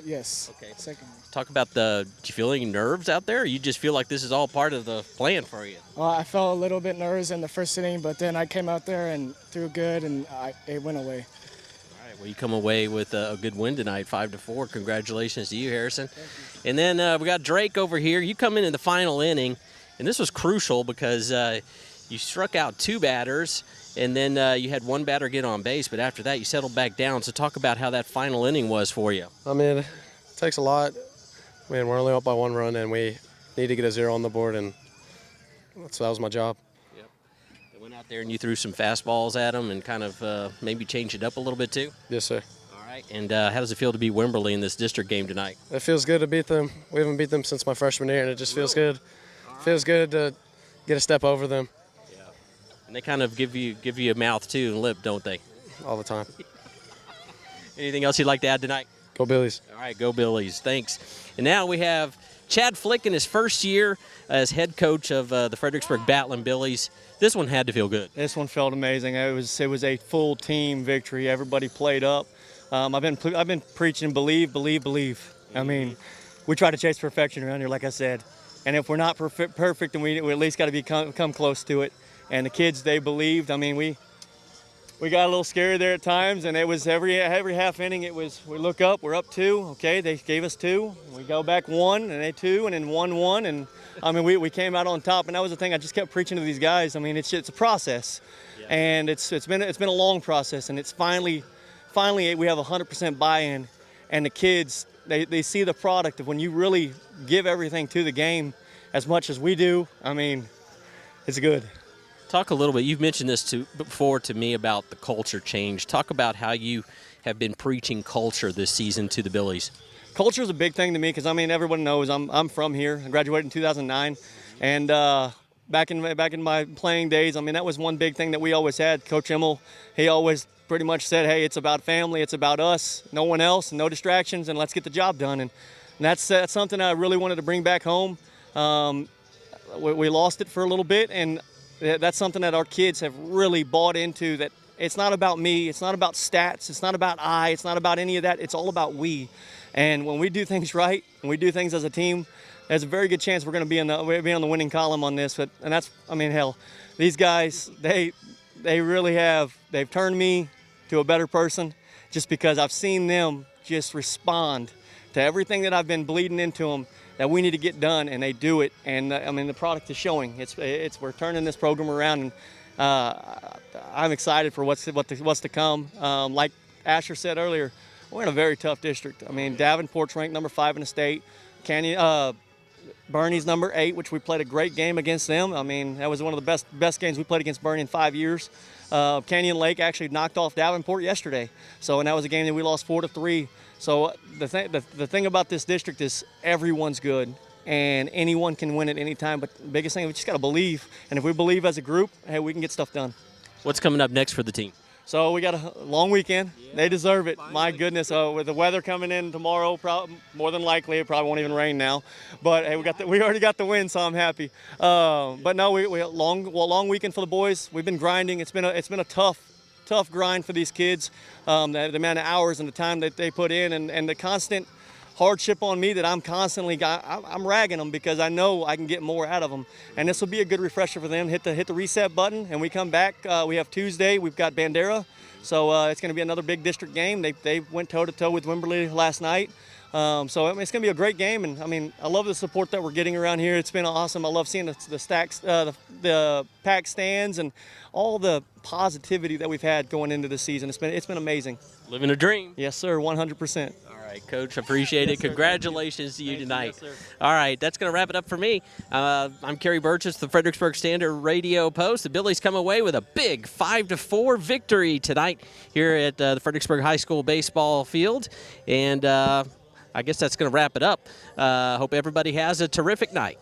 Yes. Okay. Second. Talk about do you feel any nerves out there, or you just feel like this is all part of the plan for you? I felt a little bit nervous in the first inning, but then I came out there and threw good, and it went away. All right. Well, you come away with a good win tonight, 5-4. Congratulations to you, Harrison. And then we got Drake over here. You come in the final inning, and this was crucial because you struck out 2 batters, and then you had 1 batter get on base, but after that you settled back down. So talk about how that final inning was for you. I mean, it takes a lot. I mean, we're only up by 1 run, and we need to get a 0 on the board, and so that was my job. Yep. You went out there and you threw some fastballs at them and kind of maybe changed it up a little bit too? Yes, sir. All right. And how does it feel to beat Wimberley in this district game tonight? It feels good to beat them. We haven't beat them since my freshman year, and it just feels good. Feels good to get a step over them. And they kind of give you a mouth too and lip, don't they? All the time. Anything else you'd like to add tonight? Go Billies. All right, go Billies. Thanks. And now we have Chad Flick in his first year as head coach of the Fredericksburg Battling Billies. This one had to feel good. This one felt amazing. It was a full team victory. Everybody played up. I've been preaching believe. I mean, we try to chase perfection around here, like I said. And if we're not perfect, then we at least got to come close to it. And the kids, they believed. I mean, we got a little scary there at times, and it was every half inning. It was we look up, we're up 2. Okay, they gave us 2. We go back 1, and they 2, and then 1, and I mean we came out on top. And that was the thing I just kept preaching to these guys. I mean, it's a process, and it's been a long process, and it's finally we have 100% buy-in, and the kids they see the product of when you really give everything to the game as much as we do. I mean, it's good. Talk a little bit. You've mentioned this before to me about the culture change. Talk about how you have been preaching culture this season to the Billies. Culture is a big thing to me because I mean everyone knows I'm from here. I graduated in 2009, and back in my playing days, I mean that was one big thing that we always had. Coach Immel, he always pretty much said, "Hey, it's about family. It's about us. No one else. No distractions, and let's get the job done." And that's something I really wanted to bring back home. We lost it for a little bit, and that's something that our kids have really bought into, that it's not about me, it's not about stats, it's not about it's not about any of that, it's all about we. And when we do things right, when we do things as a team, there's a very good chance we're going to be on the winning column on this. And that's, I mean, hell, these guys, they really they've turned me to a better person just because I've seen them just respond to everything that I've been bleeding into them that we need to get done, and they do it. And I mean, the product is showing. We're turning this program around, and I'm excited for what's to come. Like Asher said earlier, we're in a very tough district. I mean, Davenport's ranked number 5 in the state. Bernie's number 8, which we played a great game against them. I mean, that was one of the best games we played against Bernie in 5 years. Canyon Lake actually knocked off Davenport yesterday, and that was a game that we lost 4-3. So the thing about this district is everyone's good, and anyone can win at any time. But the biggest thing, we just got to believe, and if we believe as a group, hey, we can get stuff done. What's coming up next for the team? So we got a long weekend. They deserve it. My goodness, with the weather coming in tomorrow, more than likely it probably won't even rain now. But hey, we already got the win, so I'm happy. But no, we long weekend for the boys. We've been grinding. It's been a tough tough grind for these kids, the amount of hours and the time that they put in, and the constant hardship on me that I'm constantly I'm ragging them because I know I can get more out of them. And this will be a good refresher for them. Hit the reset button, and we come back. We have Tuesday. We've got Bandera, so it's going to be another big district game. They went toe-to-toe with Wimberley last night. So I mean, it's going to be a great game, and I mean, I love the support that we're getting around here. It's been awesome. I love seeing the stacks, the packed stands, and all the positivity that we've had going into the season. It's been amazing. Living a dream. Yes, sir. 100%. All right, Coach. Appreciate it. Yes, sir. Congratulations to you Thank you. tonight. Yes, sir. All right, that's going to wrap it up for me. I'm Kerry Burgess, the Fredericksburg Standard Radio Post. The Billies come away with a big 5-4 victory tonight here at the Fredericksburg High School baseball field, and I guess that's going to wrap it up. Hope everybody has a terrific night.